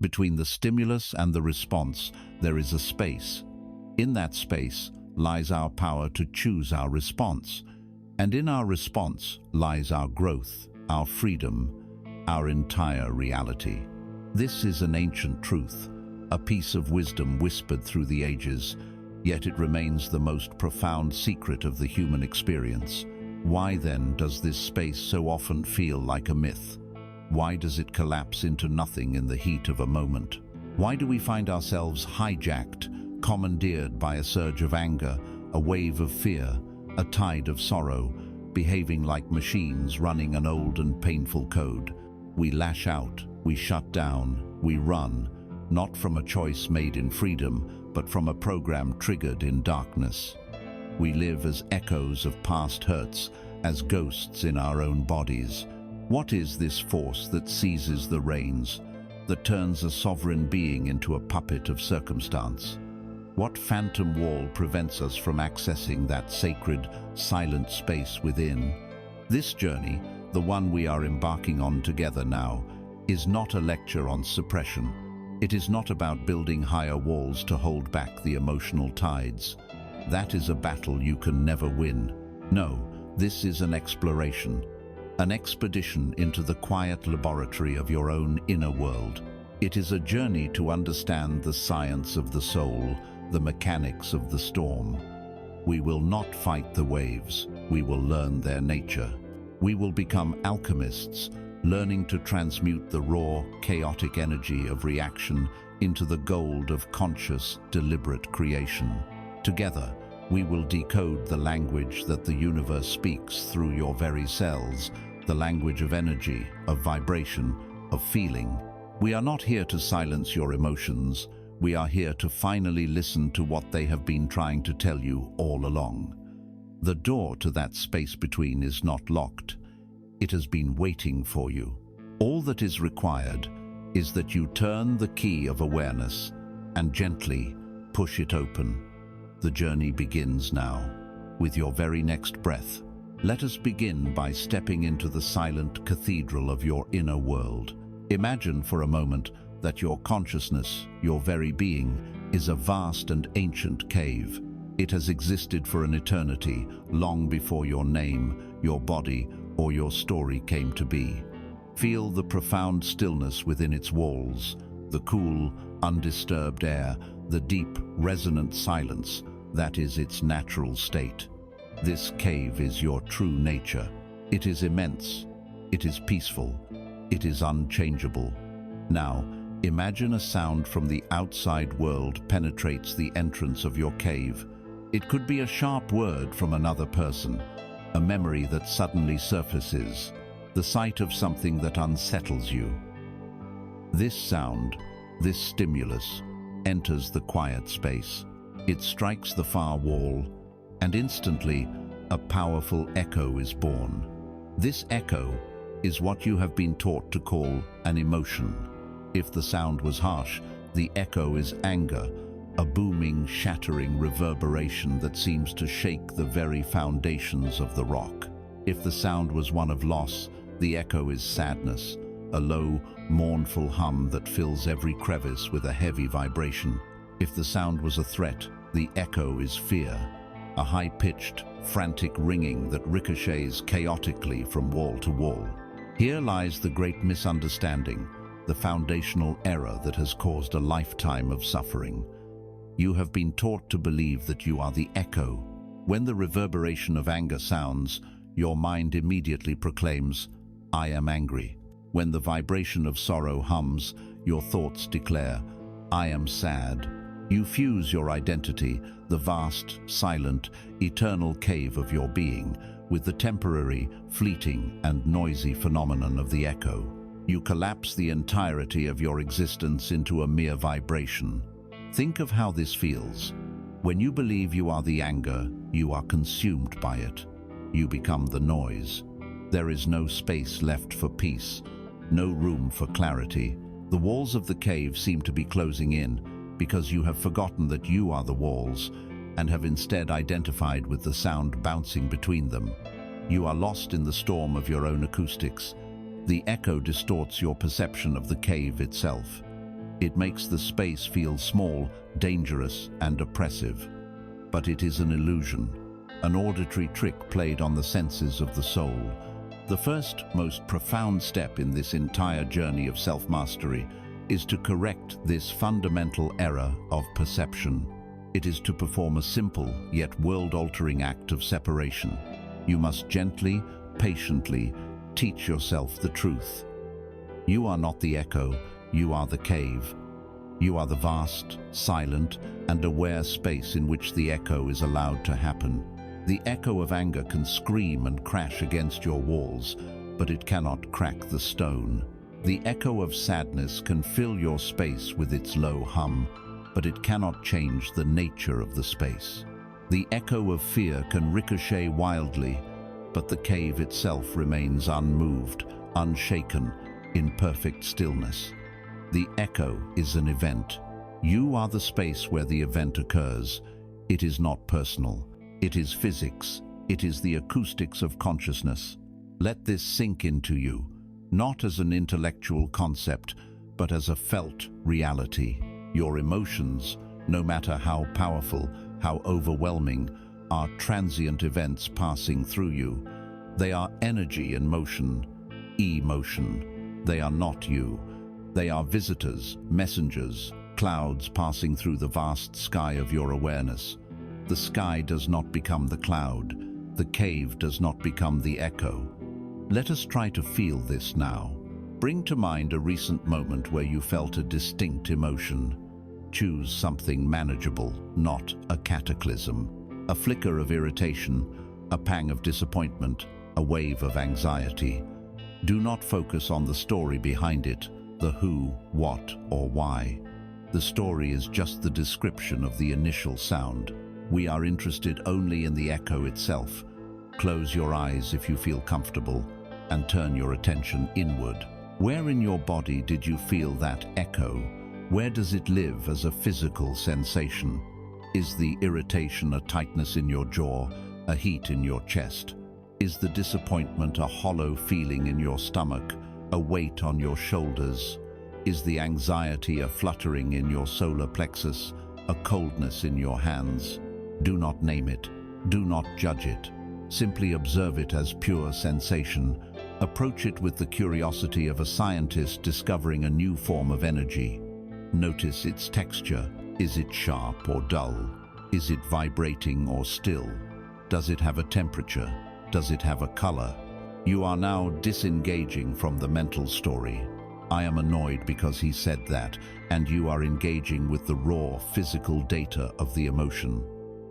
Between the stimulus and the response, there is a space. In that space lies our power to choose our response. And in our response lies our growth, our freedom, our entire reality. This is an ancient truth, a piece of wisdom whispered through the ages, yet it remains the most profound secret of the human experience. Why then does this space so often feel like a myth? Why does it collapse into nothing in the heat of a moment? Why do we find ourselves hijacked, commandeered by a surge of anger, a wave of fear, a tide of sorrow, behaving like machines running an old and painful code? We lash out, we shut down, we run, not from a choice made in freedom, but from a program triggered in darkness. We live as echoes of past hurts, as ghosts in our own bodies. What is this force that seizes the reins, that turns a sovereign being into a puppet of circumstance? What phantom wall prevents us from accessing that sacred, silent space within? This journey, the one we are embarking on together now, is not a lecture on suppression. It is not about building higher walls to hold back the emotional tides. That is a battle you can never win. No, this is an exploration, an expedition into the quiet laboratory of your own inner world. It is a journey to understand the science of the soul, the mechanics of the storm. We will not fight the waves, we will learn their nature. We will become alchemists, learning to transmute the raw, chaotic energy of reaction into the gold of conscious, deliberate creation. Together, we will decode the language that the universe speaks through your very cells, the language of energy, of vibration, of feeling. We are not here to silence your emotions. We are here to finally listen to what they have been trying to tell you all along. The door to that space between is not locked. It has been waiting for you. All that is required is that you turn the key of awareness and gently push it open. The journey begins now. With your very next breath, let us begin by stepping into the silent cathedral of your inner world. Imagine for a moment that your consciousness, your very being, is a vast and ancient cave. It has existed for an eternity, long before your name, your body, or your story came to be. Feel the profound stillness within its walls, the cool, undisturbed air, the deep, resonant silence that is its natural state. This cave is your true nature. It is immense, it is peaceful, it is unchangeable. Now, imagine a sound from the outside world penetrates the entrance of your cave. It could be a sharp word from another person, a memory that suddenly surfaces, the sight of something that unsettles you. This sound, this stimulus, enters the quiet space. It strikes the far wall, and instantly, a powerful echo is born. This echo is what you have been taught to call an emotion. If the sound was harsh, the echo is anger, a booming, shattering reverberation that seems to shake the very foundations of the rock. If the sound was one of loss, the echo is sadness, a low, mournful hum that fills every crevice with a heavy vibration. If the sound was a threat, the echo is fear, a high-pitched, frantic ringing that ricochets chaotically from wall to wall. Here lies the great misunderstanding, the foundational error that has caused a lifetime of suffering. You have been taught to believe that you are the echo. When the reverberation of anger sounds, your mind immediately proclaims, "I am angry." When the vibration of sorrow hums, your thoughts declare, "I am sad." You fuse your identity, the vast, silent, eternal cave of your being, with the temporary, fleeting, and noisy phenomenon of the echo. You collapse the entirety of your existence into a mere vibration. Think of how this feels. When you believe you are the anger, you are consumed by it. You become the noise. There is no space left for peace, no room for clarity. The walls of the cave seem to be closing in because you have forgotten that you are the walls and have instead identified with the sound bouncing between them. You are lost in the storm of your own acoustics. The echo distorts your perception of the cave itself. It makes the space feel small, dangerous, and oppressive. But it is an illusion, an auditory trick played on the senses of the soul. The first, most profound step in this entire journey of self-mastery is to correct this fundamental error of perception. It is to perform a simple, yet world-altering act of separation. You must gently, patiently, teach yourself the truth. You are not the echo, you are the cave. You are the vast, silent, and aware space in which the echo is allowed to happen. The echo of anger can scream and crash against your walls, but it cannot crack the stone. The echo of sadness can fill your space with its low hum, but it cannot change the nature of the space. The echo of fear can ricochet wildly, but the cave itself remains unmoved, unshaken, in perfect stillness. The echo is an event. You are the space where the event occurs. It is not personal. It is physics. It is the acoustics of consciousness. Let this sink into you, not as an intellectual concept, but as a felt reality. Your emotions, no matter how powerful, how overwhelming, are transient events passing through you. They are energy in motion, emotion. They are not you. They are visitors, messengers, clouds passing through the vast sky of your awareness. The sky does not become the cloud. The cave does not become the echo. Let us try to feel this now. Bring to mind a recent moment where you felt a distinct emotion. Choose something manageable, not a cataclysm. A flicker of irritation, a pang of disappointment, a wave of anxiety. Do not focus on the story behind it, the who, what, or why. The story is just the description of the initial sound. We are interested only in the echo itself. Close your eyes if you feel comfortable, and turn your attention inward. Where in your body did you feel that echo? Where does it live as a physical sensation? Is the irritation a tightness in your jaw, a heat in your chest? Is the disappointment a hollow feeling in your stomach, a weight on your shoulders? Is the anxiety a fluttering in your solar plexus, a coldness in your hands? Do not name it. Do not judge it. Simply observe it as pure sensation. Approach it with the curiosity of a scientist discovering a new form of energy. Notice its texture. Is it sharp or dull? Is it vibrating or still? Does it have a temperature? Does it have a color? You are now disengaging from the mental story. I am annoyed because he said that, and you are engaging with the raw physical data of the emotion.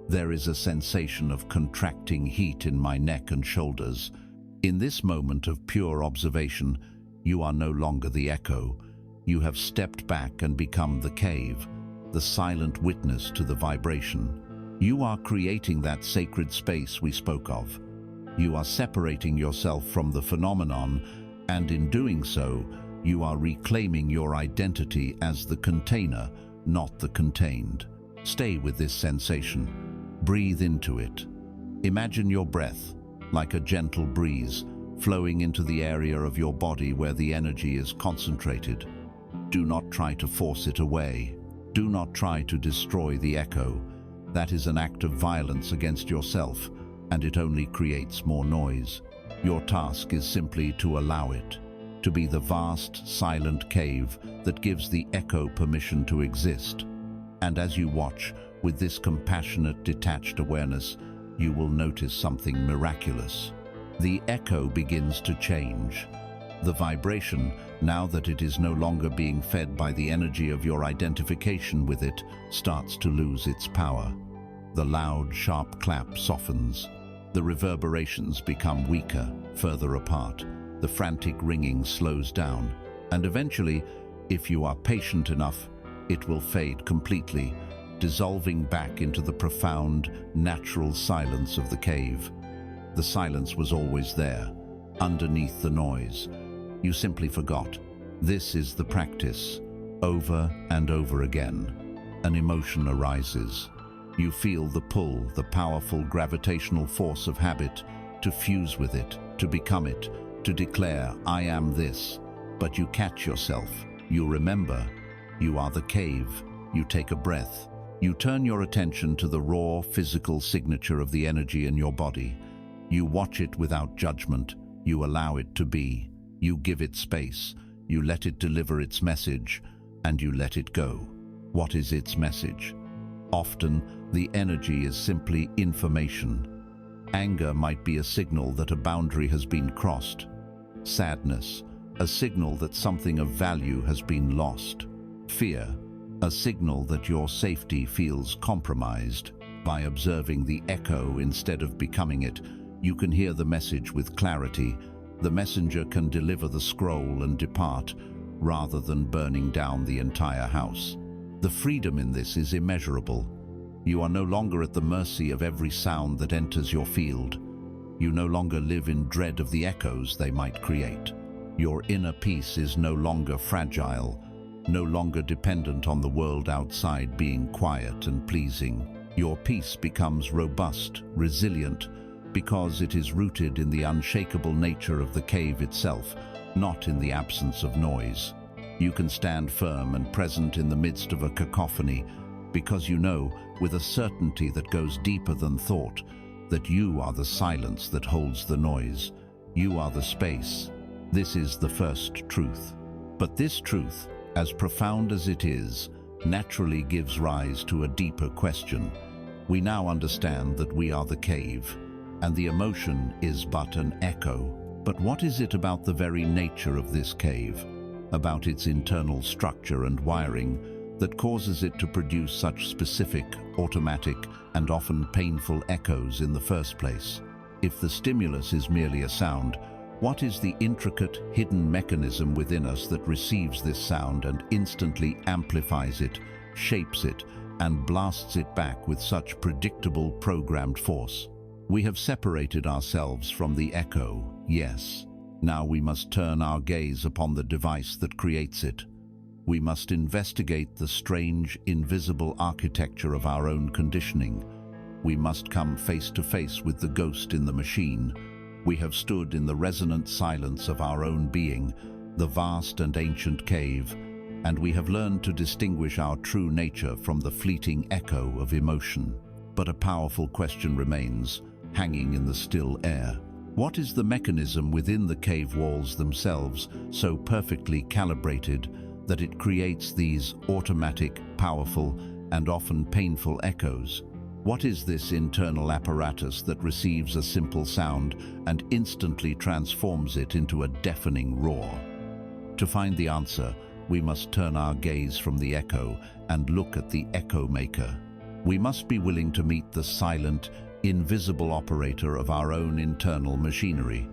There is a sensation of contracting heat in my neck and shoulders. In this moment of pure observation, you are no longer the echo. You have stepped back and become the cave, the silent witness to the vibration. You are creating that sacred space we spoke of. You are separating yourself from the phenomenon, and in doing so, you are reclaiming your identity as the container, not the contained. Stay with this sensation. Breathe into it. Imagine your breath, like a gentle breeze, flowing into the area of your body where the energy is concentrated. Do not try to force it away. Do not try to destroy the echo. That is an act of violence against yourself, and it only creates more noise. Your task is simply to allow it, to be the vast, silent cave that gives the echo permission to exist. And as you watch, with this compassionate, detached awareness, you will notice something miraculous. The echo begins to change. The vibration, now that it is no longer being fed by the energy of your identification with it, starts to lose its power. The loud, sharp clap softens. The reverberations become weaker, further apart. The frantic ringing slows down. And eventually, if you are patient enough, it will fade completely, dissolving back into the profound, natural silence of the cave. The silence was always there, underneath the noise. You simply forgot. This is the practice. Over and over again, an emotion arises. You feel the pull, the powerful gravitational force of habit, to fuse with it, to become it, to declare, I am this. But you catch yourself. You remember. You are the cave. You take a breath. You turn your attention to the raw, physical signature of the energy in your body. You watch it without judgment. You allow it to be. You give it space. You let it deliver its message, and you let it go. What is its message? Often, the energy is simply information. Anger might be a signal that a boundary has been crossed. Sadness, a signal that something of value has been lost. Fear, a signal that your safety feels compromised. By observing the echo instead of becoming it, you can hear the message with clarity. The messenger can deliver the scroll and depart, rather than burning down the entire house. The freedom in this is immeasurable. You are no longer at the mercy of every sound that enters your field. You no longer live in dread of the echoes they might create. Your inner peace is no longer fragile, no longer dependent on the world outside being quiet and pleasing. Your peace becomes robust, resilient, because it is rooted in the unshakable nature of the cave itself, not in the absence of noise. You can stand firm and present in the midst of a cacophony, because you know, with a certainty that goes deeper than thought, that you are the silence that holds the noise. You are the space. This is the first truth. But this truth, as profound as it is, naturally gives rise to a deeper question. We now understand that we are the cave, and the emotion is but an echo. But what is it about the very nature of this cave, about its internal structure and wiring, that causes it to produce such specific, automatic, and often painful echoes in the first place? If the stimulus is merely a sound, what is the intricate, hidden mechanism within us that receives this sound and instantly amplifies it, shapes it, and blasts it back with such predictable, programmed force? We have separated ourselves from the echo, yes. Now we must turn our gaze upon the device that creates it. We must investigate the strange, invisible architecture of our own conditioning. We must come face to face with the ghost in the machine. We have stood in the resonant silence of our own being, the vast and ancient cave, and we have learned to distinguish our true nature from the fleeting echo of emotion. But a powerful question remains, hanging in the still air. What is the mechanism within the cave walls themselves so perfectly calibrated that it creates these automatic, powerful, and often painful echoes? What is this internal apparatus that receives a simple sound and instantly transforms it into a deafening roar? To find the answer, we must turn our gaze from the echo and look at the echo maker. We must be willing to meet the silent, invisible operator of our own internal machinery.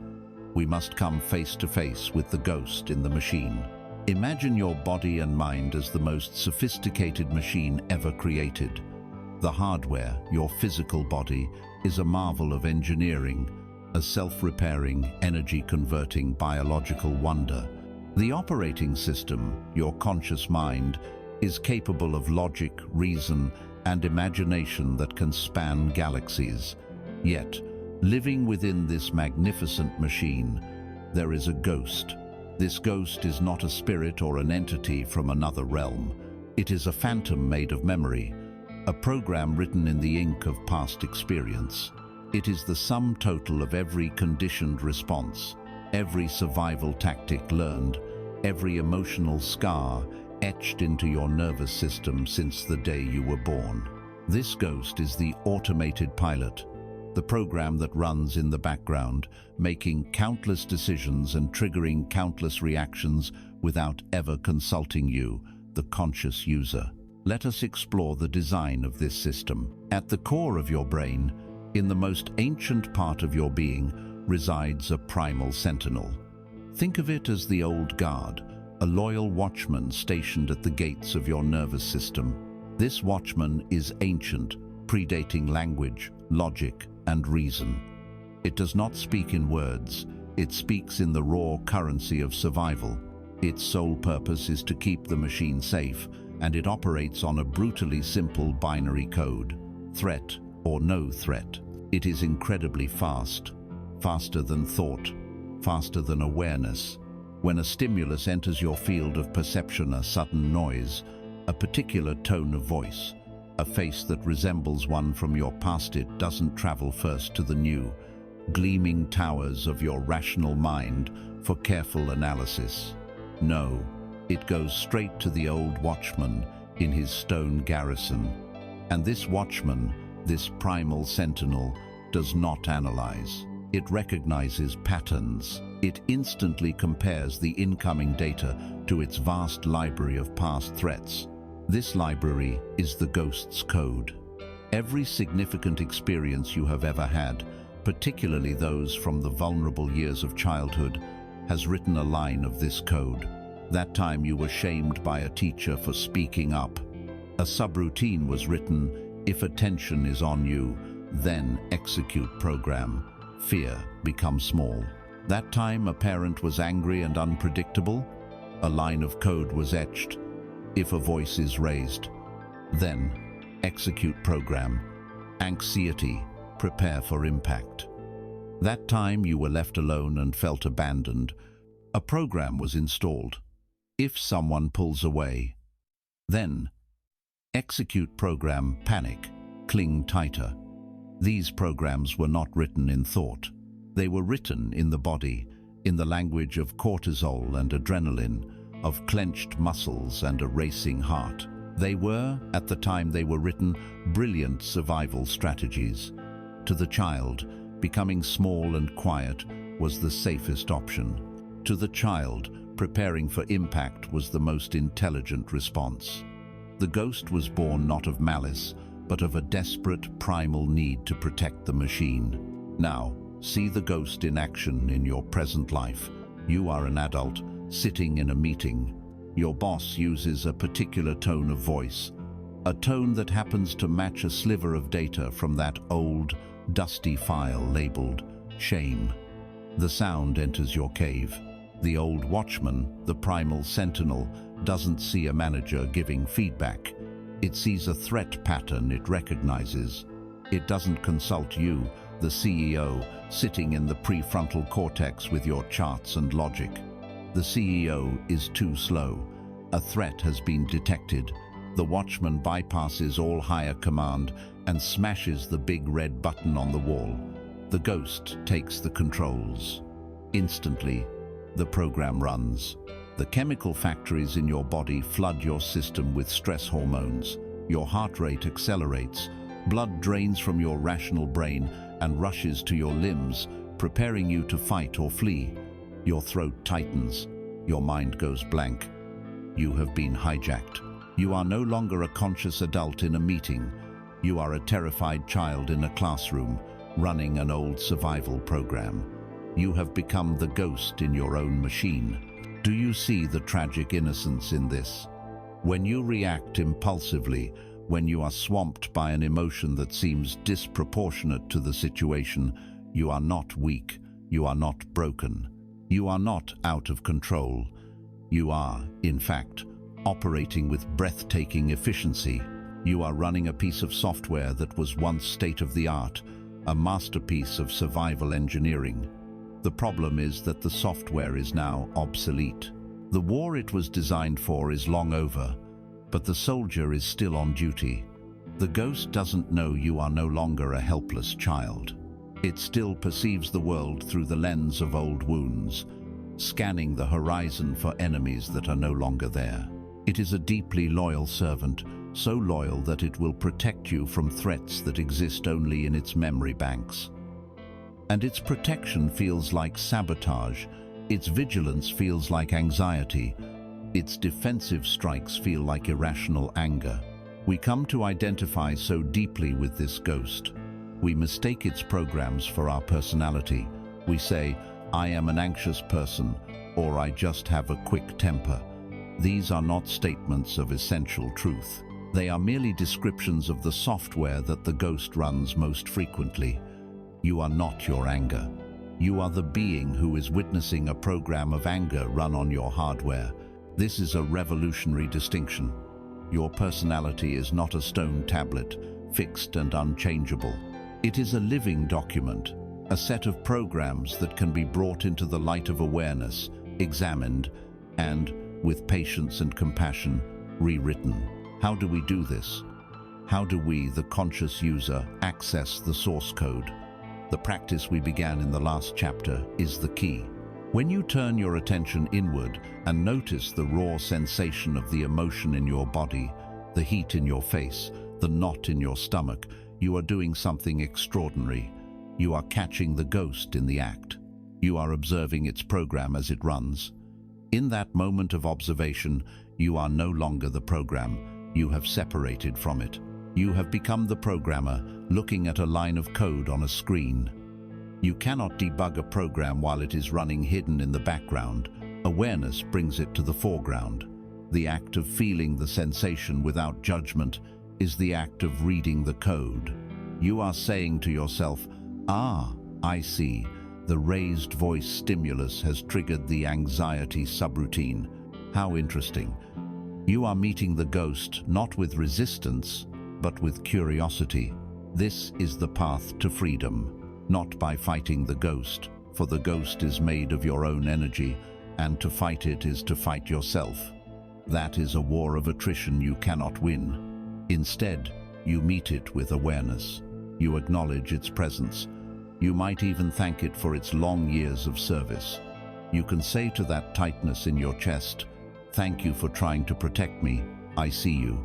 We must come face to face with the ghost in the machine. Imagine your body and mind as the most sophisticated machine ever created. The hardware, your physical body, is a marvel of engineering, a self-repairing, energy-converting biological wonder. The operating system, your conscious mind, is capable of logic, reason, and imagination that can span galaxies. Yet, living within this magnificent machine, there is a ghost. This ghost is not a spirit or an entity from another realm. It is a phantom made of memory, a program written in the ink of past experience. It is the sum total of every conditioned response, every survival tactic learned, every emotional scar etched into your nervous system since the day you were born. This ghost is the automated pilot, the program that runs in the background, making countless decisions and triggering countless reactions without ever consulting you, the conscious user. Let us explore the design of this system. At the core of your brain, in the most ancient part of your being, resides a primal sentinel. Think of it as the old guard, a loyal watchman stationed at the gates of your nervous system. This watchman is ancient, predating language, logic, and reason. It does not speak in words, it speaks in the raw currency of survival. Its sole purpose is to keep the machine safe, and it operates on a brutally simple binary code: threat or no threat. It is incredibly fast, faster than thought, faster than awareness. When a stimulus enters your field of perception, a sudden noise, a particular tone of voice, a face that resembles one from your past. It doesn't travel first to the new, gleaming towers of your rational mind for careful analysis. No, it goes straight to the old watchman in his stone garrison. And this watchman, this primal sentinel, does not analyze. It recognizes patterns. It instantly compares the incoming data to its vast library of past threats. This library is the ghost's code. Every significant experience you have ever had, particularly those from the vulnerable years of childhood, has written a line of this code. That time you were shamed by a teacher for speaking up. A subroutine was written: if attention is on you, then execute program. Fear becomes small. That time a parent was angry and unpredictable. A line of code was etched: if a voice is raised, then execute program. Anxiety, prepare for impact. That time you were left alone and felt abandoned. A program was installed: if someone pulls away, then execute program. Panic, cling tighter. These programs were not written in thought. They were written in the body, in the language of cortisol and adrenaline, of clenched muscles and a racing heart. They were, at the time they were written, brilliant survival strategies. To the child, becoming small and quiet was the safest option. To the child, preparing for impact was the most intelligent response. The ghost was born not of malice, but of a desperate, primal need to protect the machine. Now, see the ghost in action in your present life. You are an adult, sitting in a meeting. Your boss uses a particular tone of voice, a tone that happens to match a sliver of data from that old, dusty file labeled shame. The sound enters your cave. The old watchman, the primal sentinel, doesn't see a manager giving feedback. It sees a threat pattern it recognizes. It doesn't consult you, the CEO, sitting in the prefrontal cortex with your charts and logic. The CEO is too slow. A threat has been detected. The watchman bypasses all higher command and smashes the big red button on the wall. The ghost takes the controls. Instantly, the program runs. The chemical factories in your body flood your system with stress hormones. Your heart rate accelerates. Blood drains from your rational brain and rushes to your limbs, preparing you to fight or flee. Your throat tightens. Your mind goes blank. You have been hijacked. You are no longer a conscious adult in a meeting. You are a terrified child in a classroom, running an old survival program. You have become the ghost in your own machine. Do you see the tragic innocence in this? When you react impulsively, when you are swamped by an emotion that seems disproportionate to the situation, you are not weak, you are not broken, you are not out of control. You are, in fact, operating with breathtaking efficiency. You are running a piece of software that was once state-of-the-art, a masterpiece of survival engineering. The problem is that the software is now obsolete. The war it was designed for is long over, but the soldier is still on duty. The ghost doesn't know you are no longer a helpless child. It still perceives the world through the lens of old wounds, scanning the horizon for enemies that are no longer there. It is a deeply loyal servant, so loyal that it will protect you from threats that exist only in its memory banks. And its protection feels like sabotage, its vigilance feels like anxiety, its defensive strikes feel like irrational anger. We come to identify so deeply with this ghost. We mistake its programs for our personality. We say, "I am an anxious person," or "I just have a quick temper." These are not statements of essential truth. They are merely descriptions of the software that the ghost runs most frequently. You are not your anger. You are the being who is witnessing a program of anger run on your hardware. This is a revolutionary distinction. Your personality is not a stone tablet, fixed and unchangeable. It is a living document, a set of programs that can be brought into the light of awareness, examined, and, with patience and compassion, rewritten. How do we do this? How do we, the conscious user, access the source code? The practice we began in the last chapter is the key. When you turn your attention inward and notice the raw sensation of the emotion in your body, the heat in your face, the knot in your stomach, you are doing something extraordinary. You are catching the ghost in the act. You are observing its program as it runs. In that moment of observation, you are no longer the program. You have separated from it. You have become the programmer, looking at a line of code on a screen. You cannot debug a program while it is running hidden in the background. Awareness brings it to the foreground. The act of feeling the sensation without judgment is the act of reading the code. You are saying to yourself, "Ah, I see. The raised voice stimulus has triggered the anxiety subroutine. How interesting." You are meeting the ghost not with resistance, but with curiosity. This is the path to freedom, not by fighting the ghost, for the ghost is made of your own energy, and to fight it is to fight yourself. That is a war of attrition you cannot win. Instead, you meet it with awareness. You acknowledge its presence. You might even thank it for its long years of service. You can say to that tightness in your chest, "Thank you for trying to protect me. I see you,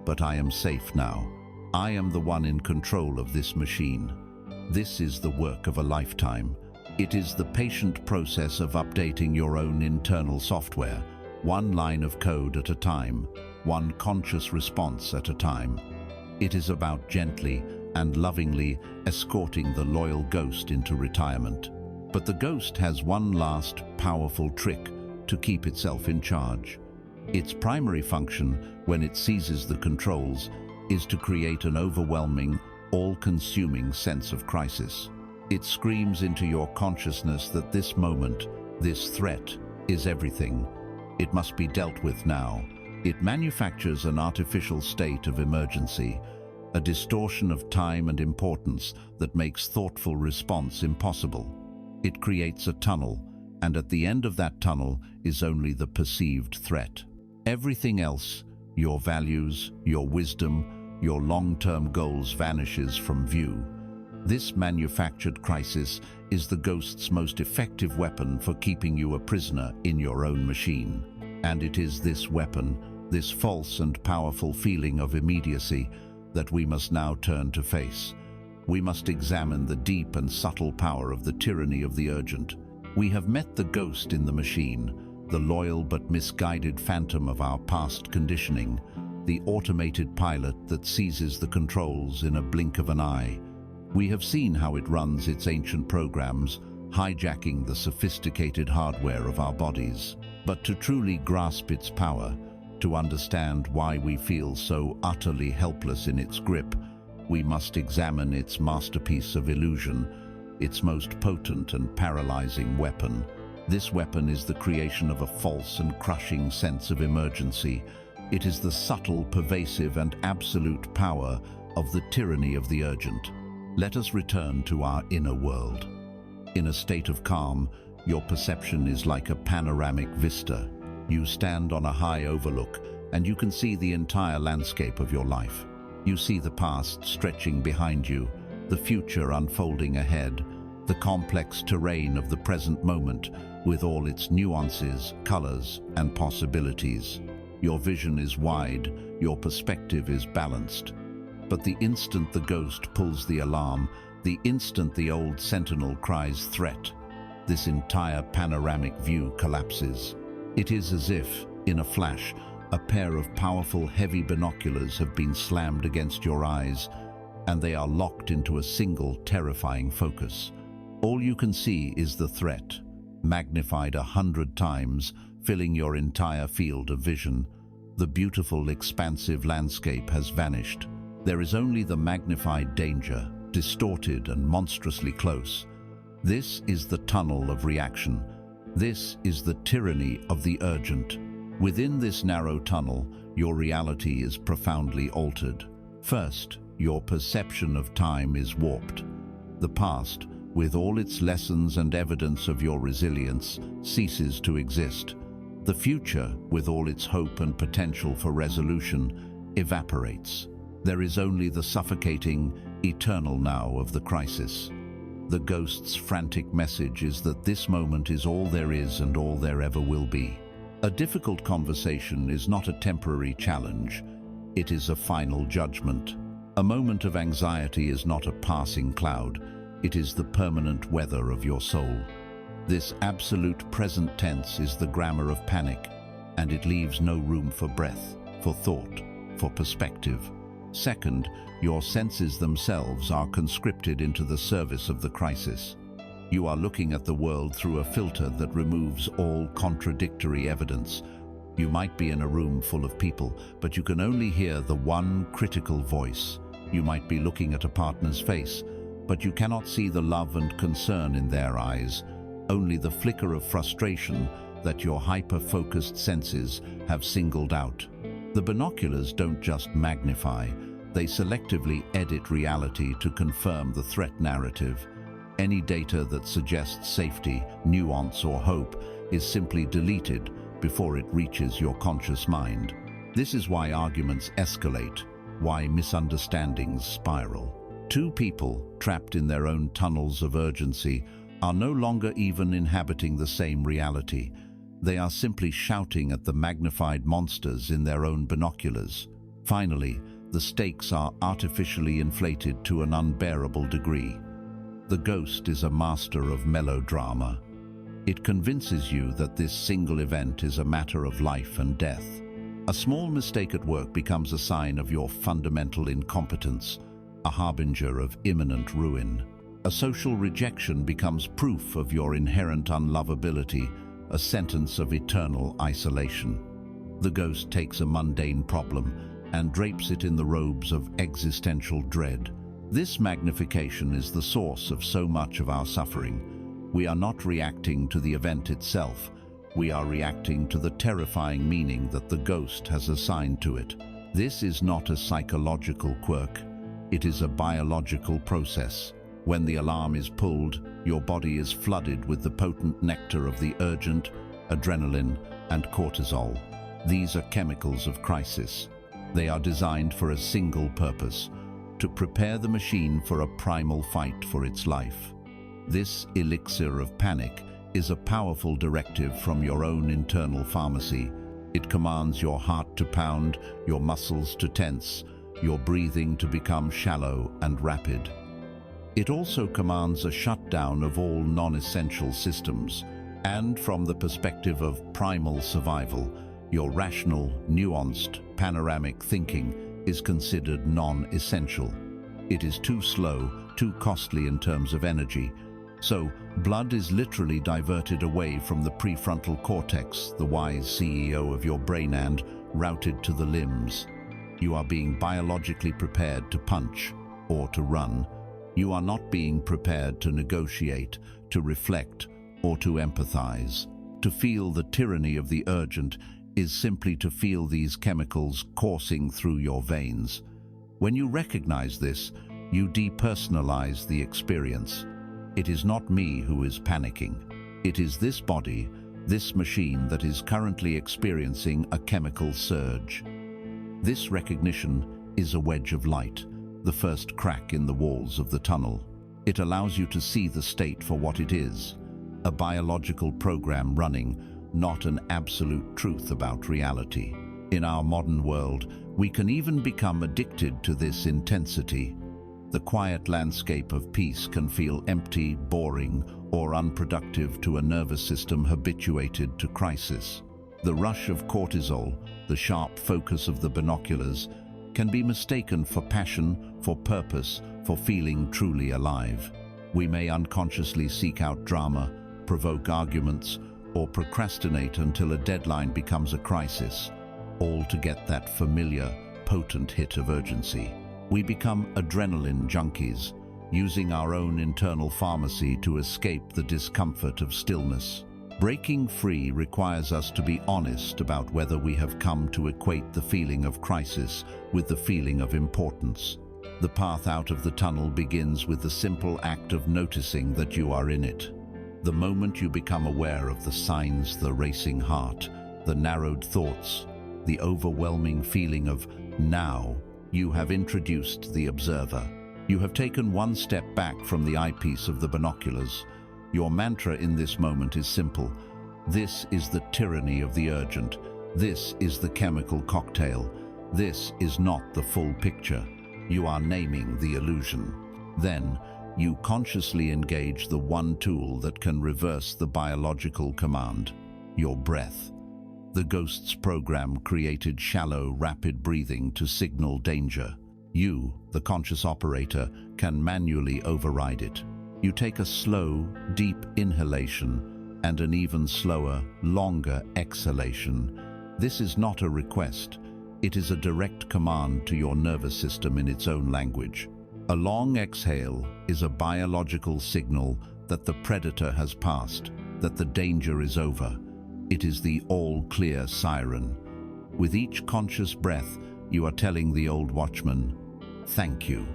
but I am safe now. I am the one in control of this machine." This is the work of a lifetime. It is the patient process of updating your own internal software, one line of code at a time, one conscious response at a time. It is about gently and lovingly escorting the loyal ghost into retirement. But the ghost has one last powerful trick to keep itself in charge. Its primary function, when it seizes the controls, is to create an overwhelming, all-consuming sense of crisis. It screams into your consciousness that this moment, this threat, is everything. It must be dealt with now. It manufactures an artificial state of emergency, a distortion of time and importance that makes thoughtful response impossible. It creates a tunnel, and at the end of that tunnel is only the perceived threat. Everything else, your values, your wisdom, your long-term goals vanishes from view. This manufactured crisis is the ghost's most effective weapon for keeping you a prisoner in your own machine. And it is this weapon, this false and powerful feeling of immediacy, that we must now turn to face. We must examine the deep and subtle power of the tyranny of the urgent. We have met the ghost in the machine, the loyal but misguided phantom of our past conditioning, the automated pilot that seizes the controls in a blink of an eye. We have seen how it runs its ancient programs, hijacking the sophisticated hardware of our bodies. But to truly grasp its power, to understand why we feel so utterly helpless in its grip, we must examine its masterpiece of illusion, its most potent and paralyzing weapon. This weapon is the creation of a false and crushing sense of emergency. It is the subtle, pervasive, and absolute power of the tyranny of the urgent. Let us return to our inner world. In a state of calm, your perception is like a panoramic vista. You stand on a high overlook, and you can see the entire landscape of your life. You see the past stretching behind you, the future unfolding ahead, the complex terrain of the present moment with all its nuances, colors, and possibilities. Your vision is wide, your perspective is balanced. But the instant the ghost pulls the alarm, the instant the old sentinel cries threat, this entire panoramic view collapses. It is as if, in a flash, a pair of powerful, heavy binoculars have been slammed against your eyes, and they are locked into a single, terrifying focus. All you can see is the threat, magnified 100 times, filling your entire field of vision. The beautiful, expansive landscape has vanished. There is only the magnified danger, distorted and monstrously close. This is the tunnel of reaction. This is the tyranny of the urgent. Within this narrow tunnel, your reality is profoundly altered. First, your perception of time is warped. The past, with all its lessons and evidence of your resilience, ceases to exist. The future, with all its hope and potential for resolution, evaporates. There is only the suffocating, eternal now of the crisis. The ghost's frantic message is that this moment is all there is and all there ever will be. A difficult conversation is not a temporary challenge. It is a final judgment. A moment of anxiety is not a passing cloud. It is the permanent weather of your soul. This absolute present tense is the grammar of panic, and it leaves no room for breath, for thought, for perspective. Second, your senses themselves are conscripted into the service of the crisis. You are looking at the world through a filter that removes all contradictory evidence. You might be in a room full of people, but you can only hear the one critical voice. You might be looking at a partner's face, but you cannot see the love and concern in their eyes, only the flicker of frustration that your hyper-focused senses have singled out. The binoculars don't just magnify, they selectively edit reality to confirm the threat narrative. Any data that suggests safety, nuance, or hope is simply deleted before it reaches your conscious mind. This is why arguments escalate, why misunderstandings spiral. Two people, trapped in their own tunnels of urgency, are no longer even inhabiting the same reality. They are simply shouting at the magnified monsters in their own binoculars. Finally, the stakes are artificially inflated to an unbearable degree. The ghost is a master of melodrama. It convinces you that this single event is a matter of life and death. A small mistake at work becomes a sign of your fundamental incompetence, a harbinger of imminent ruin. A social rejection becomes proof of your inherent unlovability, a sentence of eternal isolation. The ghost takes a mundane problem and drapes it in the robes of existential dread. This magnification is the source of so much of our suffering. We are not reacting to the event itself. We are reacting to the terrifying meaning that the ghost has assigned to it. This is not a psychological quirk. It is a biological process. When the alarm is pulled, your body is flooded with the potent nectar of the urgent, adrenaline, and cortisol. These are chemicals of crisis. They are designed for a single purpose: to prepare the machine for a primal fight for its life. This elixir of panic is a powerful directive from your own internal pharmacy. It commands your heart to pound, your muscles to tense, your breathing to become shallow and rapid. It also commands a shutdown of all non-essential systems. And from the perspective of primal survival, your rational, nuanced, panoramic thinking is considered non-essential. It is too slow, too costly in terms of energy. So, blood is literally diverted away from the prefrontal cortex, the wise CEO of your brain, and routed to the limbs. You are being biologically prepared to punch or to run. You are not being prepared to negotiate, to reflect, or to empathize. To feel the tyranny of the urgent is simply to feel these chemicals coursing through your veins. When you recognize this, you depersonalize the experience. It is not me who is panicking. It is this body, this machine that is currently experiencing a chemical surge. This recognition is a wedge of light, the first crack in the walls of the tunnel. It allows you to see the state for what it is, a biological program running, not an absolute truth about reality. In our modern world, we can even become addicted to this intensity. The quiet landscape of peace can feel empty, boring, or unproductive to a nervous system habituated to crisis. The rush of cortisol, the sharp focus of the binoculars, can be mistaken for passion, for purpose, for feeling truly alive. We may unconsciously seek out drama, provoke arguments, or procrastinate until a deadline becomes a crisis, all to get that familiar, potent hit of urgency. We become adrenaline junkies, using our own internal pharmacy to escape the discomfort of stillness. Breaking free requires us to be honest about whether we have come to equate the feeling of crisis with the feeling of importance. The path out of the tunnel begins with the simple act of noticing that you are in it. The moment you become aware of the signs, the racing heart, the narrowed thoughts, the overwhelming feeling of Now, you have introduced the observer. You have taken one step back from the eyepiece of the binoculars. Your mantra in this moment is simple. This is the tyranny of the urgent. This is the chemical cocktail. This is not the full picture. You are naming the illusion. Then, you consciously engage the one tool that can reverse the biological command, your breath. The ghost's program created shallow, rapid breathing to signal danger. You, the conscious operator, can manually override it. You take a slow, deep inhalation and an even slower, longer exhalation. This is not a request. It is a direct command to your nervous system in its own language. A long exhale is a biological signal that the predator has passed, that the danger is over. It is the all-clear siren. With each conscious breath, you are telling the old watchman, "Thank you.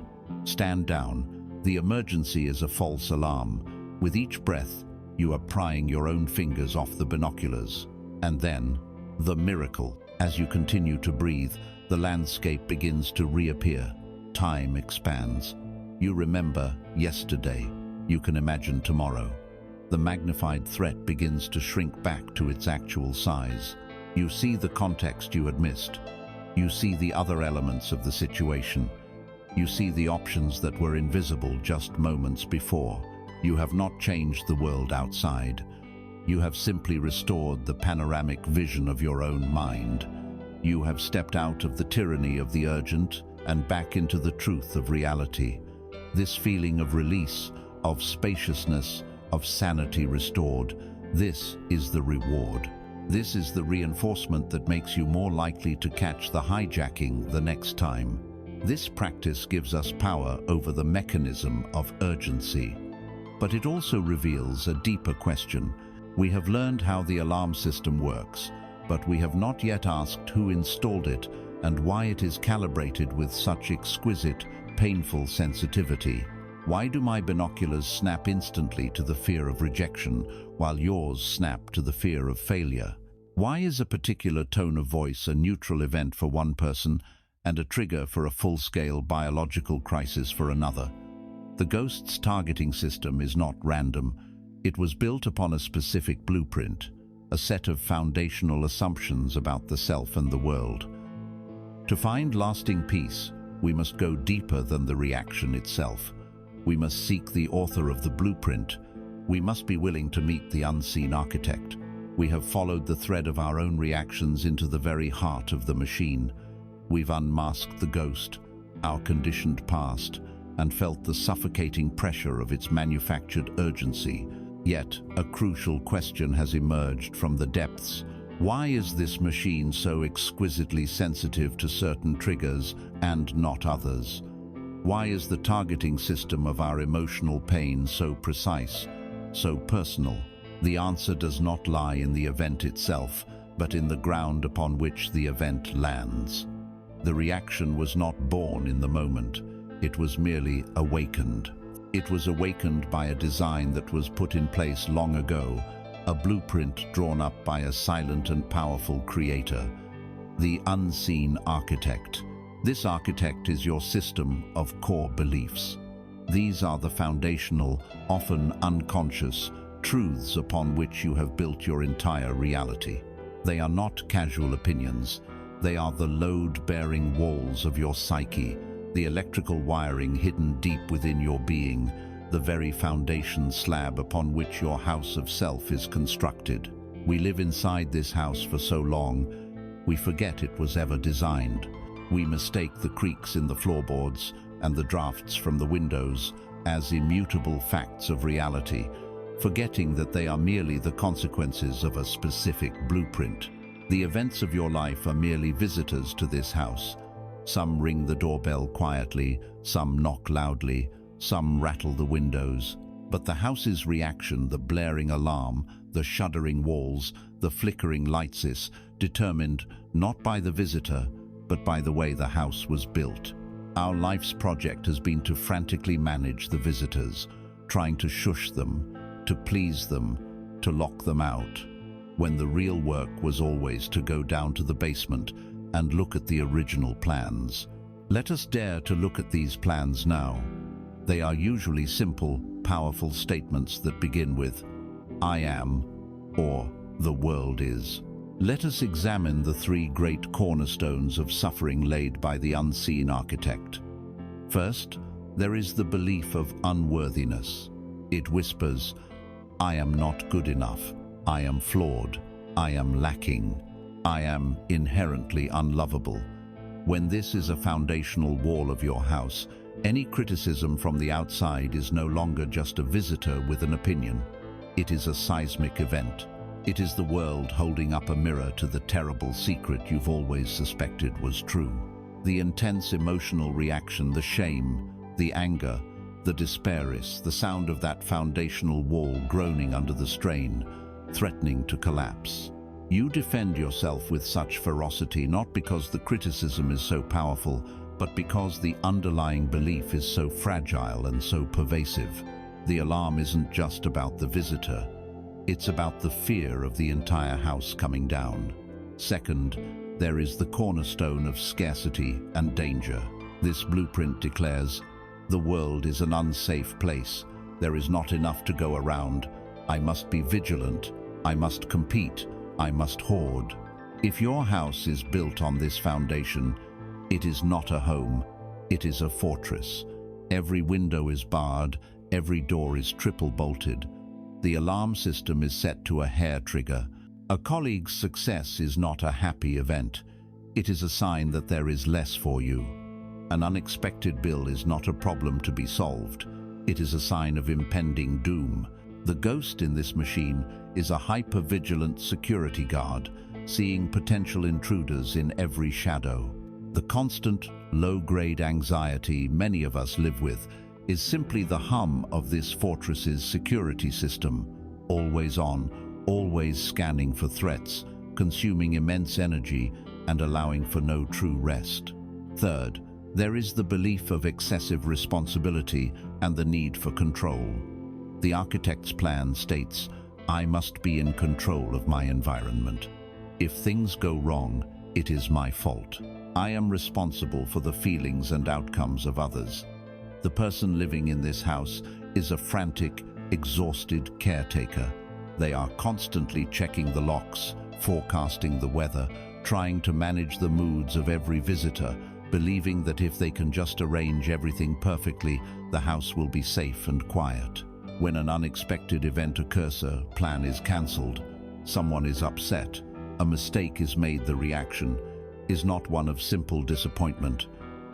Stand down. The emergency is a false alarm." With each breath, you are prying your own fingers off the binoculars. And then, the miracle. As you continue to breathe, the landscape begins to reappear. Time expands. You remember yesterday. You can imagine tomorrow. The magnified threat begins to shrink back to its actual size. You see the context you had missed. You see the other elements of the situation. You see the options that were invisible just moments before. You have not changed the world outside. You have simply restored the panoramic vision of your own mind. You have stepped out of the tyranny of the urgent and back into the truth of reality. This feeling of release, of spaciousness, of sanity restored, this is the reward. This is the reinforcement that makes you more likely to catch the hijacking the next time. This practice gives us power over the mechanism of urgency. But it also reveals a deeper question. We have learned how the alarm system works, but we have not yet asked who installed it and why it is calibrated with such exquisite, painful sensitivity. Why do my binoculars snap instantly to the fear of rejection, while yours snap to the fear of failure? Why is a particular tone of voice a neutral event for one person and a trigger for a full-scale biological crisis for another? The ghost's targeting system is not random. It was built upon a specific blueprint, a set of foundational assumptions about the self and the world. To find lasting peace, we must go deeper than the reaction itself. We must seek the author of the blueprint. We must be willing to meet the unseen architect. We have followed the thread of our own reactions into the very heart of the machine. We've unmasked the ghost, our conditioned past, and felt the suffocating pressure of its manufactured urgency. Yet, a crucial question has emerged from the depths. Why is this machine so exquisitely sensitive to certain triggers and not others? Why is the targeting system of our emotional pain so precise, so personal? The answer does not lie in the event itself, but in the ground upon which the event lands. The reaction was not born in the moment. It was merely awakened. It was awakened by a design that was put in place long ago, a blueprint drawn up by a silent and powerful creator, the unseen architect. This architect is your system of core beliefs. These are the foundational, often unconscious, truths upon which you have built your entire reality. They are not casual opinions. They are the load-bearing walls of your psyche, the electrical wiring hidden deep within your being, the very foundation slab upon which your house of self is constructed. We live inside this house for so long, we forget it was ever designed. We mistake the creaks in the floorboards and the drafts from the windows as immutable facts of reality, forgetting that they are merely the consequences of a specific blueprint. The events of your life are merely visitors to this house. Some ring the doorbell quietly, some knock loudly, some rattle the windows. But the house's reaction, the blaring alarm, the shuddering walls, the flickering lights is determined not by the visitor, but by the way the house was built. Our life's project has been to frantically manage the visitors, trying to shush them, to please them, to lock them out, when the real work was always to go down to the basement, and look at the original plans. Let us dare to look at these plans now. They are usually simple, powerful statements that begin with, "I am," or "the world is." Let us examine the three great cornerstones of suffering laid by the unseen architect. First, there is the belief of unworthiness. It whispers, "I am not good enough. I am flawed. I am lacking. I am inherently unlovable." When this is a foundational wall of your house, any criticism from the outside is no longer just a visitor with an opinion. It is a seismic event. It is the world holding up a mirror to the terrible secret you've always suspected was true. The intense emotional reaction, the shame, the anger, the despair is the sound of that foundational wall groaning under the strain, threatening to collapse. You defend yourself with such ferocity not because the criticism is so powerful, but because the underlying belief is so fragile and so pervasive. The alarm isn't just about the visitor. It's about the fear of the entire house coming down. Second, there is the cornerstone of scarcity and danger. This blueprint declares, "The world is an unsafe place. There is not enough to go around. I must be vigilant. I must compete. I must hoard." If your house is built on this foundation, it is not a home. It is a fortress. Every window is barred. Every door is triple bolted. The alarm system is set to a hair trigger. A colleague's success is not a happy event. It is a sign that there is less for you. An unexpected bill is not a problem to be solved. It is a sign of impending doom. The ghost in this machine is a hyper-vigilant security guard, seeing potential intruders in every shadow. The constant, low-grade anxiety many of us live with is simply the hum of this fortress's security system, always on, always scanning for threats, consuming immense energy and allowing for no true rest. Third, there is the belief of excessive responsibility and the need for control. The architect's plan states, "I must be in control of my environment. If things go wrong, it is my fault. I am responsible for the feelings and outcomes of others." The person living in this house is a frantic, exhausted caretaker. They are constantly checking the locks, forecasting the weather, trying to manage the moods of every visitor, believing that if they can just arrange everything perfectly, the house will be safe and quiet. When an unexpected event occurs, a plan is cancelled, someone is upset, a mistake is made, the reaction is not one of simple disappointment,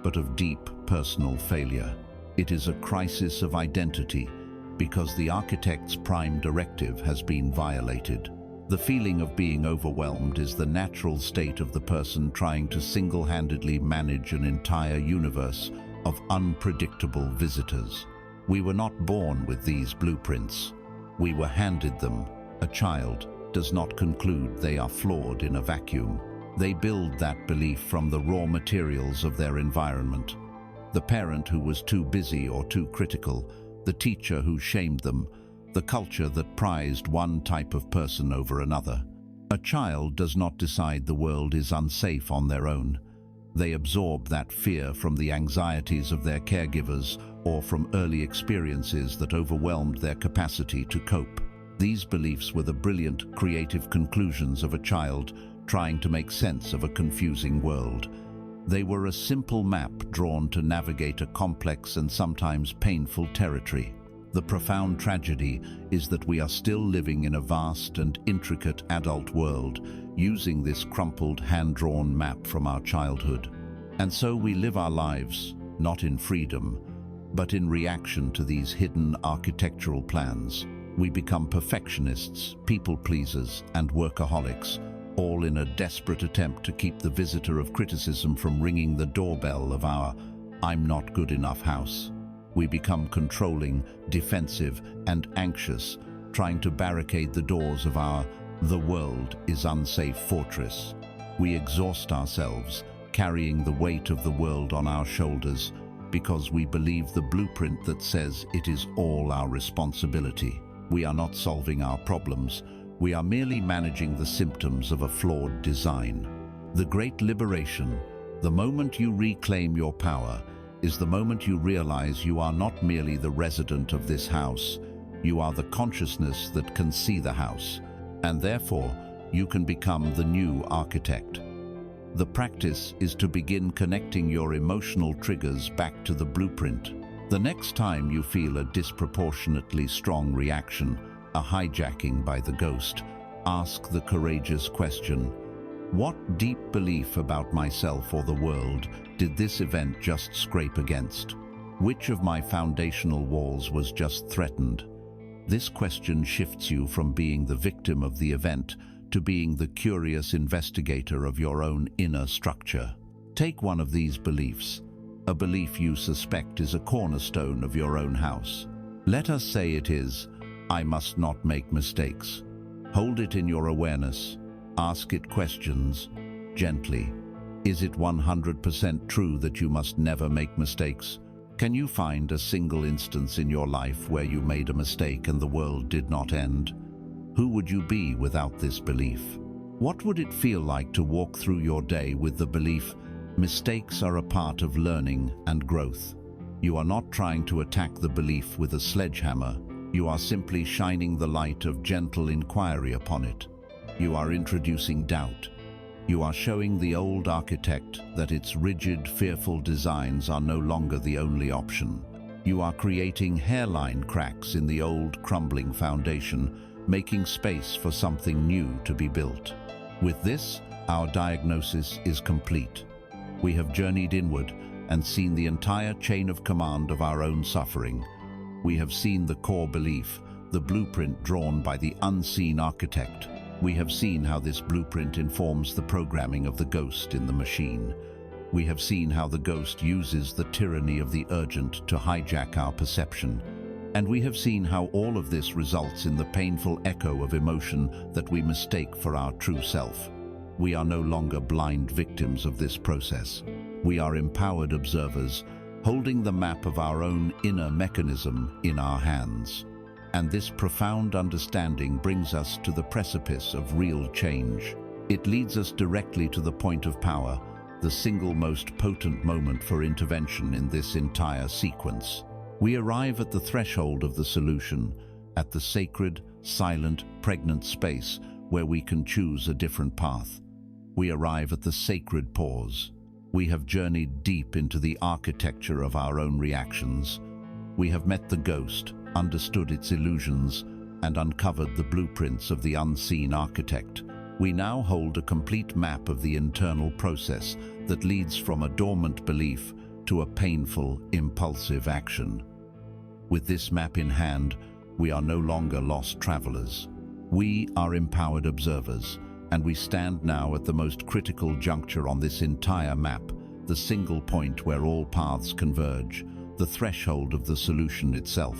but of deep personal failure. It is a crisis of identity because the architect's prime directive has been violated. The feeling of being overwhelmed is the natural state of the person trying to single-handedly manage an entire universe of unpredictable visitors. We were not born with these blueprints. We were handed them. A child does not conclude they are flawed in a vacuum. They build that belief from the raw materials of their environment. The parent who was too busy or too critical, the teacher who shamed them, the culture that prized one type of person over another. A child does not decide the world is unsafe on their own. They absorb that fear from the anxieties of their caregivers or from early experiences that overwhelmed their capacity to cope. These beliefs were the brilliant, creative conclusions of a child trying to make sense of a confusing world. They were a simple map drawn to navigate a complex and sometimes painful territory. The profound tragedy is that we are still living in a vast and intricate adult world, using this crumpled, hand-drawn map from our childhood. And so we live our lives, not in freedom, but in reaction to these hidden architectural plans. We become perfectionists, people-pleasers, and workaholics, all in a desperate attempt to keep the visitor of criticism from ringing the doorbell of our "I'm not good enough" house. We become controlling, defensive, and anxious, trying to barricade the doors of our "the world is unsafe" fortress. We exhaust ourselves, carrying the weight of the world on our shoulders, because we believe the blueprint that says it is all our responsibility. We are not solving our problems. We are merely managing the symptoms of a flawed design. The great liberation, the moment you reclaim your power, is the moment you realize you are not merely the resident of this house, you are the consciousness that can see the house, and therefore you can become the new architect. The practice is to begin connecting your emotional triggers back to the blueprint. The next time you feel a disproportionately strong reaction, a hijacking by the ghost, ask the courageous question, what deep belief about myself or the world did this event just scrape against? Which of my foundational walls was just threatened? This question shifts you from being the victim of the event to being the curious investigator of your own inner structure. Take one of these beliefs, a belief you suspect is a cornerstone of your own house. Let us say it is, I must not make mistakes. Hold it in your awareness. Ask it questions, gently. Is it 100% true that you must never make mistakes? Can you find a single instance in your life where you made a mistake and the world did not end? Who would you be without this belief? What would it feel like to walk through your day with the belief, mistakes are a part of learning and growth? You are not trying to attack the belief with a sledgehammer. You are simply shining the light of gentle inquiry upon it. You are introducing doubt. You are showing the old architect that its rigid, fearful designs are no longer the only option. You are creating hairline cracks in the old, crumbling foundation, making space for something new to be built. With this, our diagnosis is complete. We have journeyed inward and seen the entire chain of command of our own suffering. We have seen the core belief, the blueprint drawn by the unseen architect. We have seen how this blueprint informs the programming of the ghost in the machine. We have seen how the ghost uses the tyranny of the urgent to hijack our perception. And we have seen how all of this results in the painful echo of emotion that we mistake for our true self. We are no longer blind victims of this process. We are empowered observers, holding the map of our own inner mechanism in our hands. And this profound understanding brings us to the precipice of real change. It leads us directly to the point of power, the single most potent moment for intervention in this entire sequence. We arrive at the threshold of the solution, at the sacred, silent, pregnant space where we can choose a different path. We arrive at the sacred pause. We have journeyed deep into the architecture of our own reactions. We have met the ghost, understood its illusions, and uncovered the blueprints of the unseen architect. We now hold a complete map of the internal process that leads from a dormant belief to a painful, impulsive action. With this map in hand, we are no longer lost travelers. We are empowered observers, and we stand now at the most critical juncture on this entire map, the single point where all paths converge, the threshold of the solution itself.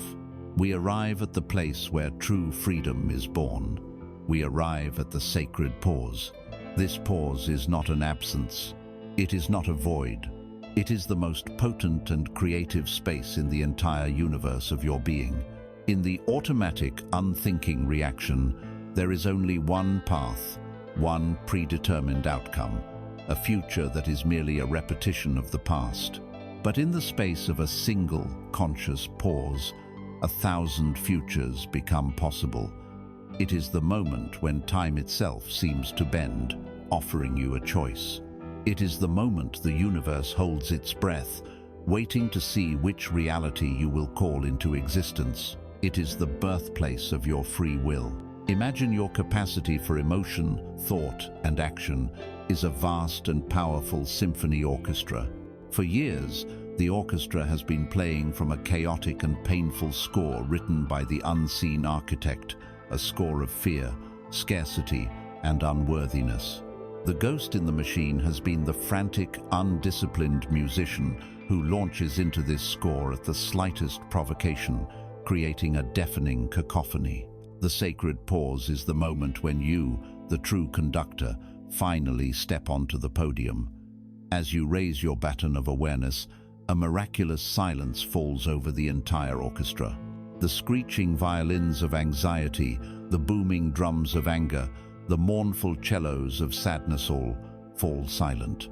We arrive at the place where true freedom is born. We arrive at the sacred pause. This pause is not an absence. It is not a void. It is the most potent and creative space in the entire universe of your being. In the automatic, unthinking reaction, there is only one path, one predetermined outcome, a future that is merely a repetition of the past. But in the space of a single, conscious pause, 1,000 futures become possible. It is the moment when time itself seems to bend, offering you a choice. It is the moment the universe holds its breath, waiting to see which reality you will call into existence. It is the birthplace of your free will. Imagine your capacity for emotion, thought, and action is a vast and powerful symphony orchestra. For years, the orchestra has been playing from a chaotic and painful score written by the unseen architect, a score of fear, scarcity, and unworthiness. The ghost in the machine has been the frantic, undisciplined musician who launches into this score at the slightest provocation, creating a deafening cacophony. The sacred pause is the moment when you, the true conductor, finally step onto the podium. As you raise your baton of awareness, a miraculous silence falls over the entire orchestra. The screeching violins of anxiety, the booming drums of anger, the mournful cellos of sadness all fall silent.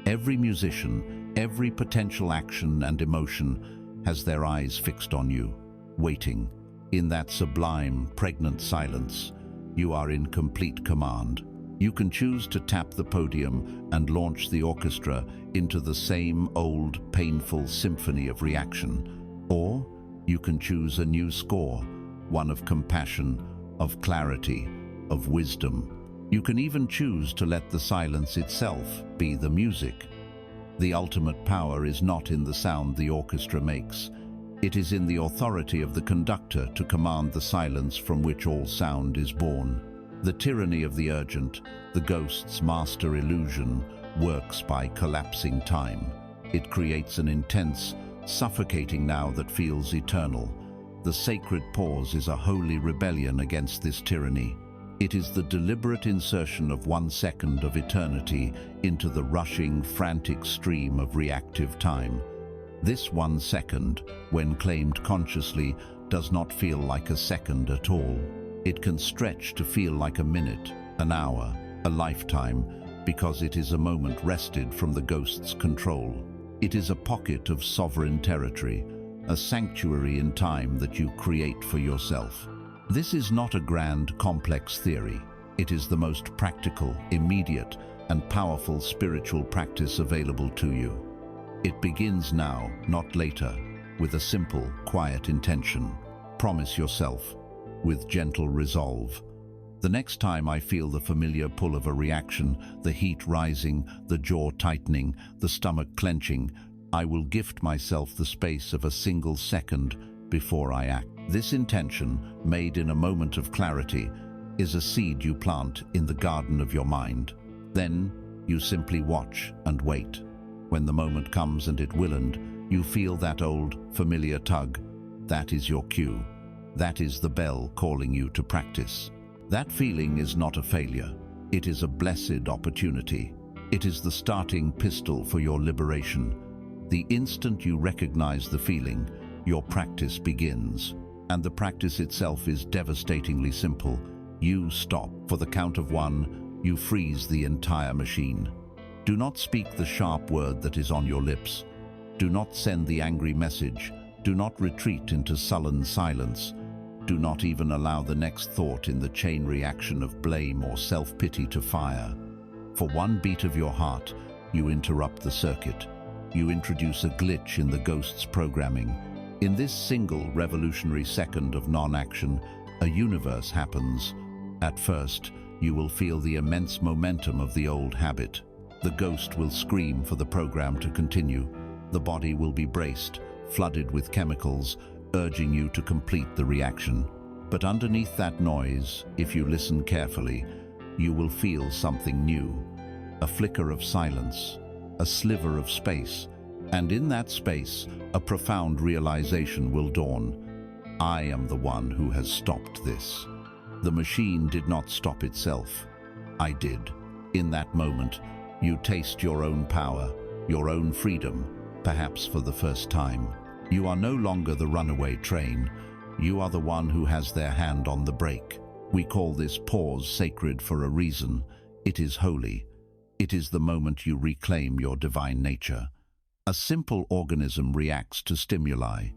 Every musician, every potential action and emotion has their eyes fixed on you, waiting. In that sublime, pregnant silence, you are in complete command. You can choose to tap the podium and launch the orchestra into the same old, painful symphony of reaction. Or you can choose a new score, one of compassion, of clarity, of wisdom. You can even choose to let the silence itself be the music. The ultimate power is not in the sound the orchestra makes. It is in the authority of the conductor to command the silence from which all sound is born. The tyranny of the urgent, the ghost's master illusion, works by collapsing time. It creates an intense, suffocating now that feels eternal. The sacred pause is a holy rebellion against this tyranny. It is the deliberate insertion of 1 second of eternity into the rushing, frantic stream of reactive time. This 1 second, when claimed consciously, does not feel like a second at all. It can stretch to feel like a minute, an hour, a lifetime, because it is a moment wrested from the ghost's control. It is a pocket of sovereign territory, a sanctuary in time that you create for yourself. This is not a grand, complex theory. It is the most practical, immediate, and powerful spiritual practice available to you. It begins now, not later, with a simple, quiet intention. Promise yourself, with gentle resolve. The next time I feel the familiar pull of a reaction, the heat rising, the jaw tightening, the stomach clenching, I will gift myself the space of a single second before I act. This intention, made in a moment of clarity, is a seed you plant in the garden of your mind. Then you simply watch and wait. When the moment comes, and it will, and you feel that old, familiar tug, that is your cue. That is the bell calling you to practice. That feeling is not a failure. It is a blessed opportunity. It is the starting pistol for your liberation. The instant you recognize the feeling, your practice begins. And the practice itself is devastatingly simple. You stop. For the count of 1, you freeze the entire machine. Do not speak the sharp word that is on your lips. Do not send the angry message. Do not retreat into sullen silence. Do not even allow the next thought in the chain reaction of blame or self-pity to fire. For 1 beat of your heart, you interrupt the circuit. You introduce a glitch in the ghost's programming. In this single revolutionary second of non-action, a universe happens. At first, you will feel the immense momentum of the old habit. The ghost will scream for the program to continue. The body will be braced, flooded with chemicals, urging you to complete the reaction. But underneath that noise, if you listen carefully, you will feel something new. A flicker of silence, a sliver of space, and in that space, a profound realization will dawn. I am the one who has stopped this. The machine did not stop itself. I did. In that moment, you taste your own power, your own freedom, perhaps for the first time. You are no longer the runaway train. You are the one who has their hand on the brake. We call this pause sacred for a reason. It is holy. It is the moment you reclaim your divine nature. A simple organism reacts to stimuli.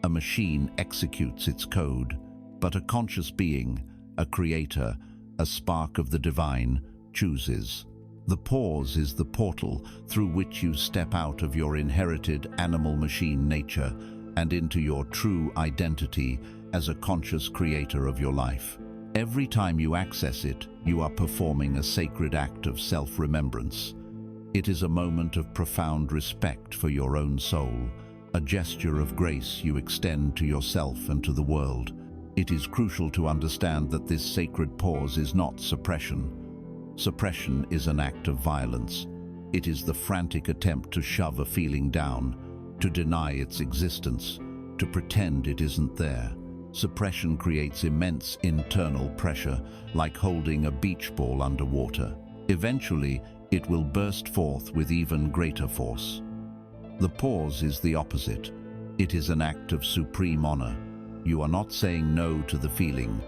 A machine executes its code. But a conscious being, a creator, a spark of the divine, chooses. The pause is the portal through which you step out of your inherited animal-machine nature and into your true identity as a conscious creator of your life. Every time you access it, you are performing a sacred act of self-remembrance. It is a moment of profound respect for your own soul, a gesture of grace you extend to yourself and to the world. It is crucial to understand that this sacred pause is not suppression. Suppression is an act of violence. It is the frantic attempt to shove a feeling down, to deny its existence, to pretend it isn't there. Suppression creates immense internal pressure, like holding a beach ball underwater. Eventually, it will burst forth with even greater force. The pause is the opposite. It is an act of supreme honor. You are not saying no to the feeling.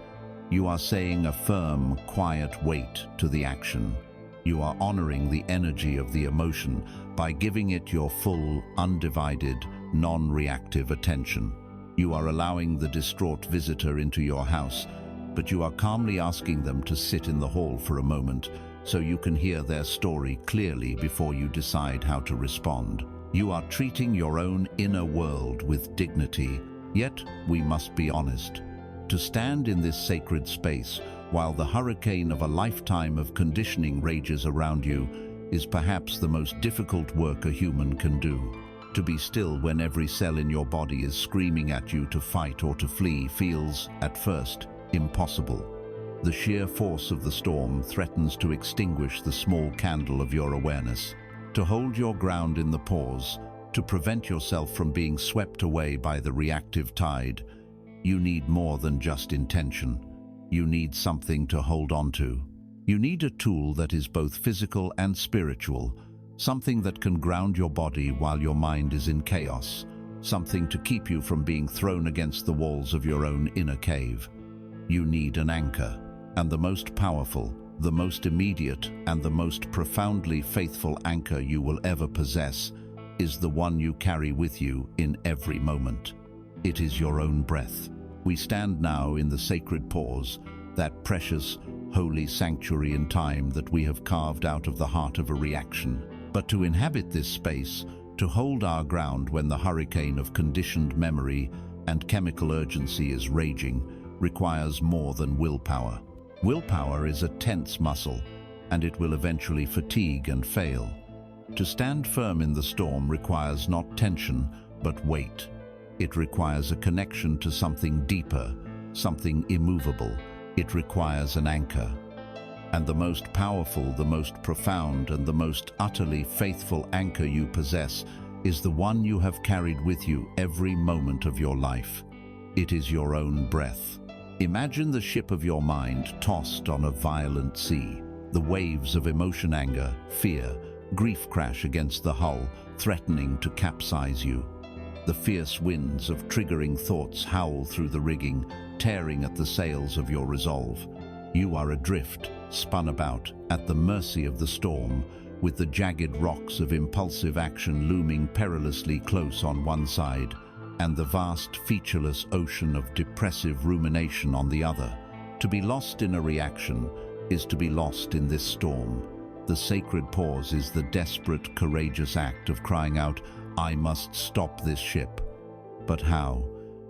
You are saying a firm, quiet wait to the action. You are honoring the energy of the emotion by giving it your full, undivided, non-reactive attention. You are allowing the distraught visitor into your house, but you are calmly asking them to sit in the hall for a moment so you can hear their story clearly before you decide how to respond. You are treating your own inner world with dignity, yet we must be honest. To stand in this sacred space while the hurricane of a lifetime of conditioning rages around you is perhaps the most difficult work a human can do. To be still when every cell in your body is screaming at you to fight or to flee feels, at first, impossible. The sheer force of the storm threatens to extinguish the small candle of your awareness. To hold your ground in the pause, to prevent yourself from being swept away by the reactive tide, you need more than just intention. You need something to hold on to. You need a tool that is both physical and spiritual, something that can ground your body while your mind is in chaos, something to keep you from being thrown against the walls of your own inner cave. You need an anchor, and the most powerful, the most immediate, and the most profoundly faithful anchor you will ever possess is the one you carry with you in every moment. It is your own breath. We stand now in the sacred pause, that precious, holy sanctuary in time that we have carved out of the heart of a reaction. But to inhabit this space, to hold our ground when the hurricane of conditioned memory and chemical urgency is raging, requires more than willpower. Willpower is a tense muscle, and it will eventually fatigue and fail. To stand firm in the storm requires not tension, but weight. It requires a connection to something deeper, something immovable. It requires an anchor. And the most powerful, the most profound, and the most utterly faithful anchor you possess is the one you have carried with you every moment of your life. It is your own breath. Imagine the ship of your mind tossed on a violent sea. The waves of emotion, anger, fear, grief crash against the hull, threatening to capsize you. The fierce winds of triggering thoughts howl through the rigging, tearing at the sails of your resolve. You are adrift, spun about, at the mercy of the storm, with the jagged rocks of impulsive action looming perilously close on one side, and the vast, featureless ocean of depressive rumination on the other. To be lost in a reaction is to be lost in this storm. The sacred pause is the desperate, courageous act of crying out, "I must stop this ship." But how?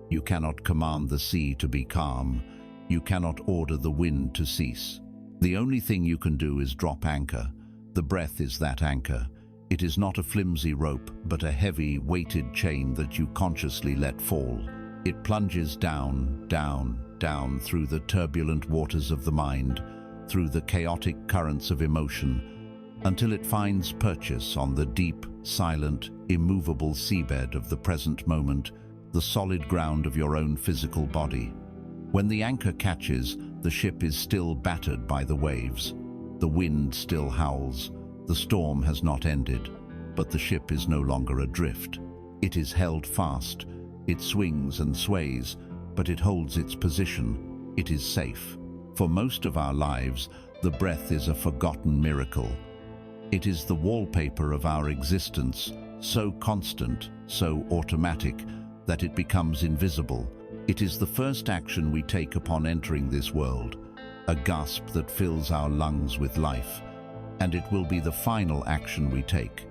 You cannot command the sea to be calm. You cannot order the wind to cease. The only thing you can do is drop anchor. The breath is that anchor. It is not a flimsy rope, but a heavy, weighted chain that you consciously let fall. It plunges down, down, down through the turbulent waters of the mind, through the chaotic currents of emotion, until it finds purchase on the deep, silent, immovable seabed of the present moment, the solid ground of your own physical body. When the anchor catches, the ship is still battered by the waves. The wind still howls. The storm has not ended, but the ship is no longer adrift. It is held fast. It swings and sways, but it holds its position. It is safe. For most of our lives, the breath is a forgotten miracle. It is the wallpaper of our existence, so constant, so automatic, that it becomes invisible. It is the first action we take upon entering this world, a gasp that fills our lungs with life, and it will be the final action we take,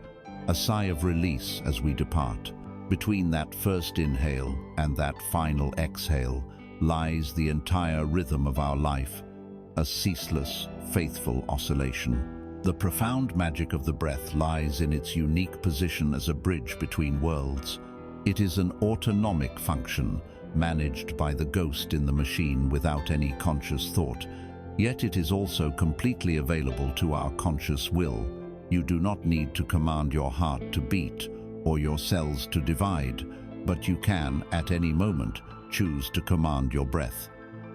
a sigh of release as we depart. Between that first inhale and that final exhale lies the entire rhythm of our life, a ceaseless, faithful oscillation. The profound magic of the breath lies in its unique position as a bridge between worlds. It is an autonomic function, managed by the ghost in the machine without any conscious thought, yet it is also completely available to our conscious will. You do not need to command your heart to beat or your cells to divide, but you can, at any moment, choose to command your breath.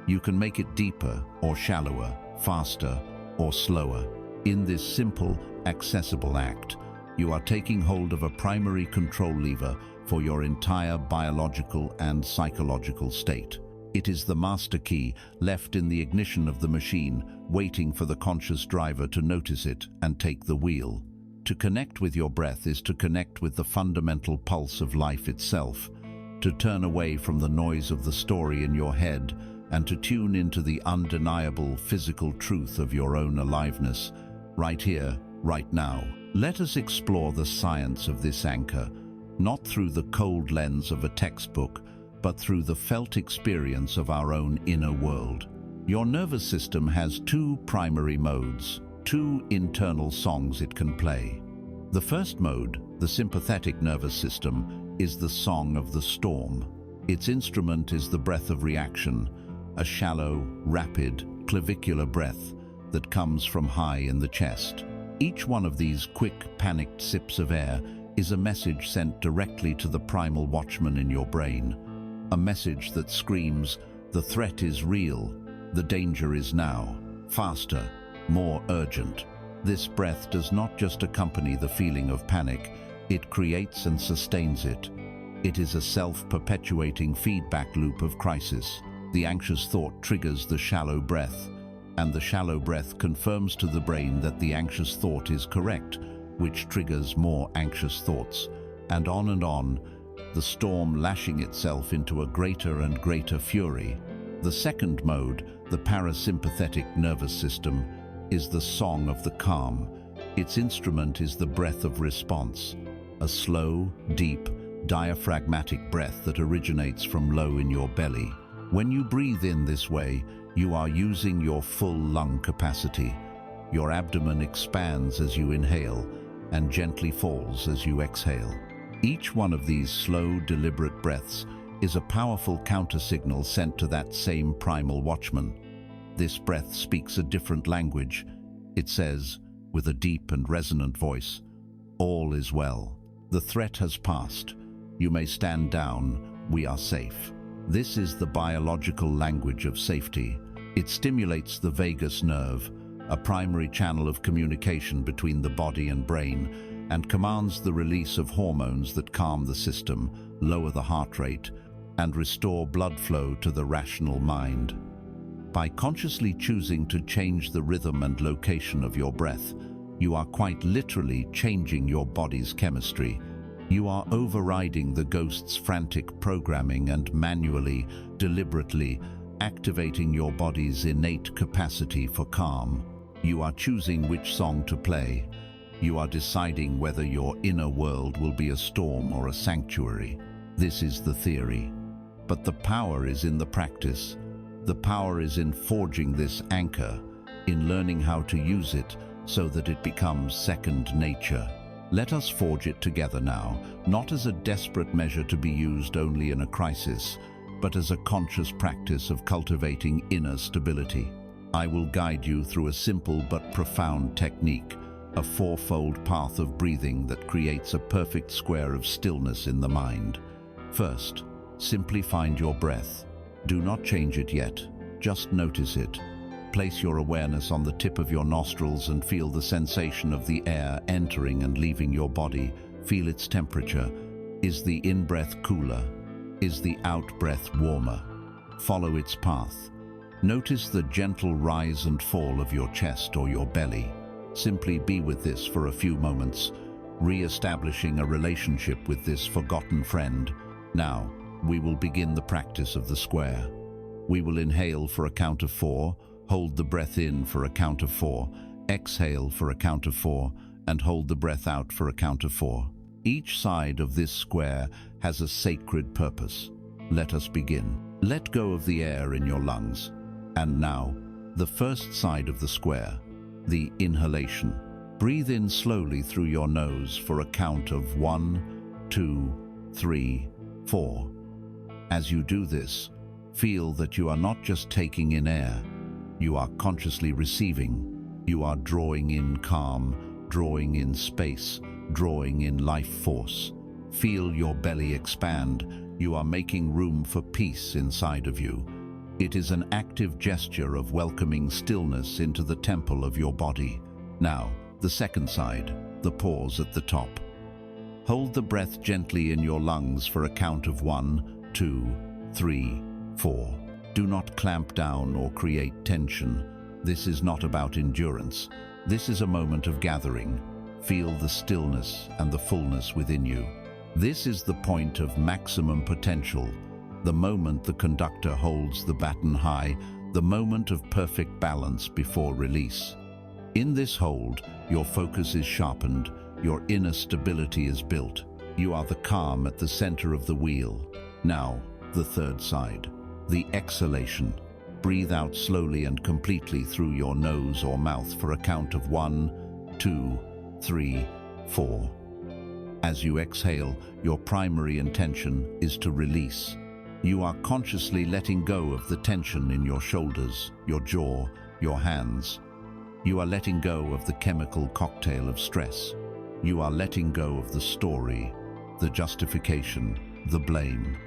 You can make it deeper or shallower, faster or slower. In this simple, accessible act, you are taking hold of a primary control lever for your entire biological and psychological state. It is the master key left in the ignition of the machine, waiting for the conscious driver to notice it and take the wheel. To connect with your breath is to connect with the fundamental pulse of life itself, to turn away from the noise of the story in your head and to tune into the undeniable physical truth of your own aliveness, right here, right now. Let us explore the science of this anchor, not through the cold lens of a textbook, but through the felt experience of our own inner world. Your nervous system has two primary modes, two internal songs it can play. The first mode, the sympathetic nervous system, is the song of the storm. Its instrument is the breath of reaction, a shallow, rapid, clavicular breath that comes from high in the chest. Each one of these quick, panicked sips of air is a message sent directly to the primal watchman in your brain. A message that screams, the threat is real, the danger is now, faster, more urgent. This breath does not just accompany the feeling of panic, it creates and sustains it. It is a self-perpetuating feedback loop of crisis. The anxious thought triggers the shallow breath, and the shallow breath confirms to the brain that the anxious thought is correct, which triggers more anxious thoughts, and on, the storm lashing itself into a greater and greater fury. The second mode, the parasympathetic nervous system, is the song of the calm. Its instrument is the breath of response, a slow, deep, diaphragmatic breath that originates from low in your belly. When you breathe in this way, you are using your full lung capacity. Your abdomen expands as you inhale and gently falls as you exhale. Each one of these slow, deliberate breaths is a powerful counter-signal sent to that same primal watchman. This breath speaks a different language. It says, with a deep and resonant voice, all is well. The threat has passed. You may stand down. We are safe. This is the biological language of safety. It stimulates the vagus nerve, a primary channel of communication between the body and brain, and commands the release of hormones that calm the system, lower the heart rate, and restore blood flow to the rational mind. By consciously choosing to change the rhythm and location of your breath, you are quite literally changing your body's chemistry. You are overriding the ghost's frantic programming and manually, deliberately, activating your body's innate capacity for calm. You are choosing which song to play. You are deciding whether your inner world will be a storm or a sanctuary. This is the theory. But the power is in the practice. The power is in forging this anchor, in learning how to use it so that it becomes second nature. Let us forge it together now, not as a desperate measure to be used only in a crisis, but as a conscious practice of cultivating inner stability. I will guide you through a simple but profound technique, a fourfold path of breathing that creates a perfect square of stillness in the mind. First, simply find your breath. Do not change it yet, just notice it. Place your awareness on the tip of your nostrils and feel the sensation of the air entering and leaving your body. Feel its temperature. Is the in-breath cooler? Is the out-breath warmer? Follow its path. Notice the gentle rise and fall of your chest or your belly. Simply be with this for a few moments, re-establishing a relationship with this forgotten friend. Now, we will begin the practice of the square. We will inhale for a count of 4, hold the breath in for a count of 4, exhale for a count of 4, and hold the breath out for a count of 4. Each side of this square has a sacred purpose. Let us begin. Let go of the air in your lungs. And now, the first side of the square, the inhalation. Breathe in slowly through your nose for a count of 1, 2, 3, 4. As you do this, feel that you are not just taking in air, you are consciously receiving. You are drawing in calm, drawing in space, drawing in life force. Feel your belly expand. You are making room for peace inside of you. It is an active gesture of welcoming stillness into the temple of your body. Now, the second side, the pause at the top. Hold the breath gently in your lungs for a count of 1, 2, 3, 4. Do not clamp down or create tension. This is not about endurance. This is a moment of gathering. Feel the stillness and the fullness within you. This is the point of maximum potential, the moment the conductor holds the baton high, the moment of perfect balance before release. In this hold, your focus is sharpened, your inner stability is built. You are the calm at the center of the wheel. Now, the third side, the exhalation. Breathe out slowly and completely through your nose or mouth for a count of 1, 2, 3, 4. As you exhale, your primary intention is to release. You are consciously letting go of the tension in your shoulders, your jaw, your hands. You are letting go of the chemical cocktail of stress. You are letting go of the story, the justification, the blame.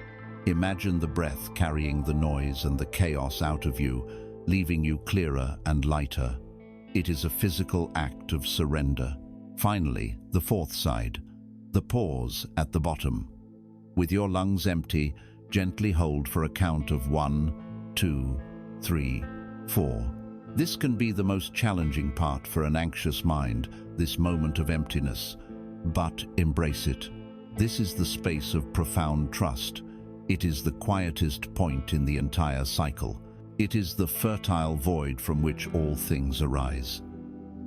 Imagine the breath carrying the noise and the chaos out of you, leaving you clearer and lighter. It is a physical act of surrender. Finally, the fourth side, the pause at the bottom. With your lungs empty, gently hold for a count of 1, 2, 3, 4. This can be the most challenging part for an anxious mind, this moment of emptiness. But embrace it. This is the space of profound trust. It is the quietest point in the entire cycle. It is the fertile void from which all things arise.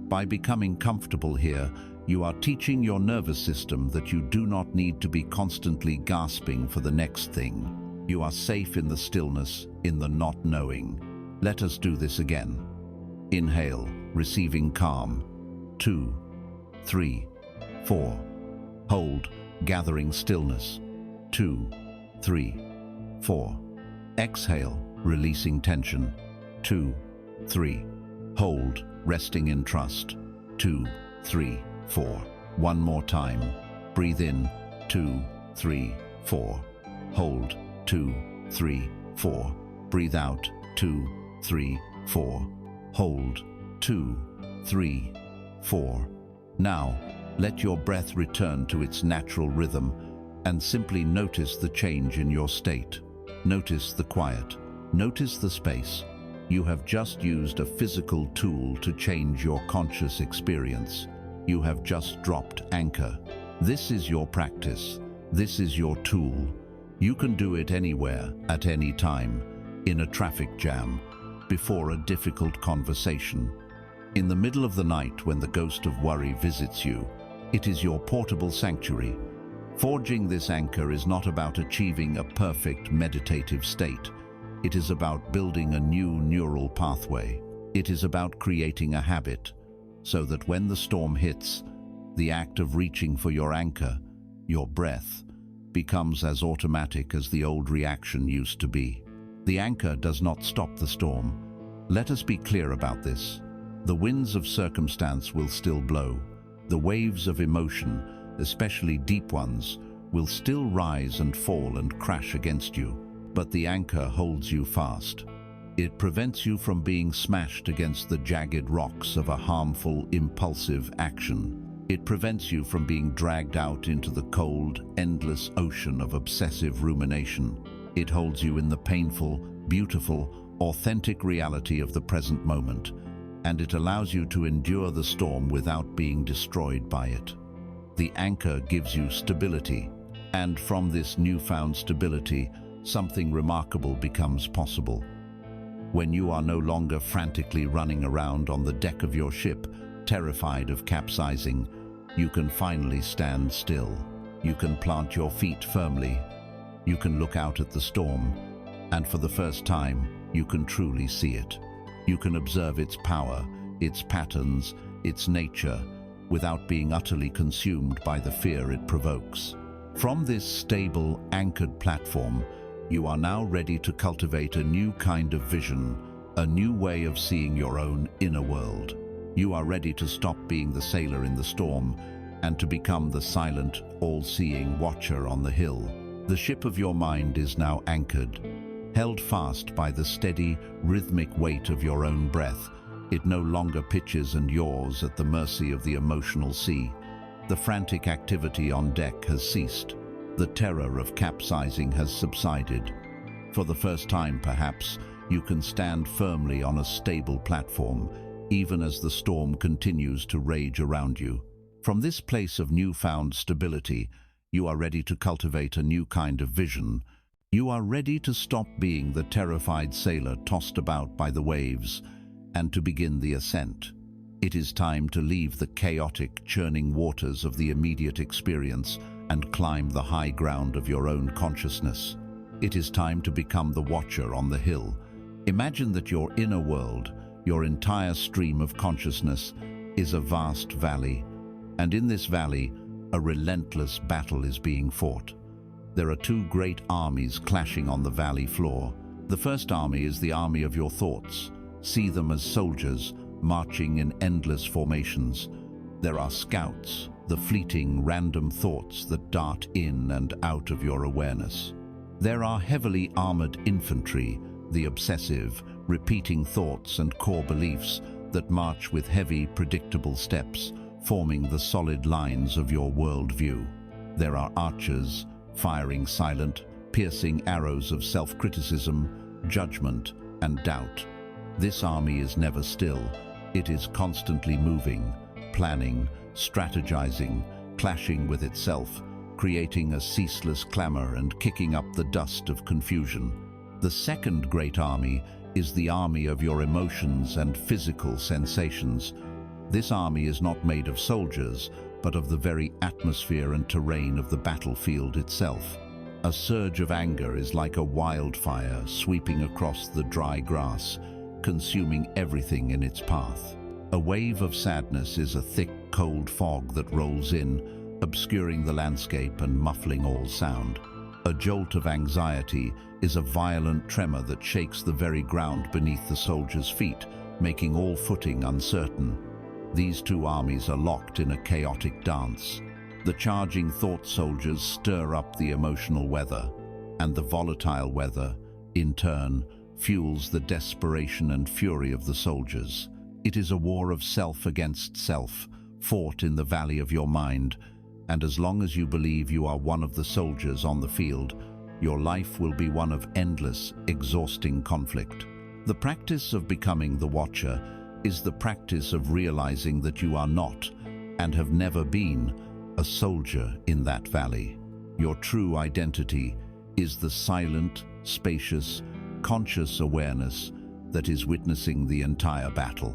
By becoming comfortable here, you are teaching your nervous system that you do not need to be constantly gasping for the next thing. You are safe in the stillness, in the not knowing. Let us do this again. Inhale, receiving calm. 2, 3, 4. Hold, gathering stillness. 2, 3, 4. Exhale, releasing tension. 2, 3. Hold, resting in trust. 2, 3, 4. One more time. Breathe in. 2, 3, 4. Hold. 2, 3, 4. Breathe out. 2, 3, 4. Hold. 2, 3, 4. Now, let your breath return to its natural rhythm and simply notice the change in your state. Notice the quiet. Notice the space. You have just used a physical tool to change your conscious experience. You have just dropped anchor. This is your practice. This is your tool. You can do it anywhere, at any time, in a traffic jam, before a difficult conversation. In the middle of the night when the ghost of worry visits you, it is your portable sanctuary. Forging this anchor is not about achieving a perfect meditative state. It is about building a new neural pathway. It is about creating a habit, so that when the storm hits, the act of reaching for your anchor, your breath, becomes as automatic as the old reaction used to be. The anchor does not stop the storm. Let us be clear about this. The winds of circumstance will still blow. The waves of emotion, especially deep ones, will still rise and fall and crash against you. But the anchor holds you fast. It prevents you from being smashed against the jagged rocks of a harmful, impulsive action. It prevents you from being dragged out into the cold, endless ocean of obsessive rumination. It holds you in the painful, beautiful, authentic reality of the present moment, and it allows you to endure the storm without being destroyed by it. The anchor gives you stability, and from this newfound stability, something remarkable becomes possible. When you are no longer frantically running around on the deck of your ship, terrified of capsizing, you can finally stand still. You can plant your feet firmly. You can look out at the storm, and for the first time, you can truly see it. You can observe its power, its patterns, its nature, without being utterly consumed by the fear it provokes. From this stable, anchored platform, you are now ready to cultivate a new kind of vision, a new way of seeing your own inner world. You are ready to stop being the sailor in the storm and to become the silent, all-seeing watcher on the hill. The ship of your mind is now anchored, held fast by the steady, rhythmic weight of your own breath. It no longer pitches and yaws at the mercy of the emotional sea. The frantic activity on deck has ceased. The terror of capsizing has subsided. For the first time, perhaps, you can stand firmly on a stable platform, even as the storm continues to rage around you. From this place of newfound stability, you are ready to cultivate a new kind of vision. You are ready to stop being the terrified sailor tossed about by the waves and to begin the ascent. It is time to leave the chaotic, churning waters of the immediate experience and climb the high ground of your own consciousness. It is time to become the watcher on the hill. Imagine that your inner world, your entire stream of consciousness, is a vast valley, and in this valley, a relentless battle is being fought. There are two great armies clashing on the valley floor. The first army is the army of your thoughts. See them as soldiers, marching in endless formations. There are scouts, the fleeting, random thoughts that dart in and out of your awareness. There are heavily armored infantry, the obsessive, repeating thoughts and core beliefs that march with heavy, predictable steps, forming the solid lines of your worldview. There are archers, firing silent, piercing arrows of self-criticism, judgment, and doubt. This army is never still. It is constantly moving, planning, strategizing, clashing with itself, creating a ceaseless clamor and kicking up the dust of confusion. The second great army is the army of your emotions and physical sensations. This army is not made of soldiers, but of the very atmosphere and terrain of the battlefield itself. A surge of anger is like a wildfire sweeping across the dry grass, consuming everything in its path. A wave of sadness is a thick, cold fog that rolls in, obscuring the landscape and muffling all sound. A jolt of anxiety is a violent tremor that shakes the very ground beneath the soldier's feet, making all footing uncertain. These two armies are locked in a chaotic dance. The charging thought soldiers stir up the emotional weather, and the volatile weather, in turn, fuels the desperation and fury of the soldiers. It is a war of self against self, fought in the valley of your mind, and as long as you believe you are one of the soldiers on the field, your life will be one of endless, exhausting conflict. The practice of becoming the watcher is the practice of realizing that you are not, and have never been, a soldier in that valley. Your true identity is the silent, spacious, conscious awareness that is witnessing the entire battle.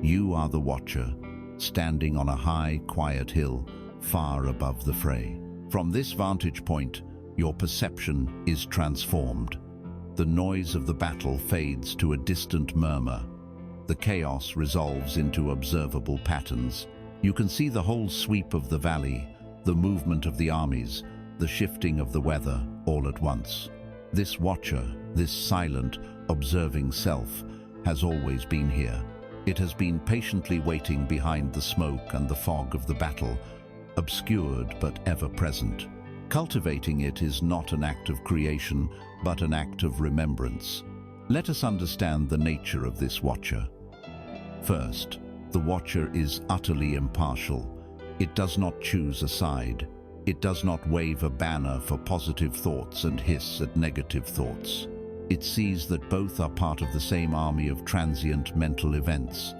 You are the watcher, standing on a high, quiet hill, far above the fray. From this vantage point, your perception is transformed. The noise of the battle fades to a distant murmur. The chaos resolves into observable patterns. You can see the whole sweep of the valley, the movement of the armies, the shifting of the weather, all at once. This watcher, this silent, observing self, has always been here. It has been patiently waiting behind the smoke and the fog of the battle, obscured but ever present. Cultivating it is not an act of creation, but an act of remembrance. Let us understand the nature of this watcher. First, the watcher is utterly impartial. It does not choose a side. It does not wave a banner for positive thoughts and hiss at negative thoughts. It sees that both are part of the same army of transient mental events.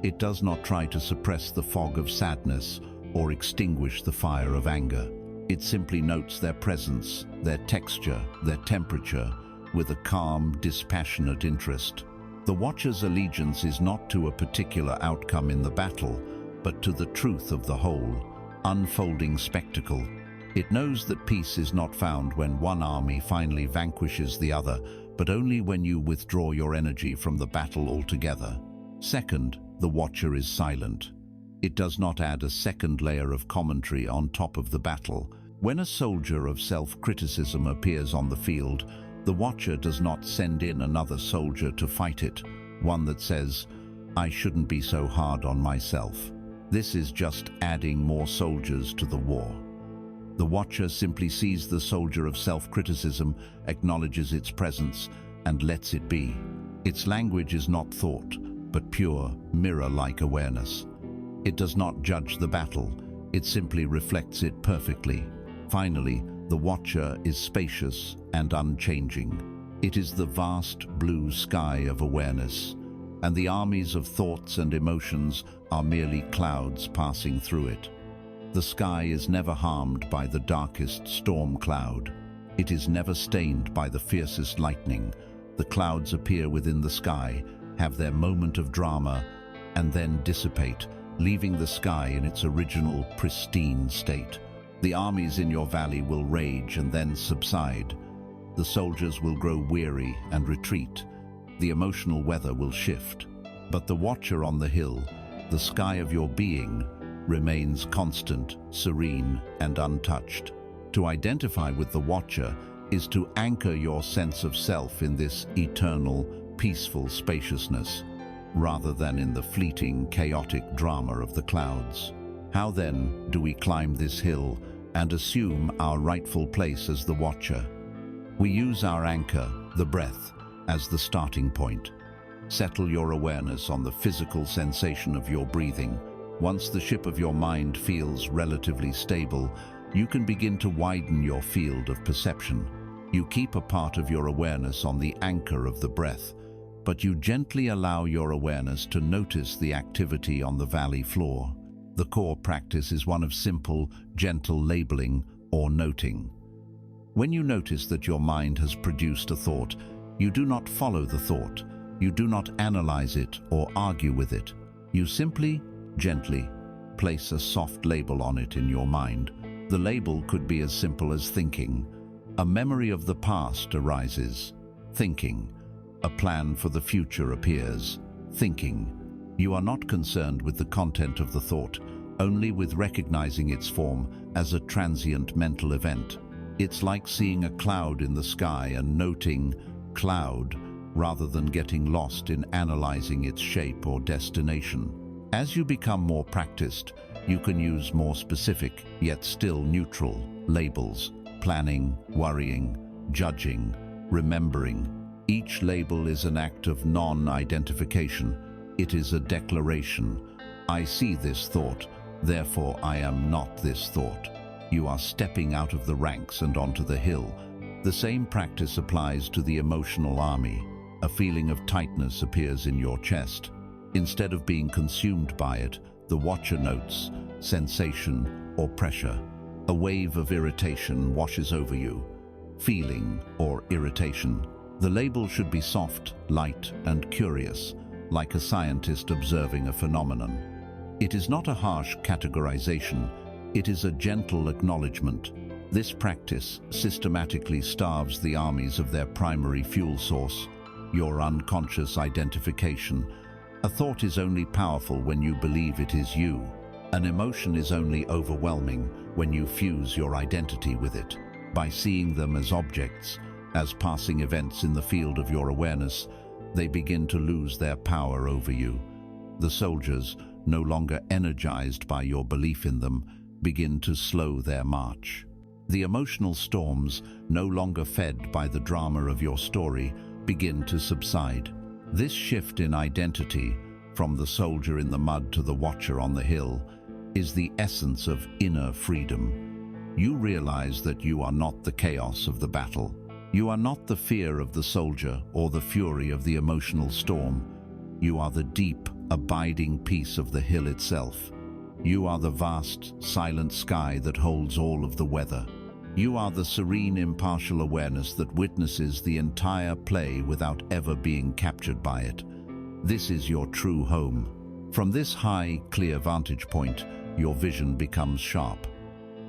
It does not try to suppress the fog of sadness or extinguish the fire of anger. It simply notes their presence, their texture, their temperature, with a calm, dispassionate interest. The watcher's allegiance is not to a particular outcome in the battle, but to the truth of the whole, unfolding spectacle. It knows that peace is not found when one army finally vanquishes the other, but only when you withdraw your energy from the battle altogether. Second, the watcher is silent. It does not add a second layer of commentary on top of the battle. When a soldier of self-criticism appears on the field, the watcher does not send in another soldier to fight it, one that says, "I shouldn't be so hard on myself." This is just adding more soldiers to the war. The watcher simply sees the soldier of self-criticism, acknowledges its presence, and lets it be. Its language is not thought, but pure, mirror-like awareness. It does not judge the battle, it simply reflects it perfectly. Finally, the watcher is spacious and unchanging. It is the vast blue sky of awareness, and the armies of thoughts and emotions are merely clouds passing through it. The sky is never harmed by the darkest storm cloud. It is never stained by the fiercest lightning. The clouds appear within the sky, have their moment of drama, and then dissipate, leaving the sky in its original pristine state. The armies in your valley will rage and then subside. The soldiers will grow weary and retreat. The emotional weather will shift. But the watcher on the hill, the sky of your being, remains constant, serene, and untouched. To identify with the watcher is to anchor your sense of self in this eternal, peaceful spaciousness, rather than in the fleeting, chaotic drama of the clouds. How then do we climb this hill and assume our rightful place as the watcher? We use our anchor, the breath, as the starting point. Settle your awareness on the physical sensation of your breathing. Once the ship of your mind feels relatively stable, you can begin to widen your field of perception. You keep a part of your awareness on the anchor of the breath, but you gently allow your awareness to notice the activity on the valley floor. The core practice is one of simple, gentle labeling or noting. When you notice that your mind has produced a thought, you do not follow the thought. You do not analyze it or argue with it. You simply, gently, place a soft label on it in your mind. The label could be as simple as thinking. A memory of the past arises. Thinking. A plan for the future appears. Thinking. You are not concerned with the content of the thought, only with recognizing its form as a transient mental event. It's like seeing a cloud in the sky and noting cloud rather than getting lost in analyzing its shape or destination. As you become more practiced, you can use more specific, yet still neutral, labels: planning, worrying, judging, remembering. Each label is an act of non-identification. It is a declaration. I see this thought, therefore I am not this thought. You are stepping out of the ranks and onto the hill. The same practice applies to the emotional army. A feeling of tightness appears in your chest. Instead of being consumed by it, the watcher notes sensation or pressure. A wave of irritation washes over you. Feeling or irritation. The label should be soft, light, and curious, like a scientist observing a phenomenon. It is not a harsh categorization. It is a gentle acknowledgement. This practice systematically starves the armies of their primary fuel source, your unconscious identification. A thought is only powerful when you believe it is you. An emotion is only overwhelming when you fuse your identity with it. By seeing them as objects, as passing events in the field of your awareness, they begin to lose their power over you. The soldiers, no longer energized by your belief in them, begin to slow their march. The emotional storms, no longer fed by the drama of your story, begin to subside. This shift in identity, from the soldier in the mud to the watcher on the hill, is the essence of inner freedom. You realize that you are not the chaos of the battle. You are not the fear of the soldier or the fury of the emotional storm. You are the deep, abiding peace of the hill itself. You are the vast, silent sky that holds all of the weather. You are the serene, impartial awareness that witnesses the entire play without ever being captured by it. This is your true home. From this high, clear vantage point, your vision becomes sharp.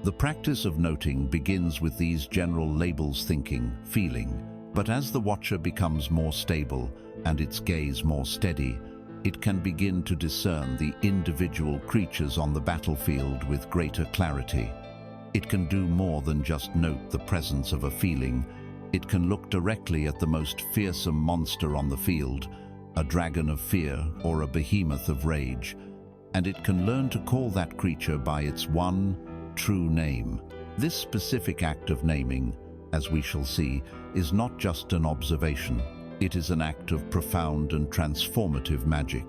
The practice of noting begins with these general labels: thinking, feeling. But as the watcher becomes more stable and its gaze more steady, it can begin to discern the individual creatures on the battlefield with greater clarity. It can do more than just note the presence of a feeling. It can look directly at the most fearsome monster on the field, a dragon of fear or a behemoth of rage, and it can learn to call that creature by its one true name. This specific act of naming, as we shall see, is not just an observation. It is an act of profound and transformative magic.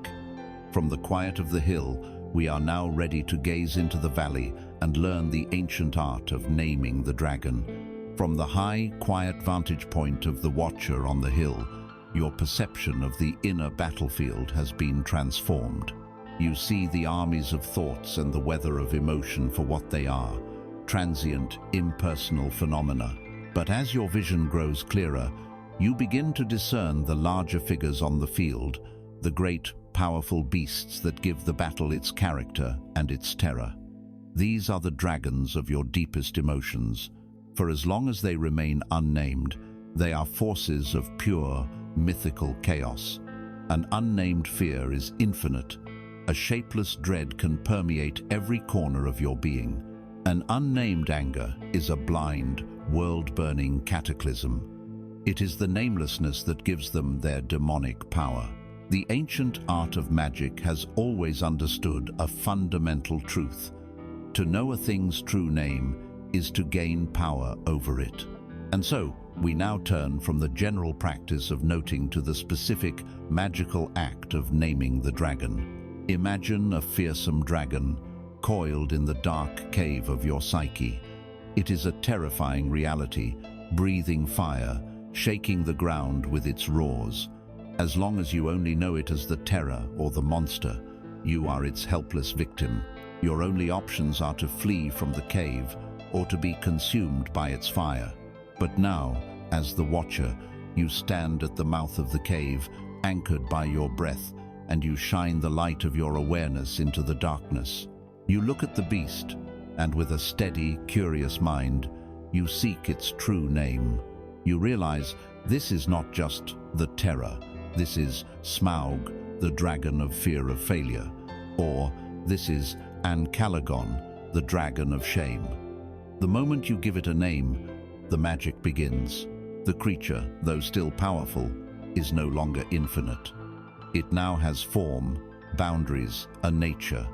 From the quiet of the hill, we are now ready to gaze into the valley and learn the ancient art of naming the dragon. From the high, quiet vantage point of the watcher on the hill, your perception of the inner battlefield has been transformed. You see the armies of thoughts and the weather of emotion for what they are, transient, impersonal phenomena. But as your vision grows clearer, you begin to discern the larger figures on the field, the great, powerful beasts that give the battle its character and its terror. These are the dragons of your deepest emotions. For as long as they remain unnamed, they are forces of pure, mythical chaos. An unnamed fear is infinite. A shapeless dread can permeate every corner of your being. An unnamed anger is a blind, world-burning cataclysm. It is the namelessness that gives them their demonic power. The ancient art of magic has always understood a fundamental truth. To know a thing's true name is to gain power over it. And so, we now turn from the general practice of noting to the specific, magical act of naming the dragon. Imagine a fearsome dragon, coiled in the dark cave of your psyche. It is a terrifying reality, breathing fire, shaking the ground with its roars. As long as you only know it as the terror or the monster, you are its helpless victim. Your only options are to flee from the cave or to be consumed by its fire. But now, as the watcher, you stand at the mouth of the cave, anchored by your breath, and you shine the light of your awareness into the darkness. You look at the beast, and with a steady, curious mind, you seek its true name. You realize this is not just the terror. This is Smaug, the dragon of fear of failure. Or this is Ancalagon, the dragon of shame. The moment you give it a name, the magic begins. The creature, though still powerful, is no longer infinite. It now has form, boundaries, a nature.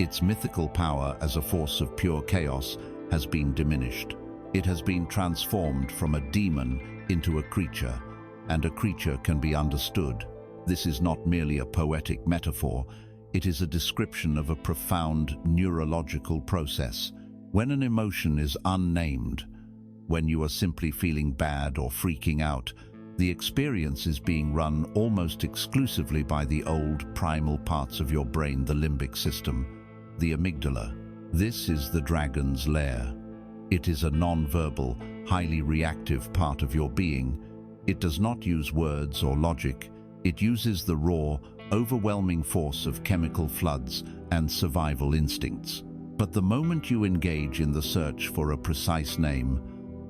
Its mythical power as a force of pure chaos has been diminished. It has been transformed from a demon into a creature, and a creature can be understood. This is not merely a poetic metaphor, it is a description of a profound neurological process. When an emotion is unnamed, when you are simply feeling bad or freaking out, the experience is being run almost exclusively by the old primal parts of your brain, the limbic system, the amygdala. This is the dragon's lair. It is a non-verbal, highly reactive part of your being. It does not use words or logic. It uses the raw, overwhelming force of chemical floods and survival instincts. But the moment you engage in the search for a precise name,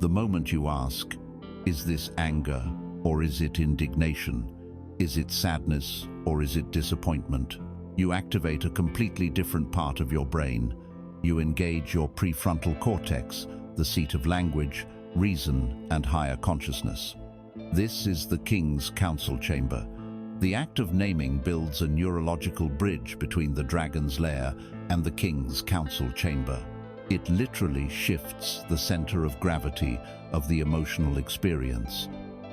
the moment you ask, is this anger or is it indignation? Is it sadness or is it disappointment? You activate a completely different part of your brain. You engage your prefrontal cortex, the seat of language, reason, and higher consciousness. This is the King's Council Chamber. The act of naming builds a neurological bridge between the dragon's lair and the King's Council Chamber. It literally shifts the center of gravity of the emotional experience.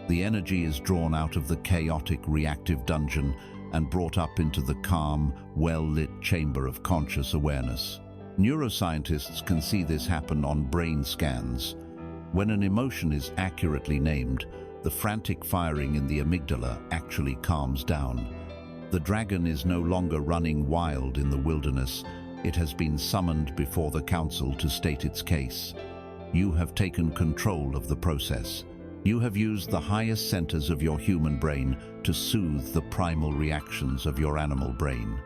The energy is drawn out of the chaotic, reactive dungeon and brought up into the calm, well-lit chamber of conscious awareness. Neuroscientists can see this happen on brain scans. When an emotion is accurately named, the frantic firing in the amygdala actually calms down. The dragon is no longer running wild in the wilderness. It has been summoned before the council to state its case. You have taken control of the process. You have used the highest centers of your human brain to soothe the primal reactions of your animal brain.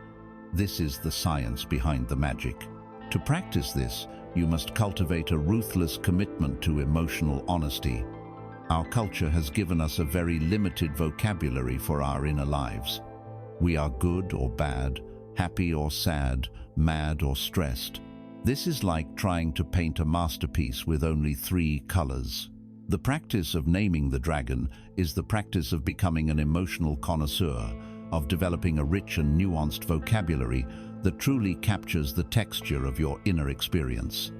This is the science behind the magic. To practice this, you must cultivate a ruthless commitment to emotional honesty. Our culture has given us a very limited vocabulary for our inner lives. We are good or bad, happy or sad, mad or stressed. This is like trying to paint a masterpiece with only 3 colors. The practice of naming the dragon is the practice of becoming an emotional connoisseur, of developing a rich and nuanced vocabulary that truly captures the texture of your inner experience.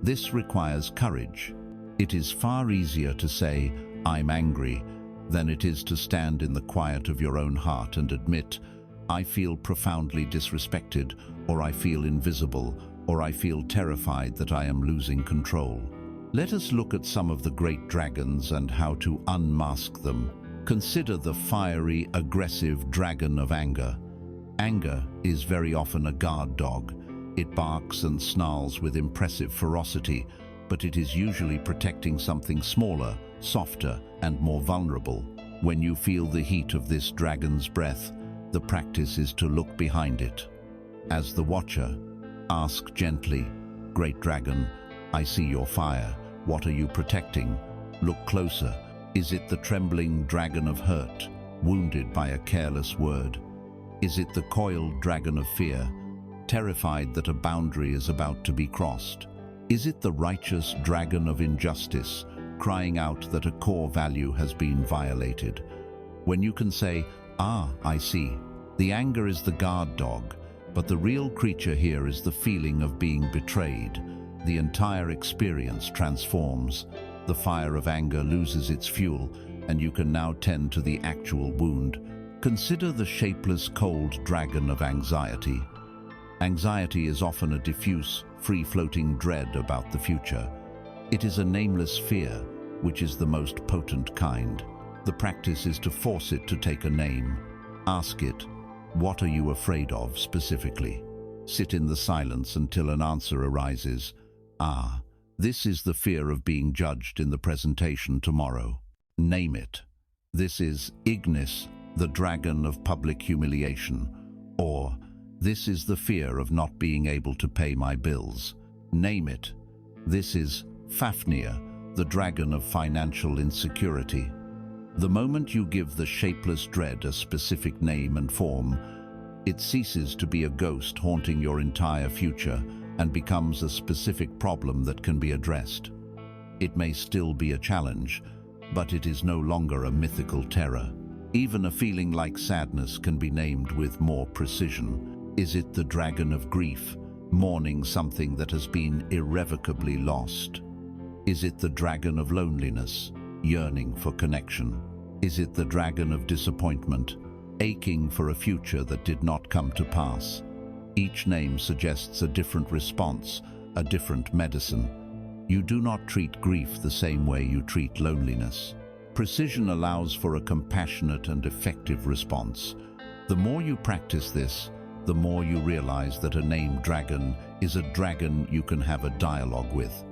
This requires courage. It is far easier to say, "I'm angry," than it is to stand in the quiet of your own heart and admit, "I feel profoundly disrespected," or "I feel invisible," or "I feel terrified that I am losing control." Let us look at some of the great dragons and how to unmask them. Consider the fiery, aggressive dragon of anger. Anger is very often a guard dog. It barks and snarls with impressive ferocity, but it is usually protecting something smaller, softer, and more vulnerable. When you feel the heat of this dragon's breath, the practice is to look behind it. As the watcher, ask gently, "Great dragon, I see your fire. What are you protecting? Look closer. Is it the trembling dragon of hurt, wounded by a careless word? Is it the coiled dragon of fear, terrified that a boundary is about to be crossed? Is it the righteous dragon of injustice, crying out that a core value has been violated?" When you can say, "Ah, I see," the anger is the guard dog, but the real creature here is the feeling of being betrayed. The entire experience transforms. The fire of anger loses its fuel, and you can now tend to the actual wound. Consider the shapeless, cold dragon of anxiety. Anxiety is often a diffuse, free-floating dread about the future. It is a nameless fear, which is the most potent kind. The practice is to force it to take a name. Ask it, "What are you afraid of specifically?" Sit in the silence until an answer arises. "Ah, this is the fear of being judged in the presentation tomorrow." Name it. "This is Ignis, the dragon of public humiliation," or "This is the fear of not being able to pay my bills." Name it. "This is Fafnir, the dragon of financial insecurity." The moment you give the shapeless dread a specific name and form, it ceases to be a ghost haunting your entire future and becomes a specific problem that can be addressed. It may still be a challenge, but it is no longer a mythical terror. Even a feeling like sadness can be named with more precision. Is it the dragon of grief, mourning something that has been irrevocably lost? Is it the dragon of loneliness, yearning for connection? Is it the dragon of disappointment, aching for a future that did not come to pass? Each name suggests a different response, a different medicine. You do not treat grief the same way you treat loneliness. Precision allows for a compassionate and effective response. The more you practice this, the more you realize that a named dragon is a dragon you can have a dialogue with.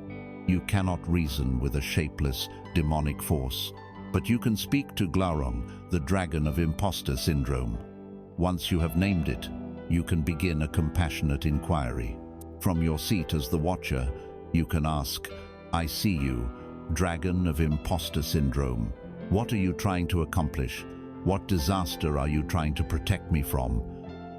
You cannot reason with a shapeless, demonic force, but you can speak to Glaurung, the dragon of imposter syndrome. Once you have named it, you can begin a compassionate inquiry. From your seat as the watcher, you can ask, "I see you, dragon of imposter syndrome. What are you trying to accomplish? What disaster are you trying to protect me from?"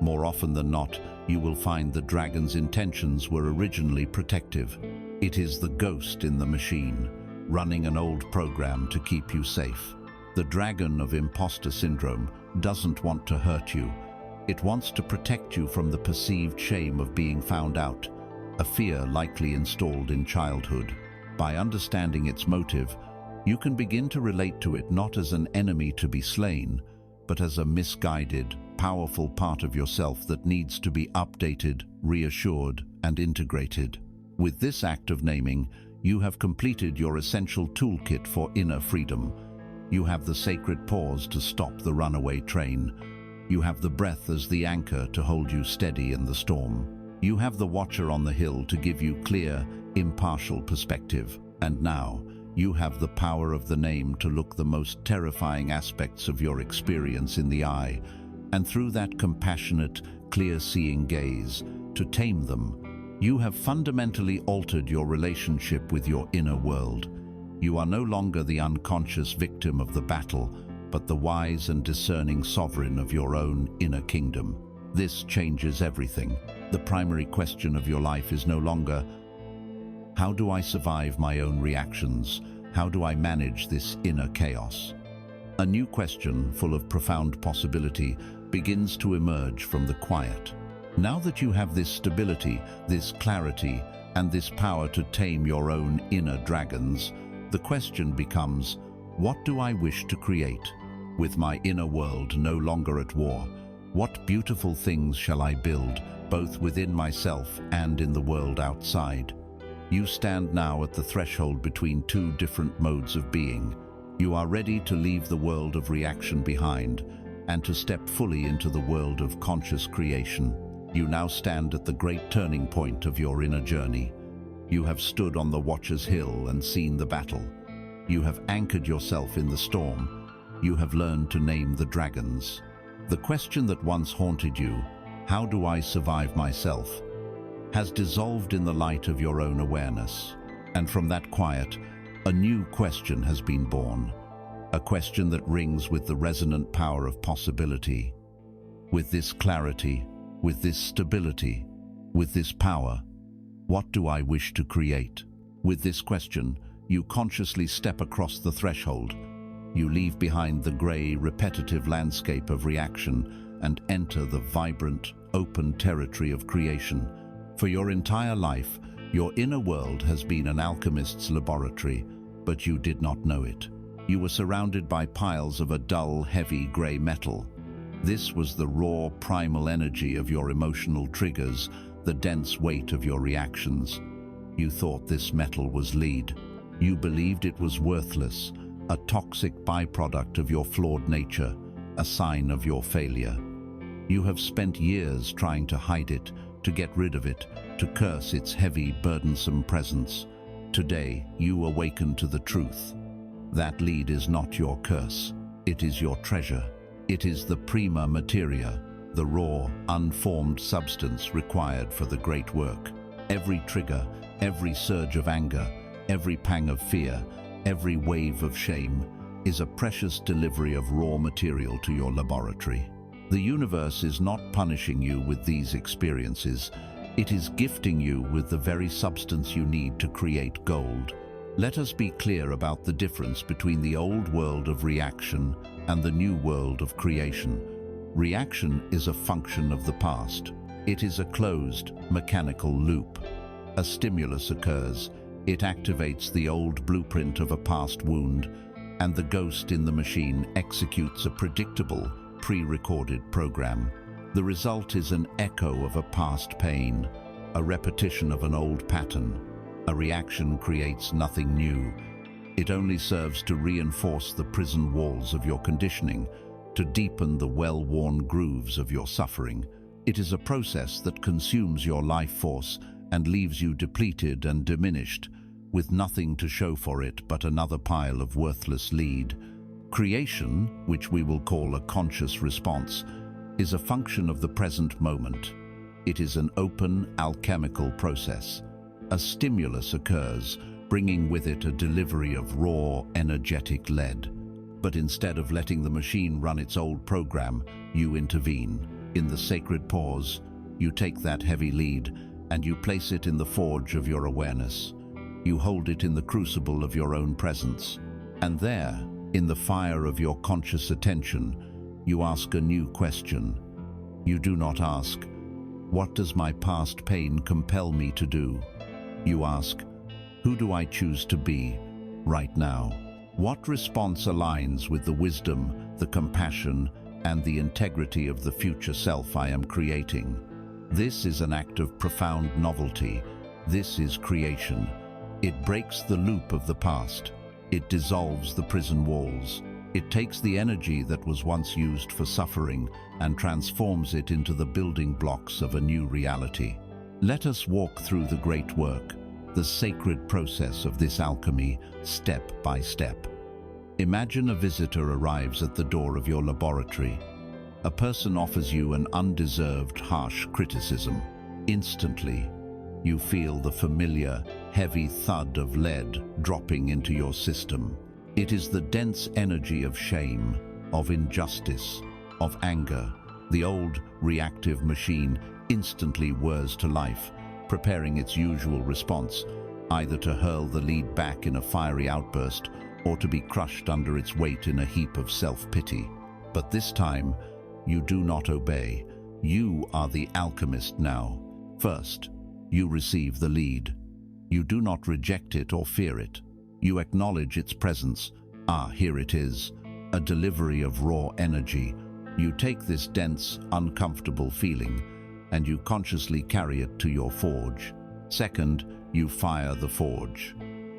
More often than not, you will find the dragon's intentions were originally protective. It is the ghost in the machine, running an old program to keep you safe. The dragon of imposter syndrome doesn't want to hurt you. It wants to protect you from the perceived shame of being found out, a fear likely installed in childhood. By understanding its motive, you can begin to relate to it not as an enemy to be slain, but as a misguided, powerful part of yourself that needs to be updated, reassured, and integrated. With this act of naming, you have completed your essential toolkit for inner freedom. You have the sacred pause to stop the runaway train. You have the breath as the anchor to hold you steady in the storm. You have the watcher on the hill to give you clear, impartial perspective. And now, you have the power of the name to look the most terrifying aspects of your experience in the eye, and through that compassionate, clear-seeing gaze, to tame them. You have fundamentally altered your relationship with your inner world. You are no longer the unconscious victim of the battle, but the wise and discerning sovereign of your own inner kingdom. This changes everything. The primary question of your life is no longer, "How do I survive my own reactions? How do I manage this inner chaos?" A new question, full of profound possibility, begins to emerge from the quiet. Now that you have this stability, this clarity, and this power to tame your own inner dragons, the question becomes, what do I wish to create? With my inner world no longer at war, what beautiful things shall I build, both within myself and in the world outside? You stand now at the threshold between two different modes of being. You are ready to leave the world of reaction behind and to step fully into the world of conscious creation. You now stand at the great turning point of your inner journey. You have stood on the Watcher's Hill and seen the battle. You have anchored yourself in the storm. You have learned to name the dragons. The question that once haunted you, how do I survive myself, has dissolved in the light of your own awareness. And from that quiet, a new question has been born. A question that rings with the resonant power of possibility. With this clarity, with this stability, with this power, what do I wish to create? With this question, you consciously step across the threshold. You leave behind the grey, repetitive landscape of reaction and enter the vibrant, open territory of creation. For your entire life, your inner world has been an alchemist's laboratory, but you did not know it. You were surrounded by piles of a dull, heavy grey metal. This was the raw, primal energy of your emotional triggers, the dense weight of your reactions. You thought this metal was lead. You believed it was worthless, a toxic byproduct of your flawed nature, a sign of your failure. You have spent years trying to hide it, to get rid of it, to curse its heavy, burdensome presence. Today, you awaken to the truth. That lead is not your curse. It is your treasure. It is the prima materia, the raw, unformed substance required for the great work. Every trigger, every surge of anger, every pang of fear, every wave of shame is a precious delivery of raw material to your laboratory. The universe is not punishing you with these experiences. It is gifting you with the very substance you need to create gold. Let us be clear about the difference between the old world of reaction and the new world of creation. Reaction is a function of the past. It is a closed, mechanical loop. A stimulus occurs. It activates the old blueprint of a past wound, and the ghost in the machine executes a predictable, pre-recorded program. The result is an echo of a past pain, a repetition of an old pattern. A reaction creates nothing new. It only serves to reinforce the prison walls of your conditioning, to deepen the well-worn grooves of your suffering. It is a process that consumes your life force and leaves you depleted and diminished, with nothing to show for it but another pile of worthless lead. Creation, which we will call a conscious response, is a function of the present moment. It is an open, alchemical process. A stimulus occurs, bringing with it a delivery of raw, energetic lead. But instead of letting the machine run its old program, you intervene. In the sacred pause, you take that heavy lead and you place it in the forge of your awareness. You hold it in the crucible of your own presence. And there, in the fire of your conscious attention, you ask a new question. You do not ask, "What does my past pain compel me to do?" You ask, "Who do I choose to be right now?" What response aligns with the wisdom, the compassion, and the integrity of the future self I am creating? This is an act of profound novelty. This is creation. It breaks the loop of the past. It dissolves the prison walls. It takes the energy that was once used for suffering and transforms it into the building blocks of a new reality. Let us walk through the great work, the sacred process of this alchemy, step by step. Imagine a visitor arrives at the door of your laboratory. A person offers you an undeserved, harsh criticism. Instantly, you feel the familiar, heavy thud of lead dropping into your system. It is the dense energy of shame, of injustice, of anger. The old, reactive machine instantly whirs to life, preparing its usual response, either to hurl the lead back in a fiery outburst or to be crushed under its weight in a heap of self-pity. But this time, you do not obey. You are the alchemist now. First, you receive the lead. You do not reject it or fear it. You acknowledge its presence. Ah, here it is, a delivery of raw energy. You take this dense, uncomfortable feeling, and you consciously carry it to your forge. Second, you fire the forge.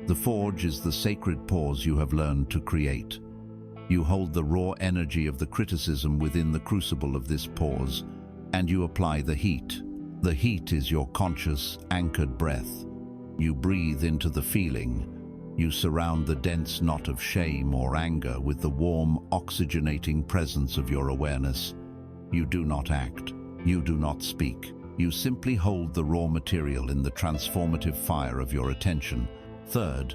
The forge is the sacred pause you have learned to create. You hold the raw energy of the criticism within the crucible of this pause, and you apply the heat. The heat is your conscious, anchored breath. You breathe into the feeling. You surround the dense knot of shame or anger with the warm, oxygenating presence of your awareness. You do not act. You do not speak. You simply hold the raw material in the transformative fire of your attention. Third,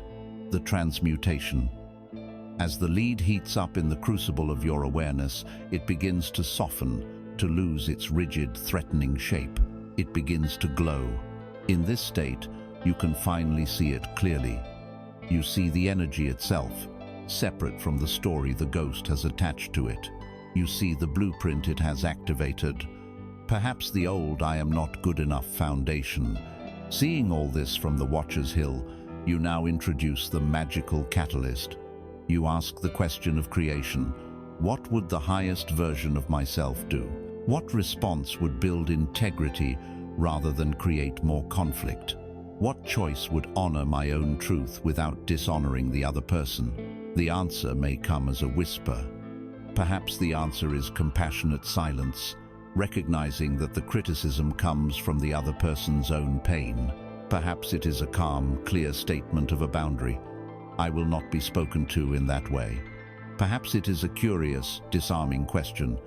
the transmutation. As the lead heats up in the crucible of your awareness, it begins to soften, to lose its rigid, threatening shape. It begins to glow. In this state, you can finally see it clearly. You see the energy itself, separate from the story the ghost has attached to it. You see the blueprint it has activated. Perhaps the old "I am not good enough" foundation. Seeing all this from the Watcher's Hill, you now introduce the magical catalyst. You ask the question of creation: what would the highest version of myself do? What response would build integrity rather than create more conflict? What choice would honor my own truth without dishonoring the other person? The answer may come as a whisper. Perhaps the answer is compassionate silence, recognizing that the criticism comes from the other person's own pain. Perhaps it is a calm, clear statement of a boundary. I will not be spoken to in that way. Perhaps it is a curious, disarming question.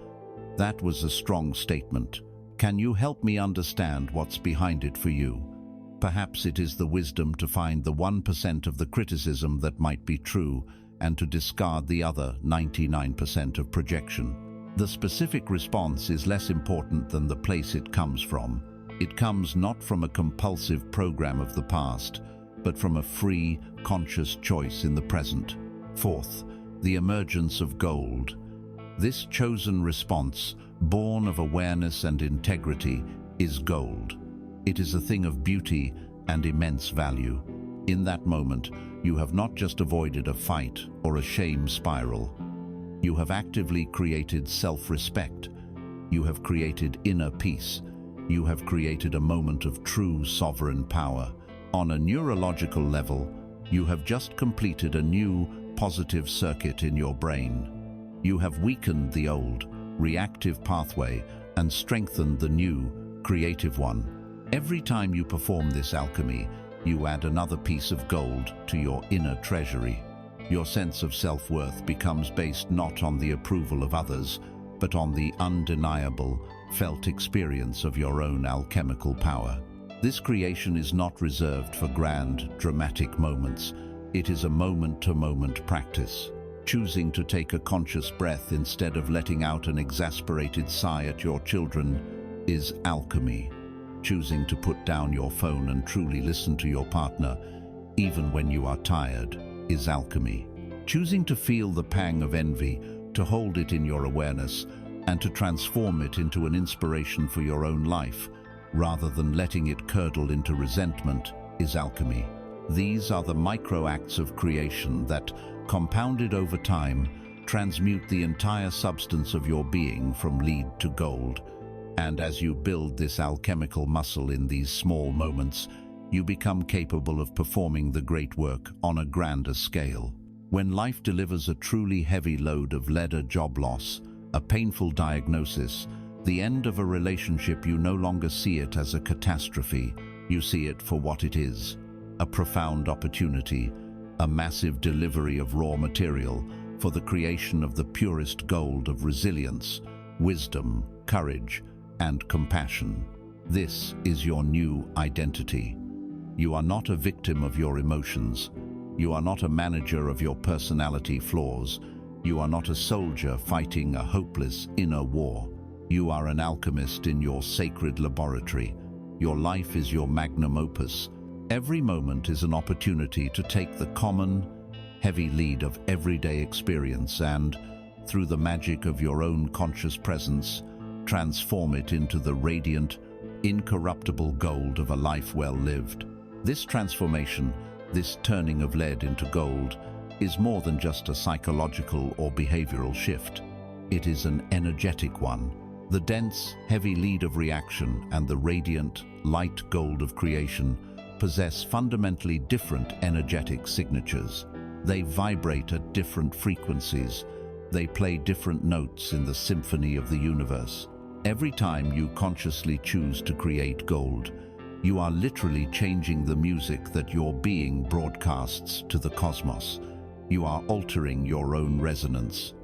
That was a strong statement. Can you help me understand what's behind it for you? Perhaps it is the wisdom to find the 1% of the criticism that might be true and to discard the other 99% of projection. The specific response is less important than the place it comes from. It comes not from a compulsive program of the past, but from a free, conscious choice in the present. Fourth, the emergence of gold. This chosen response, born of awareness and integrity, is gold. It is a thing of beauty and immense value. In that moment, you have not just avoided a fight or a shame spiral. You have actively created self-respect. You have created inner peace. You have created a moment of true sovereign power. On a neurological level, you have just completed a new, positive circuit in your brain. You have weakened the old, reactive pathway and strengthened the new, creative one. Every time you perform this alchemy, you add another piece of gold to your inner treasury. Your sense of self-worth becomes based not on the approval of others, but on the undeniable, felt experience of your own alchemical power. This creation is not reserved for grand, dramatic moments. It is a moment-to-moment practice. Choosing to take a conscious breath instead of letting out an exasperated sigh at your children is alchemy. Choosing to put down your phone and truly listen to your partner, even when you are tired, is alchemy. Choosing to feel the pang of envy, to hold it in your awareness, and to transform it into an inspiration for your own life, rather than letting it curdle into resentment, is alchemy. These are the micro acts of creation that, compounded over time, transmute the entire substance of your being from lead to gold. And as you build this alchemical muscle in these small moments, you become capable of performing the great work on a grander scale. When life delivers a truly heavy load of lead, a job loss, a painful diagnosis, the end of a relationship, you no longer see it as a catastrophe. You see it for what it is: a profound opportunity, a massive delivery of raw material for the creation of the purest gold of resilience, wisdom, courage, and compassion. This is your new identity. You are not a victim of your emotions. You are not a manager of your personality flaws. You are not a soldier fighting a hopeless inner war. You are an alchemist in your sacred laboratory. Your life is your magnum opus. Every moment is an opportunity to take the common, heavy lead of everyday experience and, through the magic of your own conscious presence, transform it into the radiant, incorruptible gold of a life well lived. This transformation, this turning of lead into gold, is more than just a psychological or behavioral shift. It is an energetic one. The dense, heavy lead of reaction and the radiant, light gold of creation possess fundamentally different energetic signatures. They vibrate at different frequencies. They play different notes in the symphony of the universe. Every time you consciously choose to create gold, you are literally changing the music that your being broadcasts to the cosmos. You are altering your own resonance,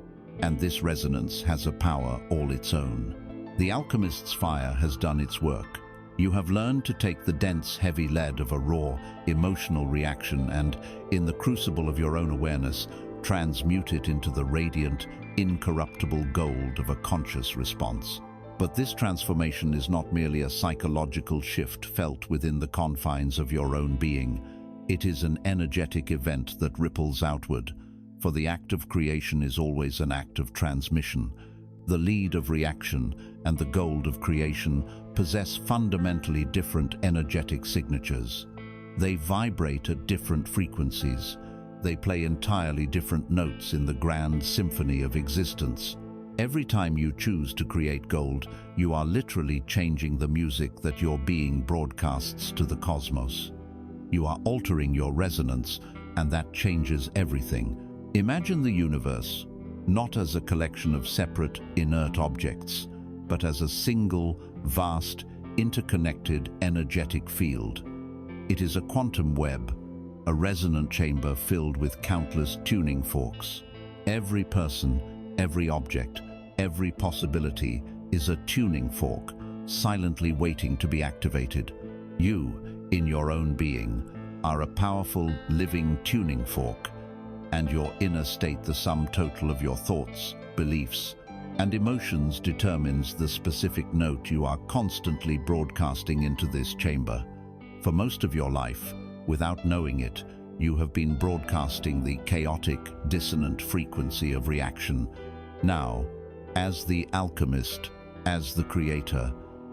and this resonance has a power all its own. The alchemist's fire has done its work. You have learned to take the dense, heavy lead of a raw, emotional reaction and, in the crucible of your own awareness, transmute it into the radiant, incorruptible gold of a conscious response. But this transformation is not merely a psychological shift felt within the confines of your own being. It is an energetic event that ripples outward, for the act of creation is always an act of transmission. The lead of reaction and the gold of creation possess fundamentally different energetic signatures. They vibrate at different frequencies. They play entirely different notes in the grand symphony of existence. Every time you choose to create gold, you are literally changing the music that your being broadcasts to the cosmos. You are altering your resonance, and that changes everything. Imagine the universe, not as a collection of separate, inert objects, but as a single, vast, interconnected, energetic field. It is a quantum web, a resonant chamber filled with countless tuning forks. Every person, every object, every possibility is a tuning fork, silently waiting to be activated. You, in your own being, are a powerful, living tuning fork, and your inner state, the sum total of your thoughts, beliefs, and emotions, determines the specific note you are constantly broadcasting into this chamber. For most of your life, without knowing it, you have been broadcasting the chaotic, dissonant frequency of reaction. Now, as the alchemist, as the creator,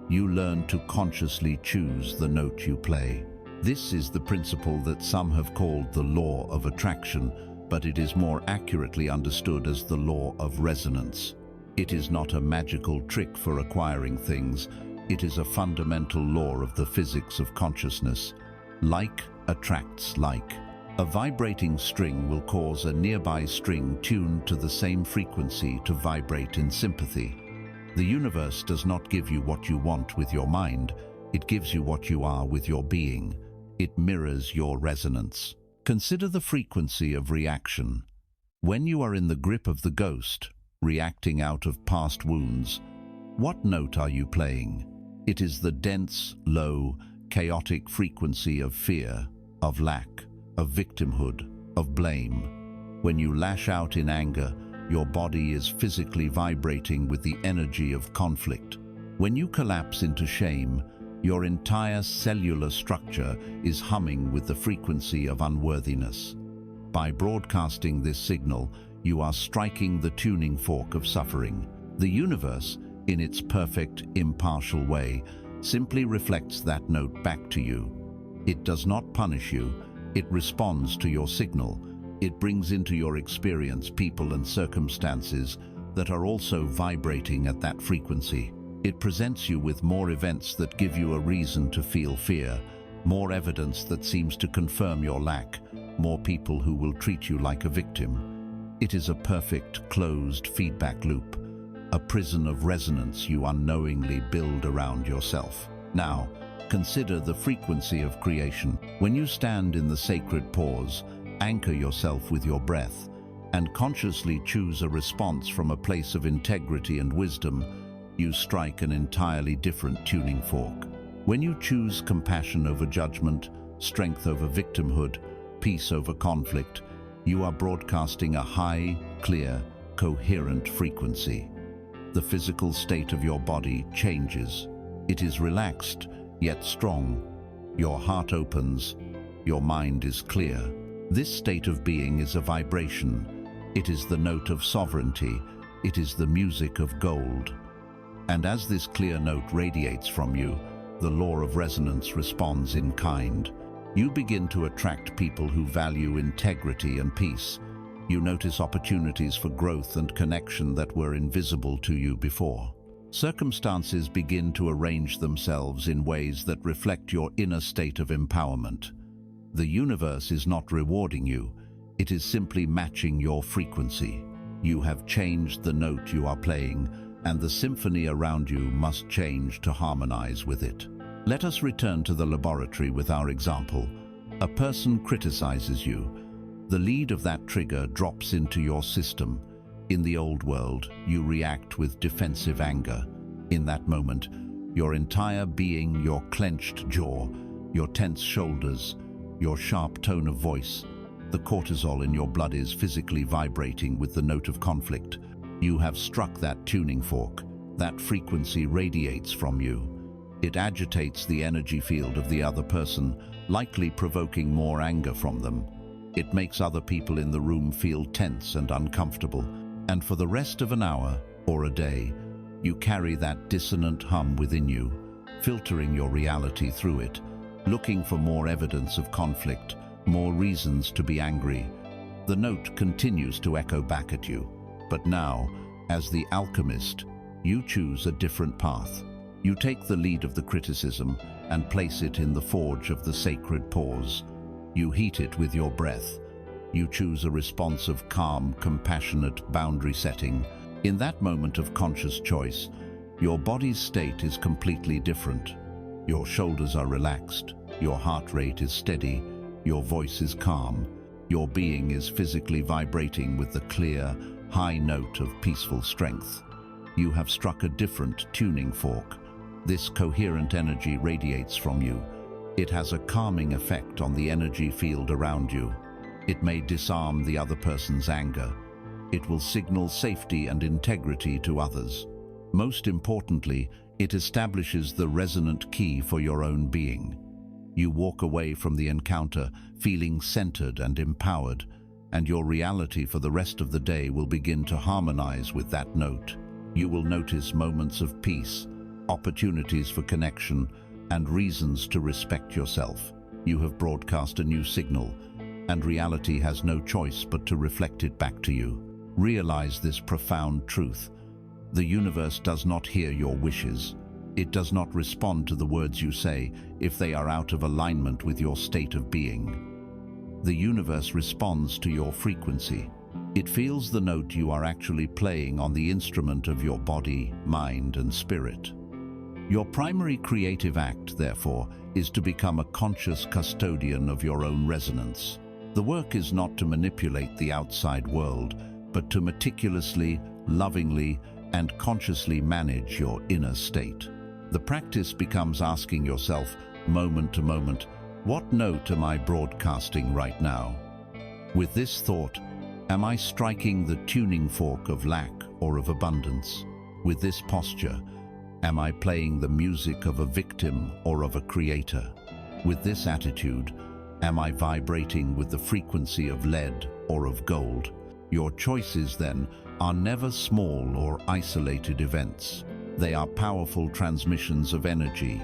you learn to consciously choose the note you play. This is the principle that some have called the law of attraction, but it is more accurately understood as the law of resonance. It is not a magical trick for acquiring things. It is a fundamental law of the physics of consciousness. Like attracts like. A vibrating string will cause a nearby string tuned to the same frequency to vibrate in sympathy. The universe does not give you what you want with your mind. It gives you what you are with your being. It mirrors your resonance. Consider the frequency of reaction. When you are in the grip of the ghost, reacting out of past wounds, what note are you playing? It is the dense, low, chaotic frequency of fear, of lack, of victimhood, of blame. When you lash out in anger, your body is physically vibrating with the energy of conflict. When you collapse into shame, your entire cellular structure is humming with the frequency of unworthiness. By broadcasting this signal, you are striking the tuning fork of suffering. The universe, in its perfect, impartial way, simply reflects that note back to you. It does not punish you. It responds to your signal. It brings into your experience people and circumstances that are also vibrating at that frequency. It presents you with more events that give you a reason to feel fear, more evidence that seems to confirm your lack, more people who will treat you like a victim. It is a perfect, closed feedback loop, a prison of resonance you unknowingly build around yourself. Now, consider the frequency of creation. When you stand in the sacred pause, anchor yourself with your breath, and consciously choose a response from a place of integrity and wisdom, you strike an entirely different tuning fork. When you choose compassion over judgment, strength over victimhood, peace over conflict, you are broadcasting a high, clear, coherent frequency. The physical state of your body changes. It is relaxed, yet strong. Your heart opens. Your mind is clear. This state of being is a vibration. It is the note of sovereignty. It is the music of gold. And as this clear note radiates from you, the law of resonance responds in kind. You begin to attract people who value integrity and peace. You notice opportunities for growth and connection that were invisible to you before. Circumstances begin to arrange themselves in ways that reflect your inner state of empowerment. The universe is not rewarding you, it is simply matching your frequency. You have changed the note you are playing, and the symphony around you must change to harmonize with it. Let us return to the laboratory with our example. A person criticizes you. The lead of that trigger drops into your system. In the old world, you react with defensive anger. In that moment, your entire being, your clenched jaw, your tense shoulders, your sharp tone of voice, the cortisol in your blood is physically vibrating with the note of conflict. You have struck that tuning fork. That frequency radiates from you. It agitates the energy field of the other person, likely provoking more anger from them. It makes other people in the room feel tense and uncomfortable. And for the rest of an hour or a day, you carry that dissonant hum within you, filtering your reality through it, looking for more evidence of conflict, more reasons to be angry. The note continues to echo back at you. But now, as the alchemist, you choose a different path. You take the lead of the criticism and place it in the forge of the sacred pause. You heat it with your breath. You choose a response of calm, compassionate boundary setting. In that moment of conscious choice, your body's state is completely different. Your shoulders are relaxed, your heart rate is steady, your voice is calm, your being is physically vibrating with the clear, high note of peaceful strength. You have struck a different tuning fork. This coherent energy radiates from you. It has a calming effect on the energy field around you. It may disarm the other person's anger. It will signal safety and integrity to others. Most importantly, it establishes the resonant key for your own being. You walk away from the encounter feeling centered and empowered, and your reality for the rest of the day will begin to harmonize with that note. You will notice moments of peace, opportunities for connection, and reasons to respect yourself. You have broadcast a new signal, and reality has no choice but to reflect it back to you. Realize this profound truth. The universe does not hear your wishes. It does not respond to the words you say if they are out of alignment with your state of being. The universe responds to your frequency. It feels the note you are actually playing on the instrument of your body, mind, and spirit. Your primary creative act, therefore, is to become a conscious custodian of your own resonance. The work is not to manipulate the outside world, but to meticulously, lovingly, and consciously manage your inner state. The practice becomes asking yourself, moment to moment, what note am I broadcasting right now? With this thought, am I striking the tuning fork of lack or of abundance? With this posture, am I playing the music of a victim or of a creator? With this attitude, am I vibrating with the frequency of lead or of gold? Your choices, then, are never small or isolated events. They are powerful transmissions of energy.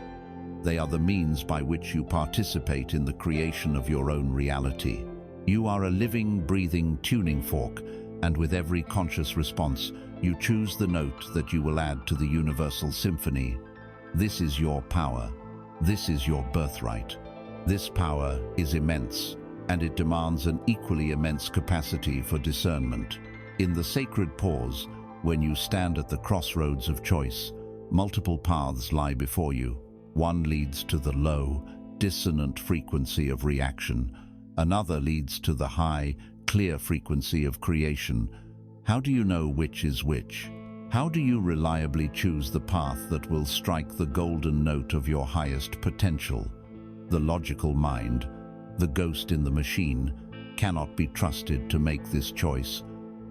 They are the means by which you participate in the creation of your own reality. You are a living, breathing tuning fork, and with every conscious response, you choose the note that you will add to the universal symphony. This is your power. This is your birthright. This power is immense, and it demands an equally immense capacity for discernment. In the sacred pause, when you stand at the crossroads of choice, multiple paths lie before you. One leads to the low, dissonant frequency of reaction. Another leads to the high, clear frequency of creation. How do you know which is which? How do you reliably choose the path that will strike the golden note of your highest potential? The logical mind, the ghost in the machine, cannot be trusted to make this choice,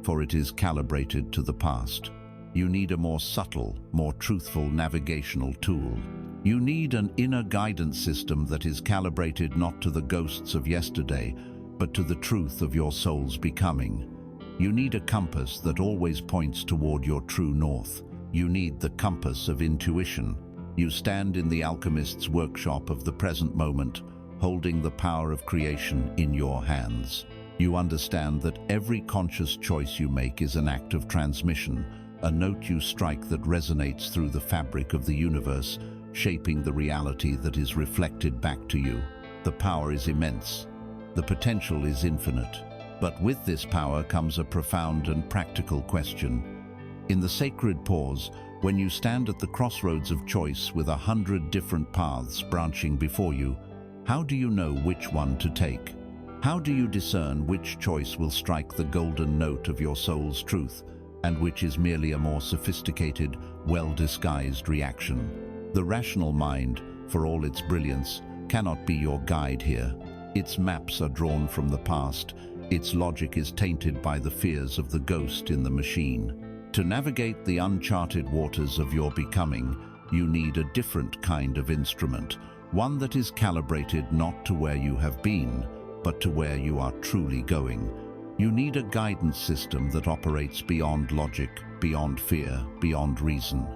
for it is calibrated to the past. You need a more subtle, more truthful navigational tool. You need an inner guidance system that is calibrated not to the ghosts of yesterday, but to the truth of your soul's becoming. You need a compass that always points toward your true north. You need the compass of intuition. You stand in the alchemist's workshop of the present moment, holding the power of creation in your hands. You understand that every conscious choice you make is an act of transmission, a note you strike that resonates through the fabric of the universe, shaping the reality that is reflected back to you. The power is immense. The potential is infinite. But with this power comes a profound and practical question. In the sacred pause, when you stand at the crossroads of choice with 100 different paths branching before you, how do you know which one to take? How do you discern which choice will strike the golden note of your soul's truth, and which is merely a more sophisticated, well-disguised reaction? The rational mind, for all its brilliance, cannot be your guide here. Its maps are drawn from the past. Its logic is tainted by the fears of the ghost in the machine. To navigate the uncharted waters of your becoming, you need a different kind of instrument, one that is calibrated not to where you have been, but to where you are truly going. You need a guidance system that operates beyond logic, beyond fear, beyond reason.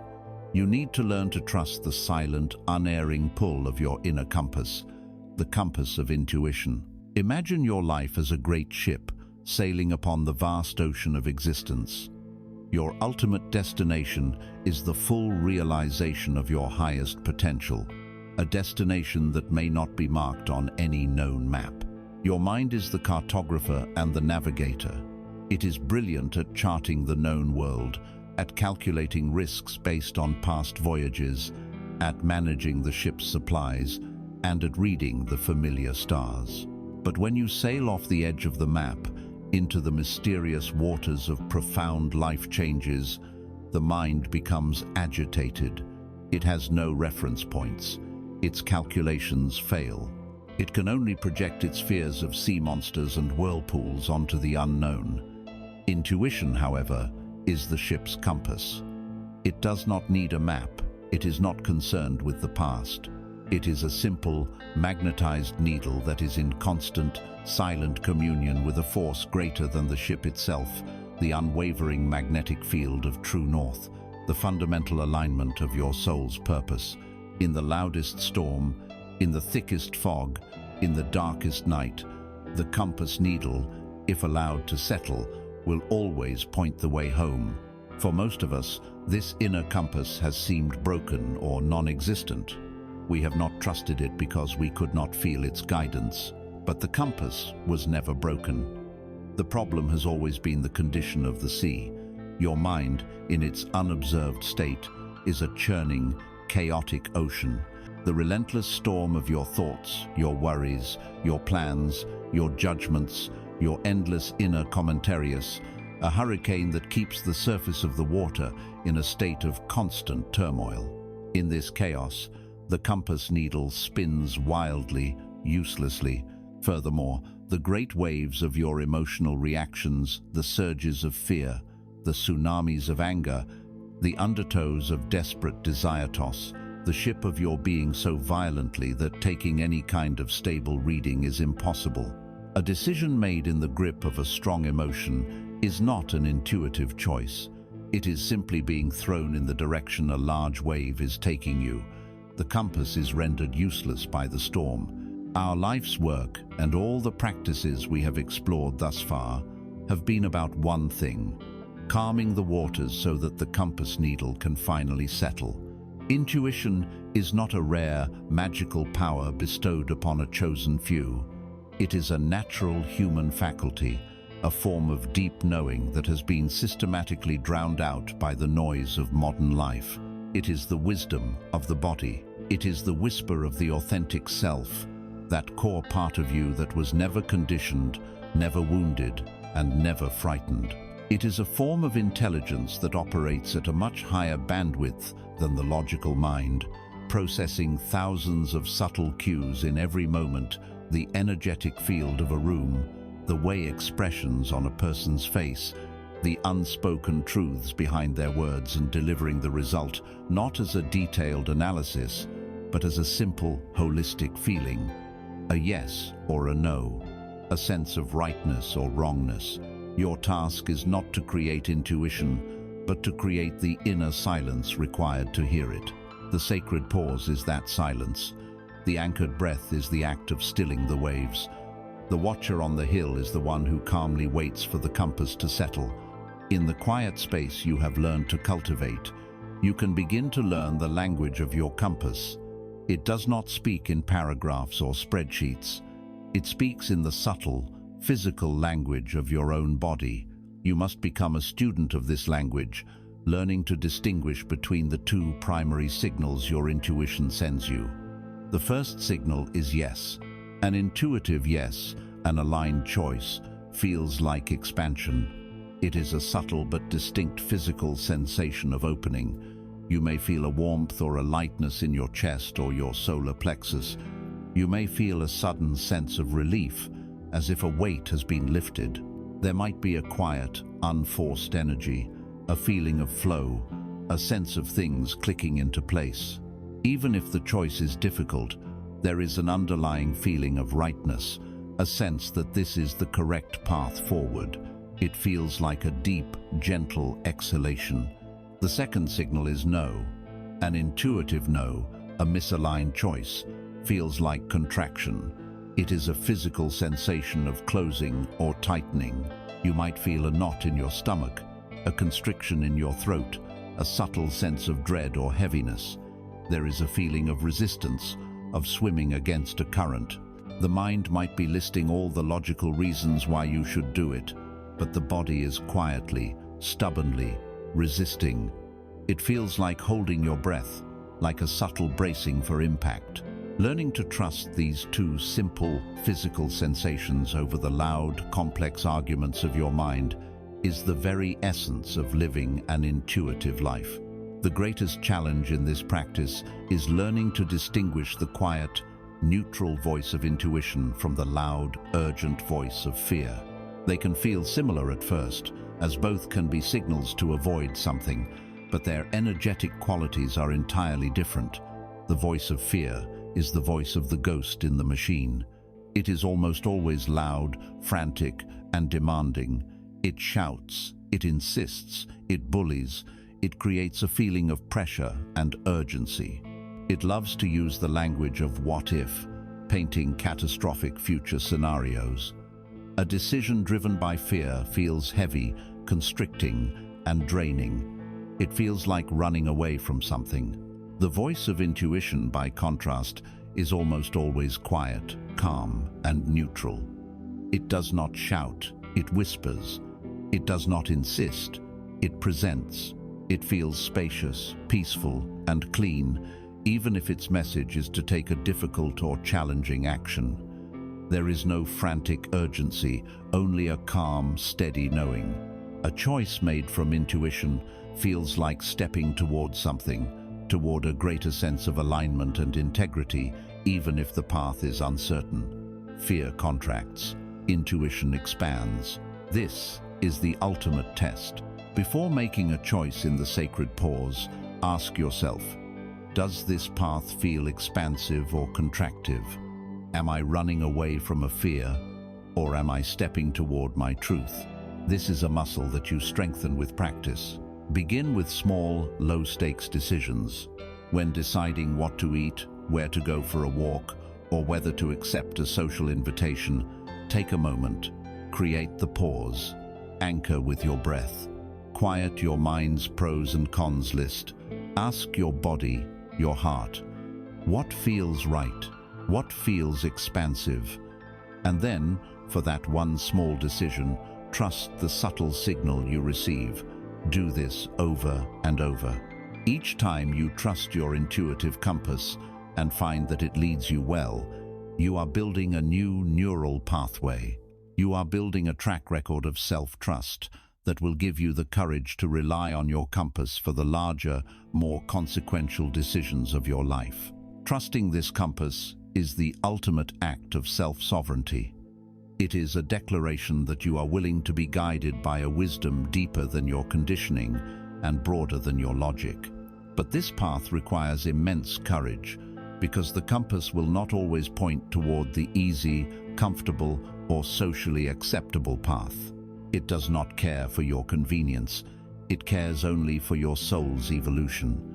You need to learn to trust the silent, unerring pull of your inner compass, the compass of intuition. Imagine your life as a great ship, sailing upon the vast ocean of existence. Your ultimate destination is the full realization of your highest potential, a destination that may not be marked on any known map. Your mind is the cartographer and the navigator. It is brilliant at charting the known world, at calculating risks based on past voyages, at managing the ship's supplies, and at reading the familiar stars. But when you sail off the edge of the map, into the mysterious waters of profound life changes, the mind becomes agitated. It has no reference points. Its calculations fail. It can only project its fears of sea monsters and whirlpools onto the unknown. Intuition, however, is the ship's compass. It does not need a map. It is not concerned with the past. It is a simple, magnetized needle that is in constant, silent communion with a force greater than the ship itself, the unwavering magnetic field of true north, the fundamental alignment of your soul's purpose. In the loudest storm, in the thickest fog, in the darkest night, the compass needle, if allowed to settle, will always point the way home. For most of us, this inner compass has seemed broken or non-existent. We have not trusted it because we could not feel its guidance. But the compass was never broken. The problem has always been the condition of the sea. Your mind, in its unobserved state, is a churning, chaotic ocean. The relentless storm of your thoughts, your worries, your plans, your judgments, your endless inner commentarius, a hurricane that keeps the surface of the water in a state of constant turmoil. In this chaos, the compass needle spins wildly, uselessly. Furthermore, the great waves of your emotional reactions, the surges of fear, the tsunamis of anger, the undertows of desperate desire toss, the ship of your being so violently that taking any kind of stable reading is impossible. A decision made in the grip of a strong emotion is not an intuitive choice. It is simply being thrown in the direction a large wave is taking you. The compass is rendered useless by the storm. Our life's work and all the practices we have explored thus far have been about one thing: calming the waters so that the compass needle can finally settle. Intuition is not a rare, magical power bestowed upon a chosen few. It is a natural human faculty, a form of deep knowing that has been systematically drowned out by the noise of modern life. It is the wisdom of the body. It is the whisper of the authentic self, that core part of you that was never conditioned, never wounded, and never frightened. It is a form of intelligence that operates at a much higher bandwidth than the logical mind, processing thousands of subtle cues in every moment, the energetic field of a room, the way expressions on a person's face, the unspoken truths behind their words, and delivering the result not as a detailed analysis, but as a simple, holistic feeling. A yes or a no, a sense of rightness or wrongness. Your task is not to create intuition, but to create the inner silence required to hear it. The sacred pause is that silence. The anchored breath is the act of stilling the waves. The watcher on the hill is the one who calmly waits for the compass to settle. In the quiet space you have learned to cultivate, you can begin to learn the language of your compass. It does not speak in paragraphs or spreadsheets. It speaks in the subtle, physical language of your own body. You must become a student of this language, learning to distinguish between the two primary signals your intuition sends you. The first signal is yes. An intuitive yes, an aligned choice, feels like expansion. It is a subtle but distinct physical sensation of opening. You may feel a warmth or a lightness in your chest or your solar plexus. You may feel a sudden sense of relief, as if a weight has been lifted. There might be a quiet, unforced energy, a feeling of flow, a sense of things clicking into place. Even if the choice is difficult, there is an underlying feeling of rightness, a sense that this is the correct path forward. It feels like a deep, gentle exhalation. The second signal is no. An intuitive no, a misaligned choice, feels like contraction. It is a physical sensation of closing or tightening. You might feel a knot in your stomach, a constriction in your throat, a subtle sense of dread or heaviness. There is a feeling of resistance, of swimming against a current. The mind might be listing all the logical reasons why you should do it, but the body is quietly, stubbornly, resisting. It feels like holding your breath, like a subtle bracing for impact. Learning to trust these two simple physical sensations over the loud, complex arguments of your mind is the very essence of living an intuitive life. The greatest challenge in this practice is learning to distinguish the quiet, neutral voice of intuition from the loud, urgent voice of fear. They can feel similar at first, as both can be signals to avoid something, but their energetic qualities are entirely different. The voice of fear is the voice of the ghost in the machine. It is almost always loud, frantic, and demanding. It shouts, it insists, it bullies, it creates a feeling of pressure and urgency. It loves to use the language of what if, painting catastrophic future scenarios. A decision driven by fear feels heavy, constricting, and draining. It feels like running away from something. The voice of intuition, by contrast, is almost always quiet, calm, and neutral. It does not shout, it whispers. It does not insist, it presents. It feels spacious, peaceful, and clean, even if its message is to take a difficult or challenging action. There is no frantic urgency, only a calm, steady knowing. A choice made from intuition feels like stepping toward something, toward a greater sense of alignment and integrity, even if the path is uncertain. Fear contracts, intuition expands. This is the ultimate test. Before making a choice in the sacred pause, ask yourself, does this path feel expansive or contractive? Am I running away from a fear, or am I stepping toward my truth? This is a muscle that you strengthen with practice. Begin with small, low-stakes decisions. When deciding what to eat, where to go for a walk, or whether to accept a social invitation, take a moment. Create the pause. Anchor with your breath. Quiet your mind's pros and cons list. Ask your body, your heart, what feels right? What feels expansive? And then, for that one small decision, trust the subtle signal you receive. Do this over and over. Each time you trust your intuitive compass and find that it leads you well, you are building a new neural pathway. You are building a track record of self-trust that will give you the courage to rely on your compass for the larger, more consequential decisions of your life. Trusting this compass is the ultimate act of self-sovereignty. It is a declaration that you are willing to be guided by a wisdom deeper than your conditioning and broader than your logic. But this path requires immense courage, because the compass will not always point toward the easy, comfortable, or socially acceptable path. It does not care for your convenience. It cares only for your soul's evolution.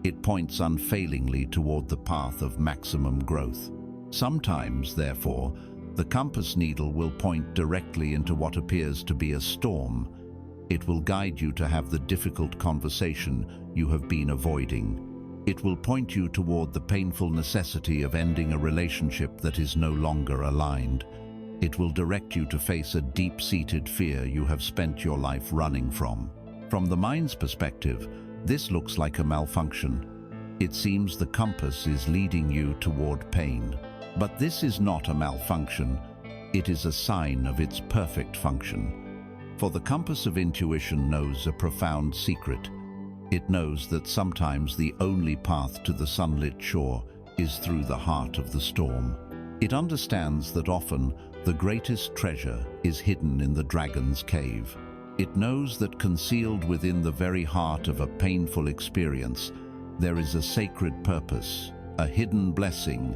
It points unfailingly toward the path of maximum growth. Sometimes, therefore, the compass needle will point directly into what appears to be a storm. It will guide you to have the difficult conversation you have been avoiding. It will point you toward the painful necessity of ending a relationship that is no longer aligned. It will direct you to face a deep-seated fear you have spent your life running from. From the mind's perspective, this looks like a malfunction. It seems the compass is leading you toward pain. But this is not a malfunction. It is a sign of its perfect function. For the compass of intuition knows a profound secret. It knows that sometimes the only path to the sunlit shore is through the heart of the storm. It understands that often the greatest treasure is hidden in the dragon's cave. It knows that concealed within the very heart of a painful experience, there is a sacred purpose, a hidden blessing,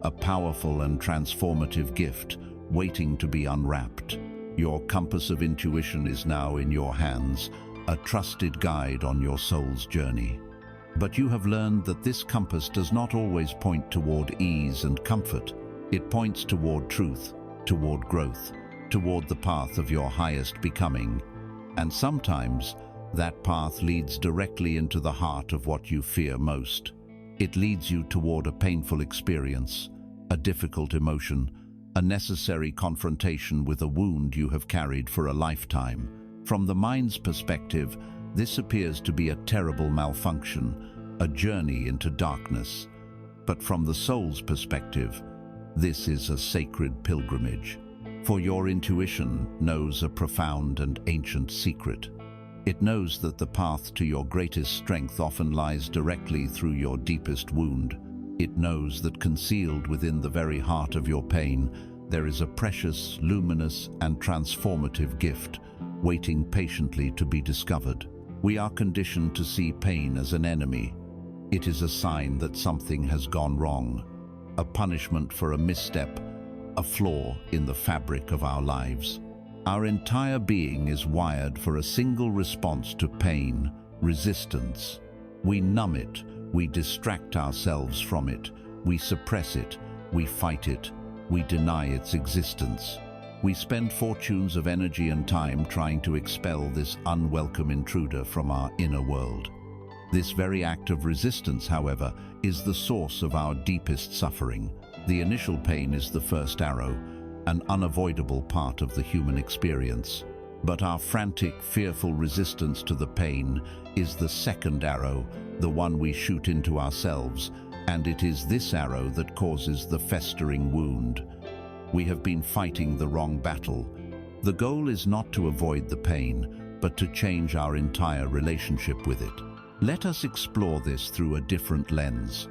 a powerful and transformative gift waiting to be unwrapped. Your compass of intuition is now in your hands, a trusted guide on your soul's journey. But you have learned that this compass does not always point toward ease and comfort. It points toward truth, toward growth, toward the path of your highest becoming. And sometimes, that path leads directly into the heart of what you fear most. It leads you toward a painful experience, a difficult emotion, a necessary confrontation with a wound you have carried for a lifetime. From the mind's perspective, this appears to be a terrible malfunction, a journey into darkness. But from the soul's perspective, this is a sacred pilgrimage. For your intuition knows a profound and ancient secret. It knows that the path to your greatest strength often lies directly through your deepest wound. It knows that concealed within the very heart of your pain, there is a precious, luminous, and transformative gift waiting patiently to be discovered. We are conditioned to see pain as an enemy. It is a sign that something has gone wrong, a punishment for a misstep, a flaw in the fabric of our lives. Our entire being is wired for a single response to pain: resistance. We numb it, we distract ourselves from it, we suppress it, we fight it, we deny its existence. We spend fortunes of energy and time trying to expel this unwelcome intruder from our inner world. This very act of resistance, however, is the source of our deepest suffering. The initial pain is the first arrow, an unavoidable part of the human experience. But our frantic, fearful resistance to the pain is the second arrow, the one we shoot into ourselves, and it is this arrow that causes the festering wound. We have been fighting the wrong battle. The goal is not to avoid the pain, but to change our entire relationship with it. Let us explore this through a different lens.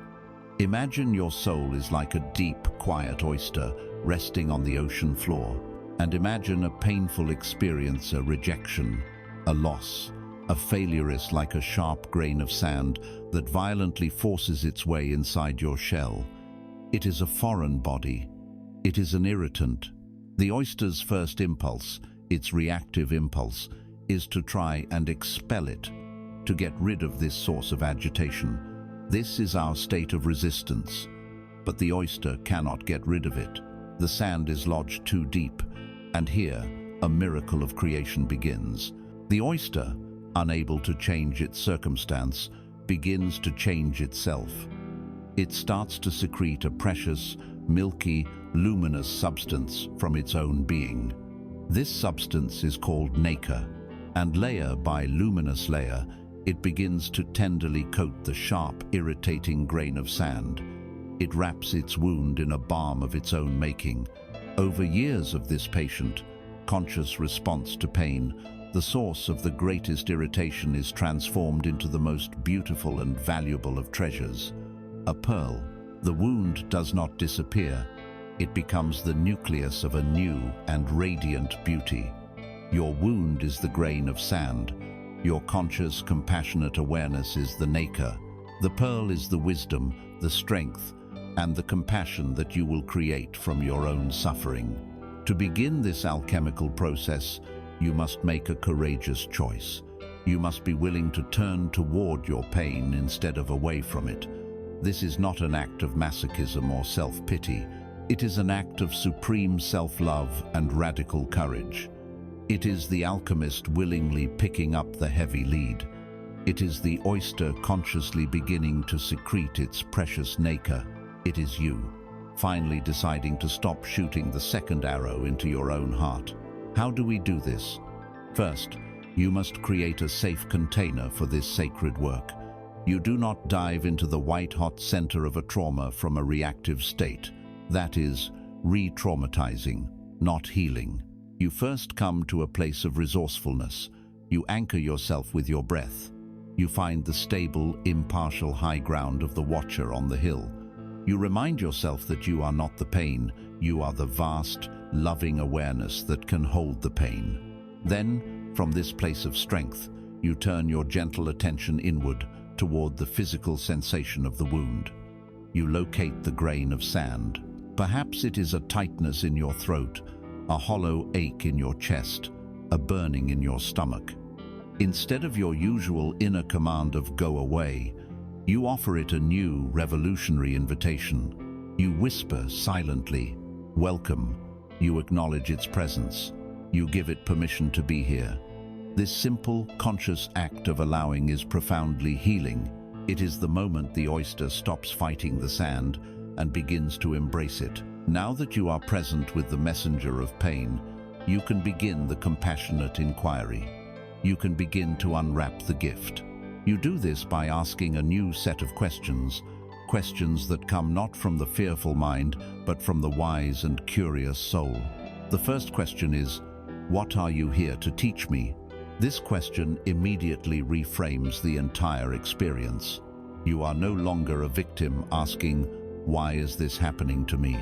Imagine your soul is like a deep, quiet oyster resting on the ocean floor, and imagine a painful experience, a rejection, a loss. A failure is like a sharp grain of sand that violently forces its way inside your shell. It is a foreign body. It is an irritant. The oyster's first impulse, its reactive impulse, is to try and expel it, to get rid of this source of agitation. This is our state of resistance. But the oyster cannot get rid of it. The sand is lodged too deep, and here a miracle of creation begins. The oyster, unable to change its circumstance, begins to change itself. It starts to secrete a precious, milky, luminous substance from its own being. This substance is called nacre, and layer by luminous layer, it begins to tenderly coat the sharp, irritating grain of sand. It wraps its wound in a balm of its own making. Over years of this patient, conscious response to pain, the source of the greatest irritation is transformed into the most beautiful and valuable of treasures, a pearl. The wound does not disappear. It becomes the nucleus of a new and radiant beauty. Your wound is the grain of sand. Your conscious, compassionate awareness is the nacre. The pearl is the wisdom, the strength, and the compassion that you will create from your own suffering. To begin this alchemical process, you must make a courageous choice. You must be willing to turn toward your pain instead of away from it. This is not an act of masochism or self-pity. It is an act of supreme self-love and radical courage. It is the alchemist willingly picking up the heavy lead. It is the oyster consciously beginning to secrete its precious nacre. It is you, finally deciding to stop shooting the second arrow into your own heart. How do we do this? First, you must create a safe container for this sacred work. You do not dive into the white-hot center of a trauma from a reactive state. That is re-traumatizing, not healing. You first come to a place of resourcefulness. You anchor yourself with your breath. You find the stable, impartial high ground of the watcher on the hill. You remind yourself that you are not the pain, you are the vast, loving awareness that can hold the pain. Then, from this place of strength, you turn your gentle attention inward toward the physical sensation of the wound. You locate the grain of sand. Perhaps it is a tightness in your throat, a hollow ache in your chest, a burning in your stomach. Instead of your usual inner command of "go away," you offer it a new, revolutionary invitation. You whisper silently, "Welcome." You acknowledge its presence. You give it permission to be here. This simple, conscious act of allowing is profoundly healing. It is the moment the oyster stops fighting the sand and begins to embrace it. Now that you are present with the messenger of pain, you can begin the compassionate inquiry. You can begin to unwrap the gift. You do this by asking a new set of questions, questions that come not from the fearful mind, but from the wise and curious soul. The first question is, what are you here to teach me? This question immediately reframes the entire experience. You are no longer a victim asking, why is this happening to me?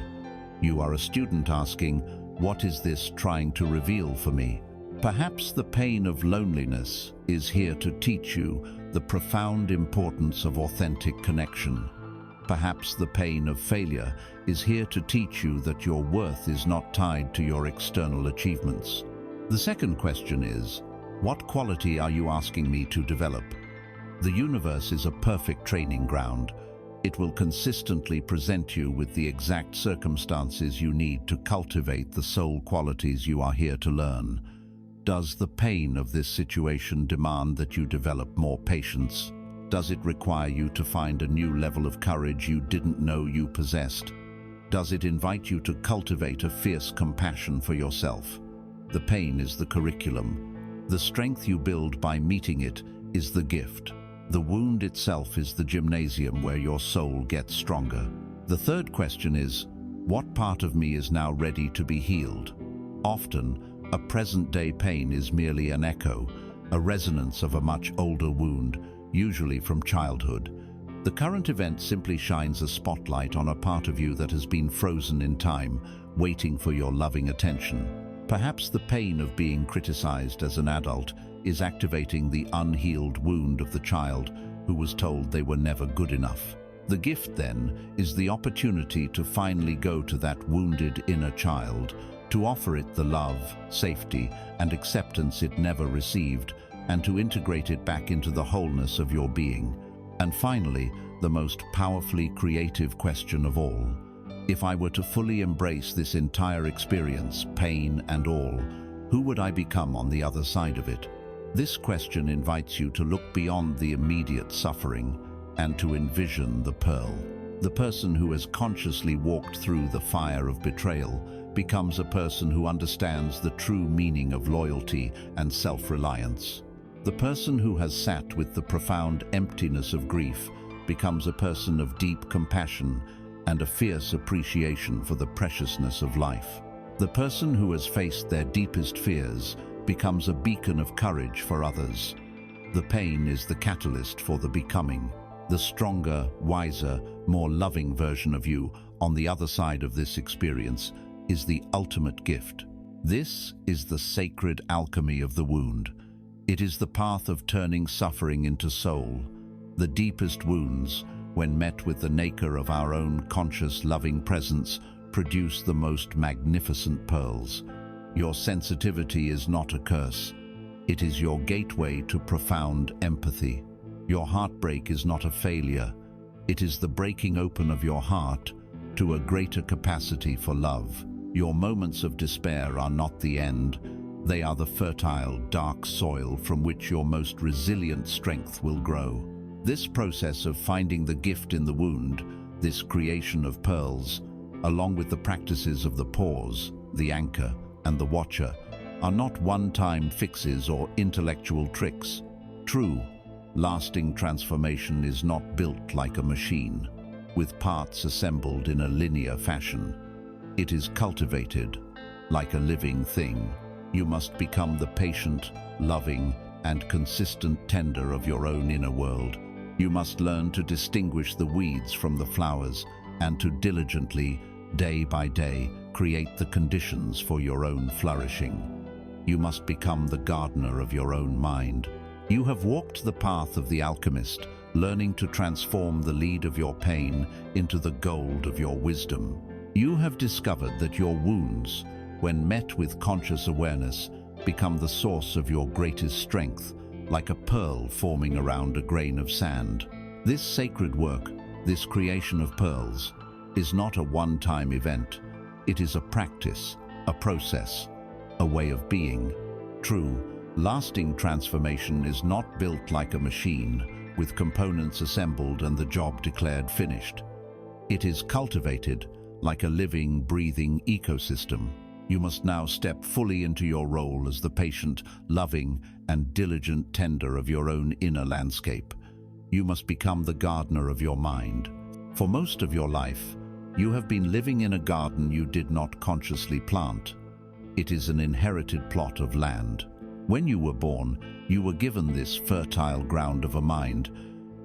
You are a student asking, what is this trying to reveal for me? Perhaps the pain of loneliness is here to teach you the profound importance of authentic connection. Perhaps the pain of failure is here to teach you that your worth is not tied to your external achievements. The second question is, what quality are you asking me to develop? The universe is a perfect training ground. It will consistently present you with the exact circumstances you need to cultivate the soul qualities you are here to learn. Does the pain of this situation demand that you develop more patience? Does it require you to find a new level of courage you didn't know you possessed? Does it invite you to cultivate a fierce compassion for yourself? The pain is the curriculum. The strength you build by meeting it is the gift. The wound itself is the gymnasium where your soul gets stronger. The third question is, what part of me is now ready to be healed? Often, a present-day pain is merely an echo, a resonance of a much older wound, usually from childhood. The current event simply shines a spotlight on a part of you that has been frozen in time, waiting for your loving attention. Perhaps the pain of being criticized as an adult is activating the unhealed wound of the child who was told they were never good enough. The gift, then, is the opportunity to finally go to that wounded inner child, to offer it the love, safety, and acceptance it never received, and to integrate it back into the wholeness of your being. And finally, the most powerfully creative question of all. If I were to fully embrace this entire experience, pain and all, who would I become on the other side of it? This question invites you to look beyond the immediate suffering and to envision the pearl. The person who has consciously walked through the fire of betrayal becomes a person who understands the true meaning of loyalty and self-reliance. The person who has sat with the profound emptiness of grief becomes a person of deep compassion and a fierce appreciation for the preciousness of life. The person who has faced their deepest fears becomes a beacon of courage for others. The pain is the catalyst for the becoming. The stronger, wiser, more loving version of you on the other side of this experience is the ultimate gift. This is the sacred alchemy of the wound. It is the path of turning suffering into soul. The deepest wounds, when met with the nacre of our own conscious, loving presence, produce the most magnificent pearls. Your sensitivity is not a curse. It is your gateway to profound empathy. Your heartbreak is not a failure. It is the breaking open of your heart to a greater capacity for love. Your moments of despair are not the end. They are the fertile, dark soil from which your most resilient strength will grow. This process of finding the gift in the wound, this creation of pearls, along with the practices of the pause, the anchor, and the watcher, are not one-time fixes or intellectual tricks. True, lasting transformation is not built like a machine, with parts assembled in a linear fashion. It is cultivated like a living thing. You must become the patient, loving, and consistent tender of your own inner world. You must learn to distinguish the weeds from the flowers and to diligently, day by day, create the conditions for your own flourishing. You must become the gardener of your own mind. You have walked the path of the alchemist, learning to transform the lead of your pain into the gold of your wisdom. You have discovered that your wounds, when met with conscious awareness, become the source of your greatest strength, like a pearl forming around a grain of sand. This sacred work, this creation of pearls, is not a one-time event. It is a practice, a process, a way of being. True, lasting transformation is not built like a machine, with components assembled and the job declared finished. It is cultivated like a living, breathing ecosystem. You must now step fully into your role as the patient, loving, and diligent tender of your own inner landscape. You must become the gardener of your mind. For most of your life, you have been living in a garden you did not consciously plant. It is an inherited plot of land. When you were born, you were given this fertile ground of a mind,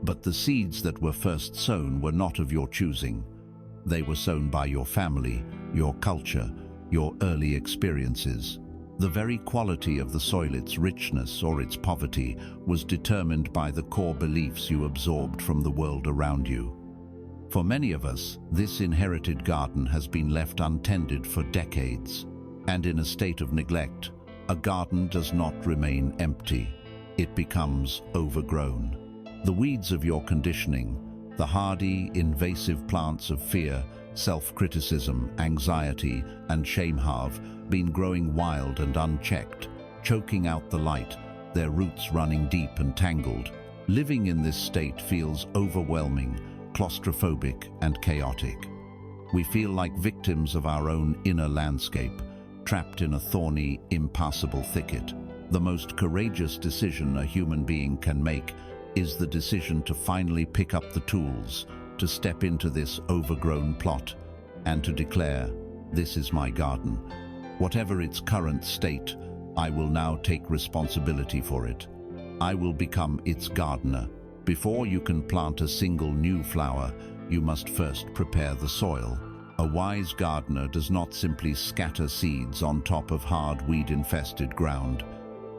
but the seeds that were first sown were not of your choosing. They were sown by your family, your culture, your early experiences. The very quality of the soil, its richness or its poverty, was determined by the core beliefs you absorbed from the world around you. For many of us, this inherited garden has been left untended for decades, and in a state of neglect, a garden does not remain empty. It becomes overgrown. The weeds of your conditioning, the hardy, invasive plants of fear, self-criticism, anxiety, and shame have been growing wild and unchecked, choking out the light, their roots running deep and tangled. Living in this state feels overwhelming, claustrophobic, and chaotic. We feel like victims of our own inner landscape, trapped in a thorny, impassable thicket. The most courageous decision a human being can make is the decision to finally pick up the tools, to step into this overgrown plot, and to declare, "This is my garden. Whatever its current state, I will now take responsibility for it. I will become its gardener." Before you can plant a single new flower, you must first prepare the soil. A wise gardener does not simply scatter seeds on top of hard, weed-infested ground.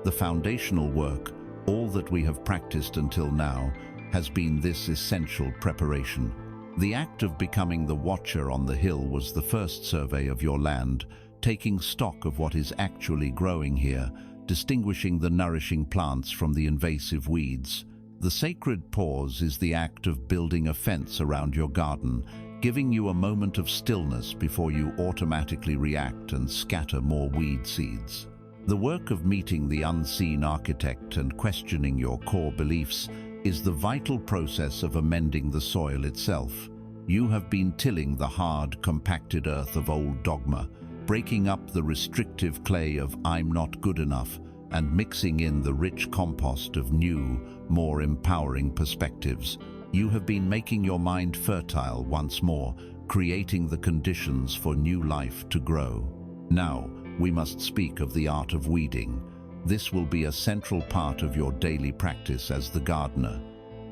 The foundational work, all that we have practiced until now, has been this essential preparation. The act of becoming the watcher on the hill was the first survey of your land, taking stock of what is actually growing here, distinguishing the nourishing plants from the invasive weeds. The sacred pause is the act of building a fence around your garden, giving you a moment of stillness before you automatically react and scatter more weed seeds. The work of meeting the unseen architect and questioning your core beliefs is the vital process of amending the soil itself. You have been tilling the hard, compacted earth of old dogma, breaking up the restrictive clay of "I'm not good enough," and mixing in the rich compost of new, more empowering perspectives. You have been making your mind fertile once more, creating the conditions for new life to grow. Now, we must speak of the art of weeding. This will be a central part of your daily practice as the gardener.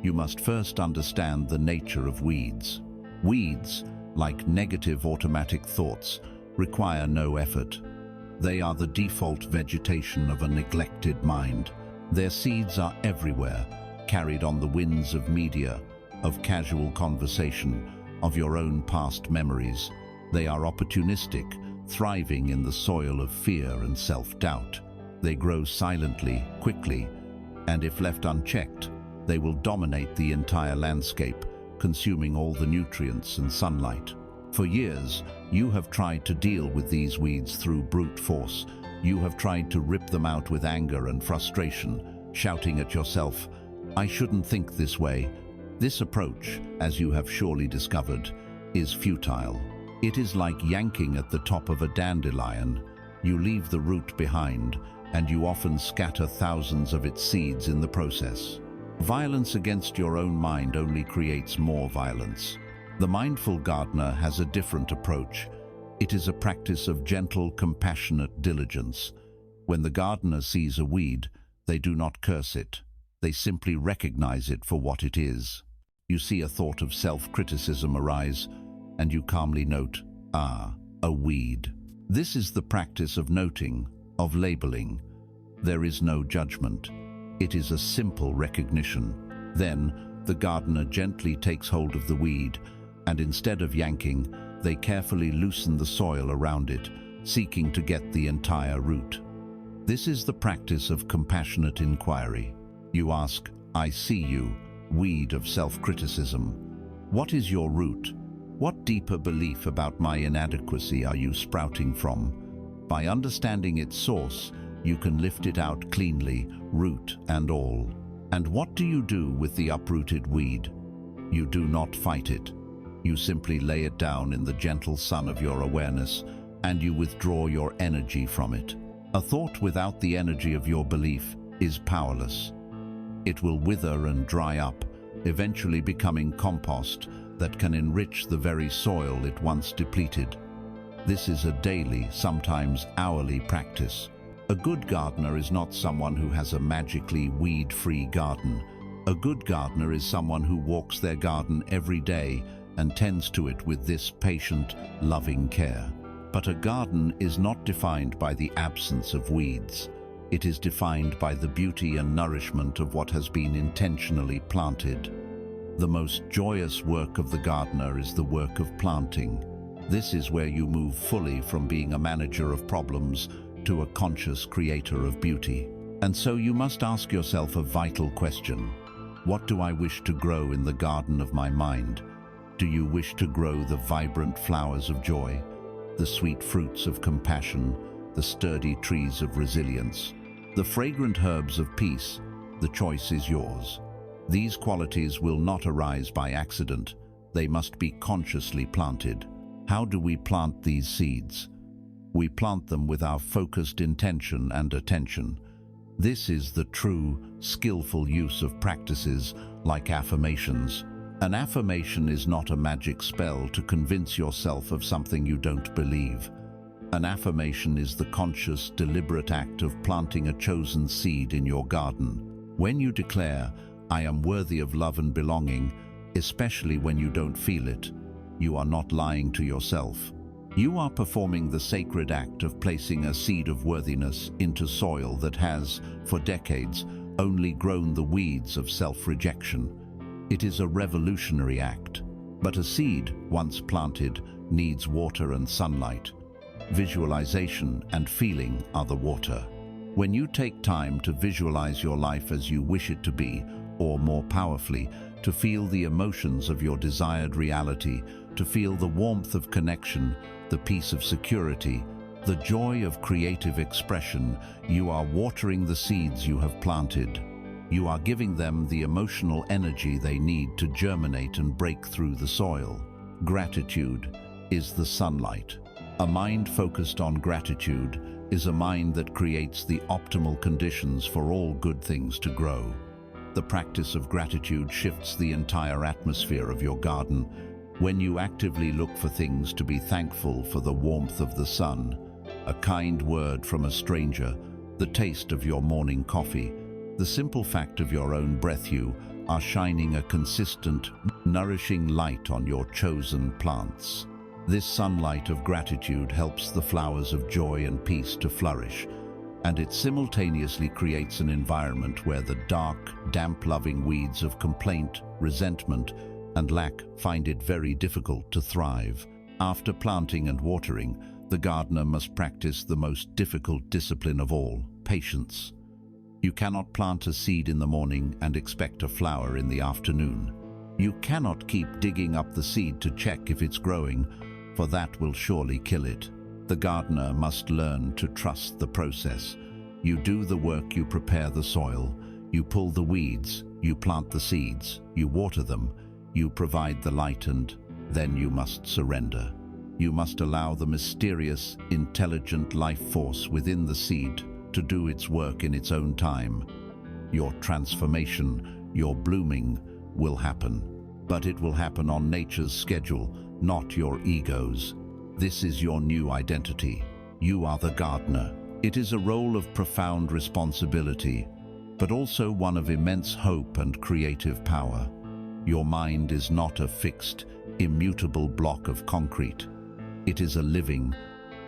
You must first understand the nature of weeds. Weeds, like negative automatic thoughts, require no effort. They are the default vegetation of a neglected mind. Their seeds are everywhere, carried on the winds of media, of casual conversation, of your own past memories. They are opportunistic, thriving in the soil of fear and self-doubt. They grow silently, quickly, and if left unchecked, they will dominate the entire landscape, consuming all the nutrients and sunlight. For years, you have tried to deal with these weeds through brute force, You have tried to rip them out with anger and frustration, shouting at yourself, "I shouldn't think this way." This approach, as you have surely discovered, is futile. It is like yanking at the top of a dandelion. You leave the root behind, and you often scatter thousands of its seeds in the process. Violence against your own mind only creates more violence. The mindful gardener has a different approach. It is a practice of gentle, compassionate diligence. When the gardener sees a weed, they do not curse it. They simply recognize it for what it is. You see a thought of self-criticism arise, and you calmly note, "Ah, a weed." This is the practice of noting, of labeling. There is no judgment. It is a simple recognition. Then, the gardener gently takes hold of the weed, and instead of yanking, they carefully loosen the soil around it, seeking to get the entire root. This is the practice of compassionate inquiry. You ask, "I see you, weed of self-criticism. What is your root? What deeper belief about my inadequacy are you sprouting from?" By understanding its source, you can lift it out cleanly, root and all. And what do you do with the uprooted weed? You do not fight it. You simply lay it down in the gentle sun of your awareness, and you withdraw your energy from it. A thought without the energy of your belief is powerless. It will wither and dry up, eventually becoming compost that can enrich the very soil it once depleted. This is a daily, sometimes hourly practice. A good gardener is not someone who has a magically weed-free garden. A good gardener is someone who walks their garden every day and tends to it with this patient, loving care. But a garden is not defined by the absence of weeds. It is defined by the beauty and nourishment of what has been intentionally planted. The most joyous work of the gardener is the work of planting. This is where you move fully from being a manager of problems to a conscious creator of beauty. And so you must ask yourself a vital question. What do I wish to grow in the garden of my mind? Do you wish to grow the vibrant flowers of joy, the sweet fruits of compassion, the sturdy trees of resilience, the fragrant herbs of peace? The choice is yours. These qualities will not arise by accident. They must be consciously planted. How do we plant these seeds? We plant them with our focused intention and attention. This is the true, skillful use of practices like affirmations. An affirmation is not a magic spell to convince yourself of something you don't believe. An affirmation is the conscious, deliberate act of planting a chosen seed in your garden. When you declare, "I am worthy of love and belonging," especially when you don't feel it, you are not lying to yourself. You are performing the sacred act of placing a seed of worthiness into soil that has, for decades, only grown the weeds of self-rejection. It is a revolutionary act, but a seed, once planted, needs water and sunlight. Visualization and feeling are the water. When you take time to visualize your life as you wish it to be, or more powerfully, to feel the emotions of your desired reality, to feel the warmth of connection, the peace of security, the joy of creative expression, you are watering the seeds you have planted. You are giving them the emotional energy they need to germinate and break through the soil. Gratitude is the sunlight. A mind focused on gratitude is a mind that creates the optimal conditions for all good things to grow. The practice of gratitude shifts the entire atmosphere of your garden. When you actively look for things to be thankful for, the warmth of the sun, a kind word from a stranger, the taste of your morning coffee, the simple fact of your own breath, you are shining a consistent, nourishing light on your chosen plants. This sunlight of gratitude helps the flowers of joy and peace to flourish, and it simultaneously creates an environment where the dark, damp-loving weeds of complaint, resentment, and lack find it very difficult to thrive. After planting and watering, the gardener must practice the most difficult discipline of all, patience. You cannot plant a seed in the morning and expect a flower in the afternoon. You cannot keep digging up the seed to check if it's growing, for that will surely kill it. The gardener must learn to trust the process. You do the work, you prepare the soil, you pull the weeds, you plant the seeds, you water them, you provide the light, and then you must surrender. You must allow the mysterious, intelligent life force within the seed to do its work in its own time. Your transformation, your blooming, will happen. But it will happen on nature's schedule, not your ego's. This is your new identity. You are the gardener. It is a role of profound responsibility, but also one of immense hope and creative power. Your mind is not a fixed, immutable block of concrete. It is a living,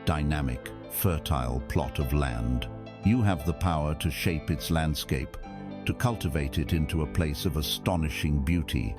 dynamic, fertile plot of land. You have the power to shape its landscape, to cultivate it into a place of astonishing beauty,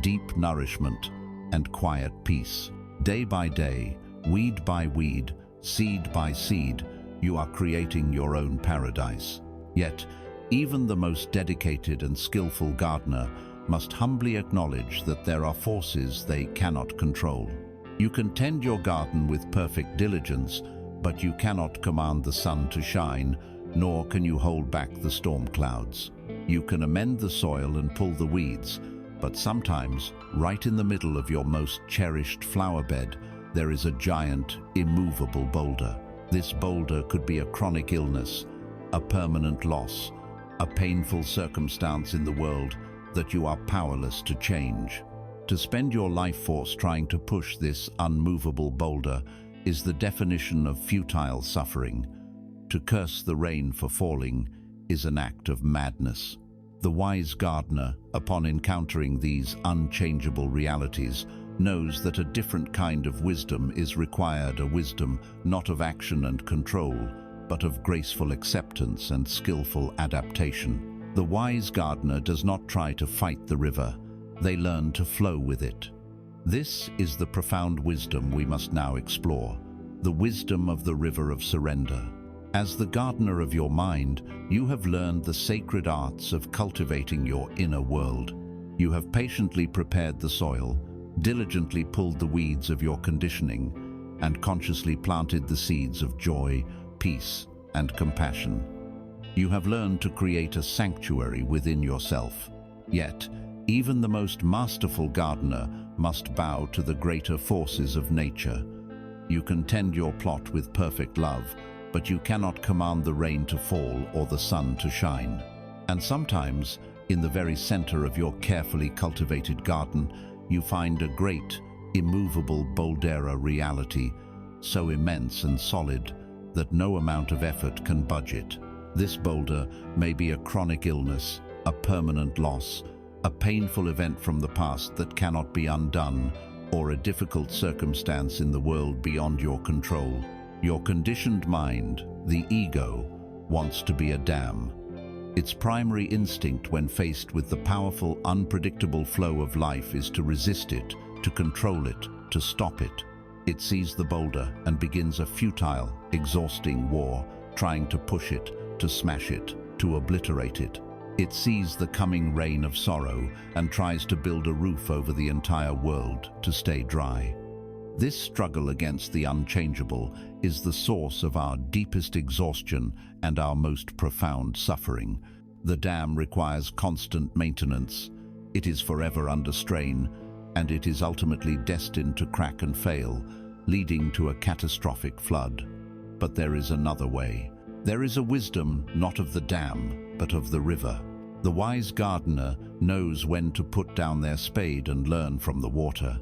deep nourishment, and quiet peace. Day by day, weed by weed, seed by seed, you are creating your own paradise. Yet, even the most dedicated and skillful gardener must humbly acknowledge that there are forces they cannot control. You can tend your garden with perfect diligence, but you cannot command the sun to shine, nor can you hold back the storm clouds. You can amend the soil and pull the weeds, but sometimes, right in the middle of your most cherished flower bed, there is a giant, immovable boulder. This boulder could be a chronic illness, a permanent loss, a painful circumstance in the world that you are powerless to change. To spend your life force trying to push this unmovable boulder is the definition of futile suffering. To curse the rain for falling is an act of madness. The wise gardener, upon encountering these unchangeable realities, knows that a different kind of wisdom is required, a wisdom not of action and control, but of graceful acceptance and skillful adaptation. The wise gardener does not try to fight the river, they learn to flow with it. This is the profound wisdom we must now explore, the wisdom of the river of surrender. As the gardener of your mind, you have learned the sacred arts of cultivating your inner world. You have patiently prepared the soil, diligently pulled the weeds of your conditioning, and consciously planted the seeds of joy, peace, and compassion. You have learned to create a sanctuary within yourself. Yet, even the most masterful gardener must bow to the greater forces of nature. You can tend your plot with perfect love, but you cannot command the rain to fall or the sun to shine. And sometimes, in the very center of your carefully cultivated garden, you find a great, immovable boulder reality, so immense and solid that no amount of effort can budge it. This boulder may be a chronic illness, a permanent loss, a painful event from the past that cannot be undone, or a difficult circumstance in the world beyond your control. Your conditioned mind, the ego, wants to be a dam. Its primary instinct when faced with the powerful, unpredictable flow of life is to resist it, to control it, to stop it. It sees the boulder and begins a futile, exhausting war, trying to push it, to smash it, to obliterate it. It sees the coming rain of sorrow and tries to build a roof over the entire world to stay dry. This struggle against the unchangeable is the source of our deepest exhaustion and our most profound suffering. The dam requires constant maintenance. It is forever under strain, and it is ultimately destined to crack and fail, leading to a catastrophic flood. But there is another way. There is a wisdom not of the dam, but of the river. The wise gardener knows when to put down their spade and learn from the water.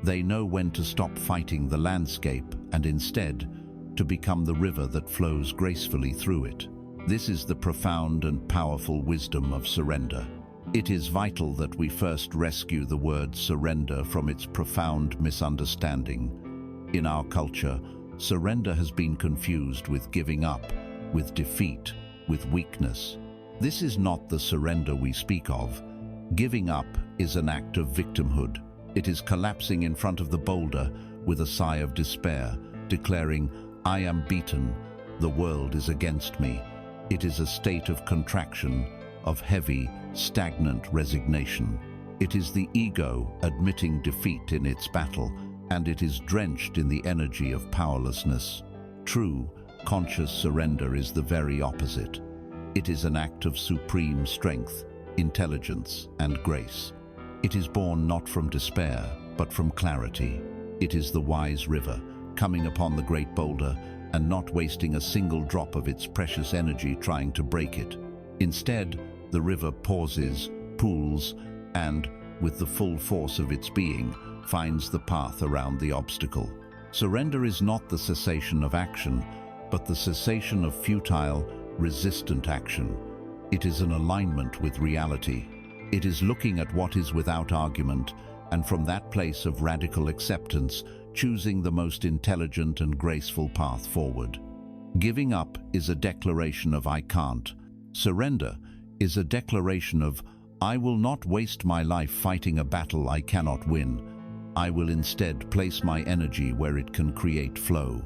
They know when to stop fighting the landscape and instead to become the river that flows gracefully through it. This is the profound and powerful wisdom of surrender. It is vital that we first rescue the word surrender from its profound misunderstanding. In our culture, surrender has been confused with giving up, with defeat, with weakness. This is not the surrender we speak of. Giving up is an act of victimhood. It is collapsing in front of the boulder with a sigh of despair, declaring, "I am beaten, the world is against me." It is a state of contraction, of heavy, stagnant resignation. It is the ego admitting defeat in its battle, and it is drenched in the energy of powerlessness. True, conscious surrender is the very opposite. It is an act of supreme strength, intelligence, and grace. It is born not from despair, but from clarity. It is the wise river, coming upon the great boulder and not wasting a single drop of its precious energy trying to break it. Instead, the river pauses, pools, and, with the full force of its being, finds the path around the obstacle. Surrender is not the cessation of action, but the cessation of futile, resistant action. It is an alignment with reality. It is looking at what is without argument, and from that place of radical acceptance, choosing the most intelligent and graceful path forward. Giving up is a declaration of I can't. Surrender is a declaration of I will not waste my life fighting a battle I cannot win. I will instead place my energy where it can create flow.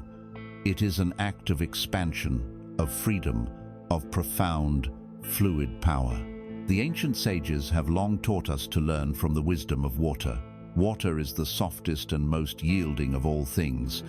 It is an act of expansion, of freedom, of profound, fluid power. The ancient sages have long taught us to learn from the wisdom of water. Water is the softest and most yielding of all things,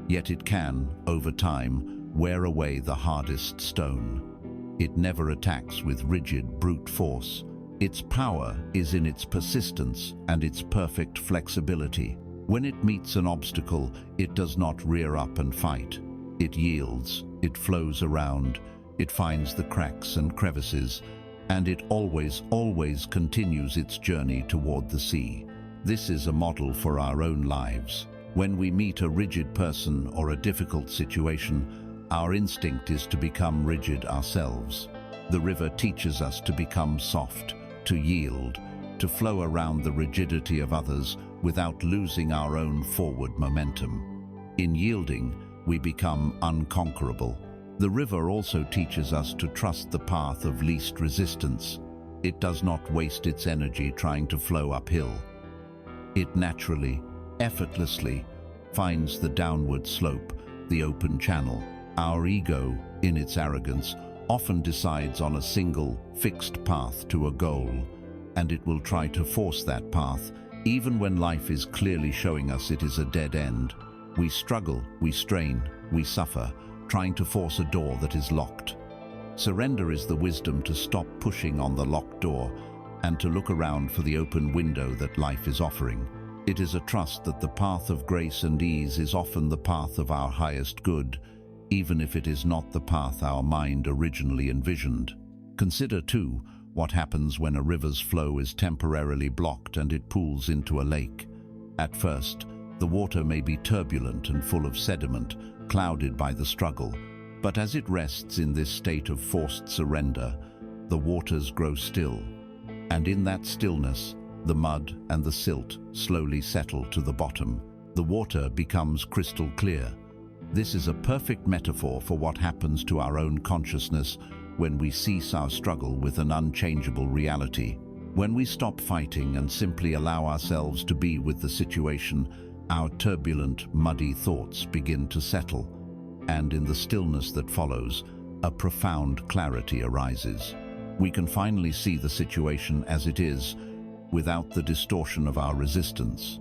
yet it can, over time, wear away the hardest stone. It never attacks with rigid, brute force. Its power is in its persistence and its perfect flexibility. When it meets an obstacle, it does not rear up and fight. It yields, it flows around, it finds the cracks and crevices, and it always continues its journey toward the sea. This is a model for our own lives. When we meet a rigid person or a difficult situation, our instinct is to become rigid ourselves. The river teaches us to become soft, to yield, to flow around the rigidity of others without losing our own forward momentum. In yielding, we become unconquerable. The river also teaches us to trust the path of least resistance. It does not waste its energy trying to flow uphill. It naturally, effortlessly, finds the downward slope, the open channel. Our ego, in its arrogance, often decides on a single, fixed path to a goal, and it will try to force that path, even when life is clearly showing us it is a dead end. We struggle, we strain, we suffer, trying to force a door that is locked. Surrender is the wisdom to stop pushing on the locked door and to look around for the open window that life is offering. It is a trust that the path of grace and ease is often the path of our highest good, even if it is not the path our mind originally envisioned. Consider, too, what happens when a river's flow is temporarily blocked and it pools into a lake. At first, the water may be turbulent and full of sediment, clouded by the struggle, but as it rests in this state of forced surrender, the waters grow still, and in that stillness, the mud and the silt slowly settle to the bottom. The water becomes crystal clear. This is a perfect metaphor for what happens to our own consciousness when we cease our struggle with an unchangeable reality. When we stop fighting and simply allow ourselves to be with the situation, our turbulent, muddy thoughts begin to settle, and in the stillness that follows, a profound clarity arises. We can finally see the situation as it is, without the distortion of our resistance.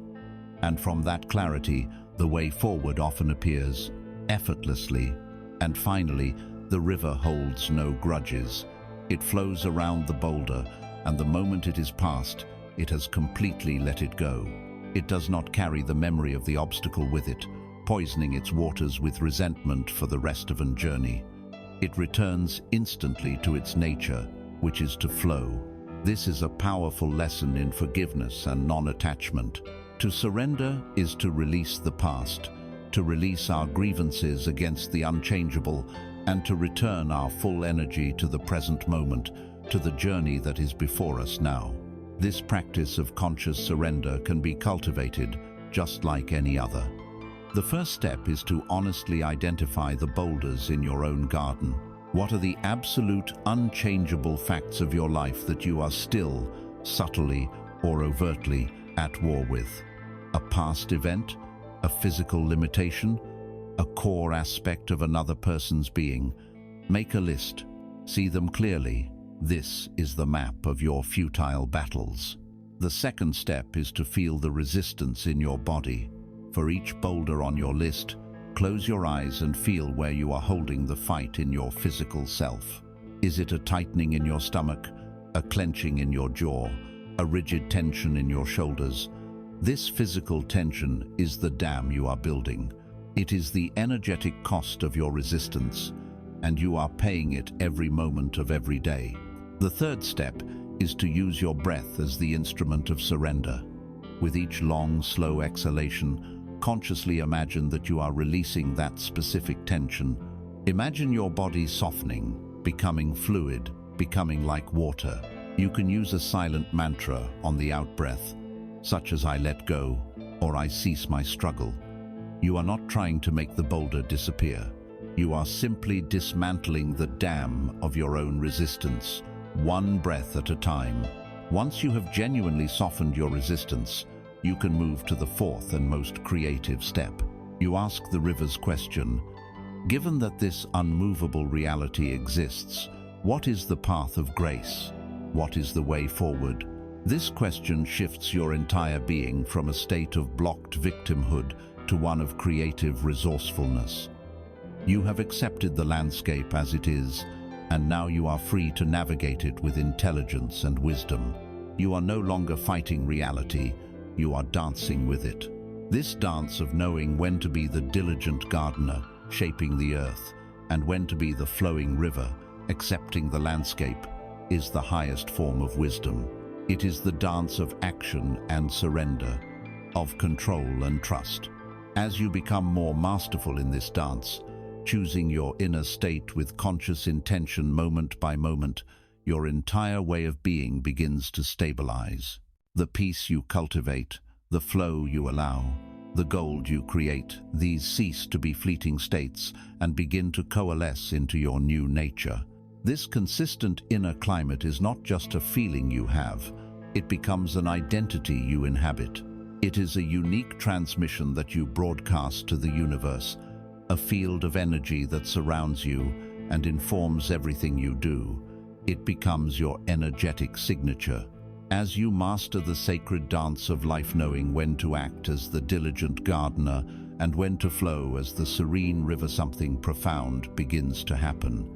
And from that clarity, the way forward often appears, effortlessly. And finally, the river holds no grudges. It flows around the boulder, and the moment it is past, it has completely let it go. It does not carry the memory of the obstacle with it, poisoning its waters with resentment for the rest of the journey. It returns instantly to its nature, which is to flow. This is a powerful lesson in forgiveness and non-attachment. To surrender is to release the past, to release our grievances against the unchangeable, and to return our full energy to the present moment, to the journey that is before us now. This practice of conscious surrender can be cultivated just like any other. The first step is to honestly identify the boulders in your own garden. What are the absolute, unchangeable facts of your life that you are still, subtly or overtly, at war with? A past event? A physical limitation? A core aspect of another person's being? Make a list. See them clearly. This is the map of your futile battles. The second step is to feel the resistance in your body. For each boulder on your list, close your eyes and feel where you are holding the fight in your physical self. Is it a tightening in your stomach, a clenching in your jaw, a rigid tension in your shoulders? This physical tension is the dam you are building. It is the energetic cost of your resistance, and you are paying it every moment of every day. The third step is to use your breath as the instrument of surrender. With each long, slow exhalation, consciously imagine that you are releasing that specific tension. Imagine your body softening, becoming fluid, becoming like water. You can use a silent mantra on the out-breath, such as "I let go" or "I cease my struggle." You are not trying to make the boulder disappear. You are simply dismantling the dam of your own resistance, one breath at a time. Once you have genuinely softened your resistance, you can move to the fourth and most creative step. You ask the river's question: given that this unmovable reality exists, what is the path of grace? What is the way forward? This question shifts your entire being from a state of blocked victimhood to one of creative resourcefulness. You have accepted the landscape as it is, and now you are free to navigate it with intelligence and wisdom. You are no longer fighting reality, you are dancing with it. This dance of knowing when to be the diligent gardener, shaping the earth, and when to be the flowing river, accepting the landscape, is the highest form of wisdom. It is the dance of action and surrender, of control and trust. As you become more masterful in this dance, choosing your inner state with conscious intention moment by moment, your entire way of being begins to stabilize. The peace you cultivate, the flow you allow, the gold you create, these cease to be fleeting states and begin to coalesce into your new nature. This consistent inner climate is not just a feeling you have, it becomes an identity you inhabit. It is a unique transmission that you broadcast to the universe, a field of energy that surrounds you and informs everything you do. It becomes your energetic signature. As you master the sacred dance of life, knowing when to act as the diligent gardener and when to flow as the serene river, something profound begins to happen.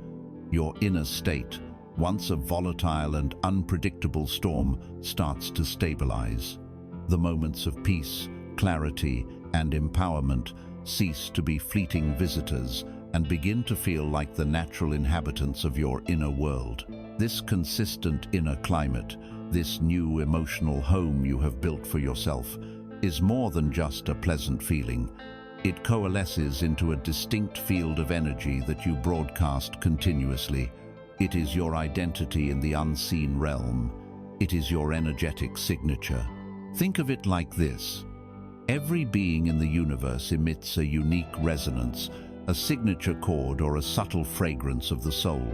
Your inner state, once a volatile and unpredictable storm, starts to stabilize. The moments of peace, clarity, and empowerment cease to be fleeting visitors and begin to feel like the natural inhabitants of your inner world. This consistent inner climate, this new emotional home you have built for yourself, is more than just a pleasant feeling. It coalesces into a distinct field of energy that you broadcast continuously. It is your identity in the unseen realm. It is your energetic signature. Think of it like this. Every being in the universe emits a unique resonance, a signature chord or a subtle fragrance of the soul.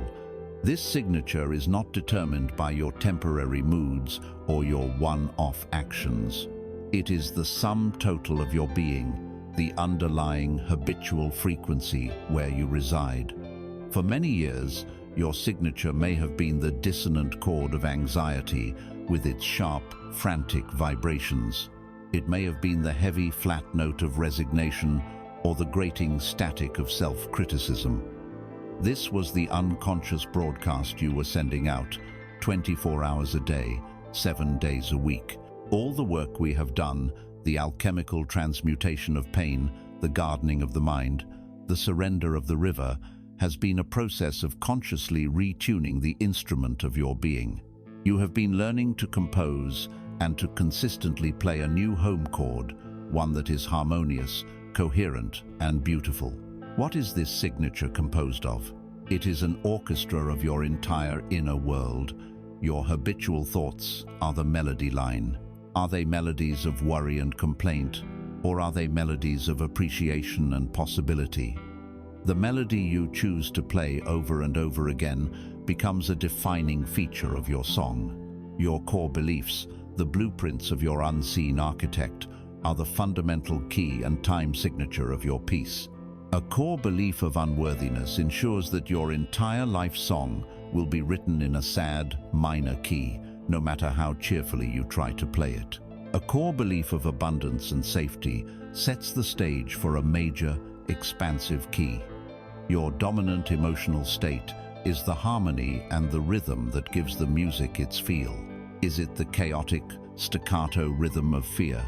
This signature is not determined by your temporary moods or your one-off actions. It is the sum total of your being, the underlying habitual frequency where you reside. For many years, your signature may have been the dissonant chord of anxiety with its sharp, frantic vibrations. It may have been the heavy, flat note of resignation or the grating static of self-criticism. This was the unconscious broadcast you were sending out, 24 hours a day, 7 days a week. All the work we have done, the alchemical transmutation of pain, the gardening of the mind, the surrender of the river, has been a process of consciously retuning the instrument of your being. You have been learning to compose and to consistently play a new home chord, one that is harmonious, coherent, and beautiful. What is this signature composed of? It is an orchestra of your entire inner world. Your habitual thoughts are the melody line. Are they melodies of worry and complaint, or are they melodies of appreciation and possibility? The melody you choose to play over and over again becomes a defining feature of your song. Your core beliefs, the blueprints of your unseen architect, are the fundamental key and time signature of your piece. A core belief of unworthiness ensures that your entire life song will be written in a sad, minor key, no matter how cheerfully you try to play it. A core belief of abundance and safety sets the stage for a major, expansive key. Your dominant emotional state is the harmony and the rhythm that gives the music its feel. Is it the chaotic, staccato rhythm of fear,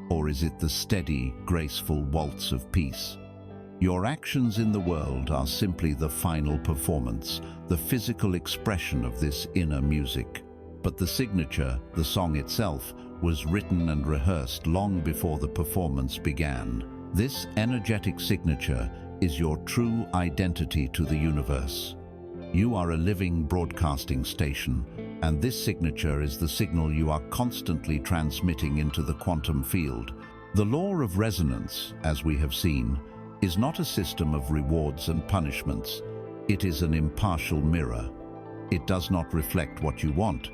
or is it the steady, graceful waltz of peace? Your actions in the world are simply the final performance, the physical expression of this inner music. But the signature, the song itself, was written and rehearsed long before the performance began. This energetic signature is your true identity to the universe. You are a living broadcasting station, and this signature is the signal you are constantly transmitting into the quantum field. The law of resonance, as we have seen, is not a system of rewards and punishments. It is an impartial mirror. It does not reflect what you want.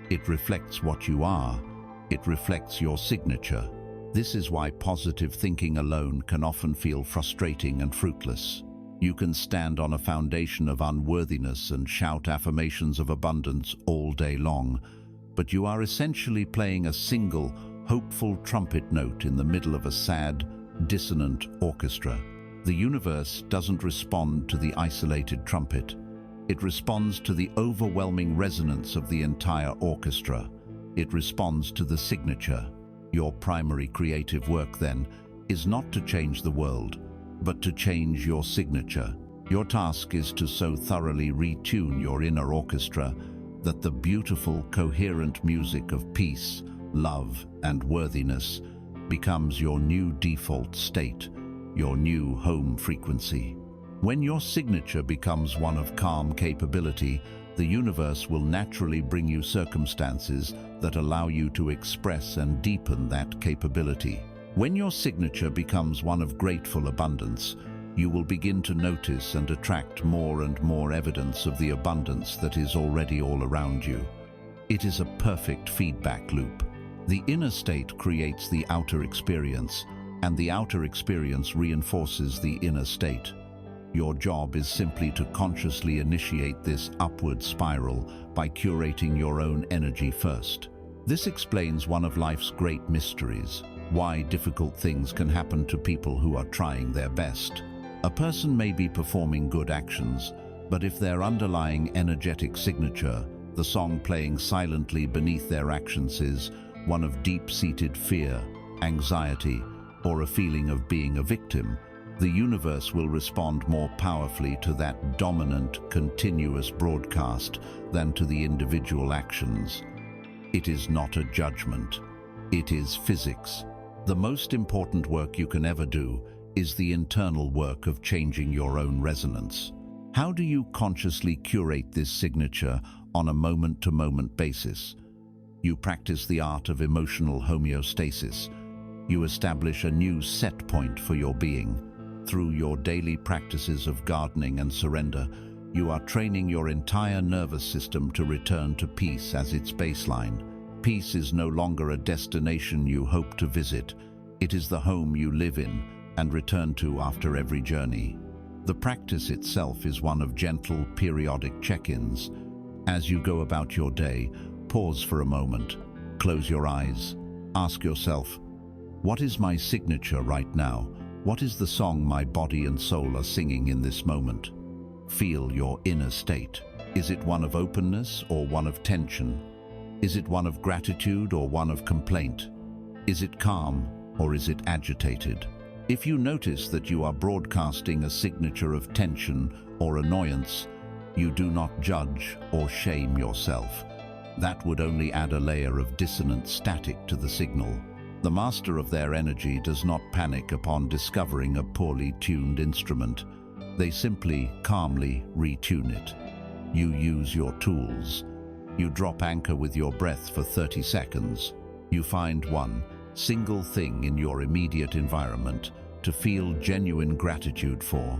It reflects what you are. It reflects your signature. This is why positive thinking alone can often feel frustrating and fruitless. You can stand on a foundation of unworthiness and shout affirmations of abundance all day long, but you are essentially playing a single, hopeful trumpet note in the middle of a sad, dissonant orchestra. The universe doesn't respond to the isolated trumpet. It responds to the overwhelming resonance of the entire orchestra. It responds to the signature. Your primary creative work, then, is not to change the world, but to change your signature. Your task is to so thoroughly retune your inner orchestra that the beautiful, coherent music of peace, love, and worthiness becomes your new default state, your new home frequency. When your signature becomes one of calm capability, the universe will naturally bring you circumstances that allow you to express and deepen that capability. When your signature becomes one of grateful abundance, you will begin to notice and attract more and more evidence of the abundance that is already all around you. It is a perfect feedback loop. The inner state creates the outer experience, and the outer experience reinforces the inner state. Your job is simply to consciously initiate this upward spiral by curating your own energy first. This explains one of life's great mysteries: why difficult things can happen to people who are trying their best. A person may be performing good actions, but if their underlying energetic signature, the song playing silently beneath their actions, is one of deep-seated fear, anxiety, or a feeling of being a victim, the universe will respond more powerfully to that dominant, continuous broadcast than to the individual actions. It is not a judgment. It is physics. The most important work you can ever do is the internal work of changing your own resonance. How do you consciously curate this signature on a moment-to-moment basis? You practice the art of emotional homeostasis. You establish a new set point for your being. Through your daily practices of gardening and surrender, you are training your entire nervous system to return to peace as its baseline. Peace is no longer a destination you hope to visit. It is the home you live in and return to after every journey. The practice itself is one of gentle, periodic check-ins. As you go about your day, pause for a moment, close your eyes, ask yourself, what is my signature right now? What is the song my body and soul are singing in this moment? Feel your inner state. Is it one of openness or one of tension? Is it one of gratitude or one of complaint? Is it calm or is it agitated? If you notice that you are broadcasting a signature of tension or annoyance, you do not judge or shame yourself. That would only add a layer of dissonant static to the signal. The master of their energy does not panic upon discovering a poorly tuned instrument. They simply, calmly retune it. You use your tools. You drop anchor with your breath for 30 seconds. You find one single thing in your immediate environment to feel genuine gratitude for.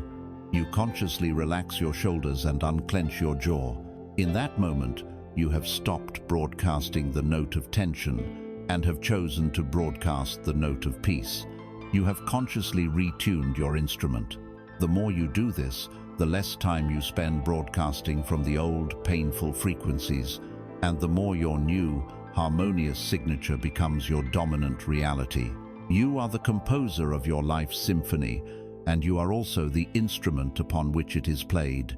You consciously relax your shoulders and unclench your jaw. In that moment, you have stopped broadcasting the note of tension and have chosen to broadcast the note of peace. You have consciously retuned your instrument. The more you do this, the less time you spend broadcasting from the old, painful frequencies, and the more your new, harmonious signature becomes your dominant reality. You are the composer of your life's symphony, and you are also the instrument upon which it is played.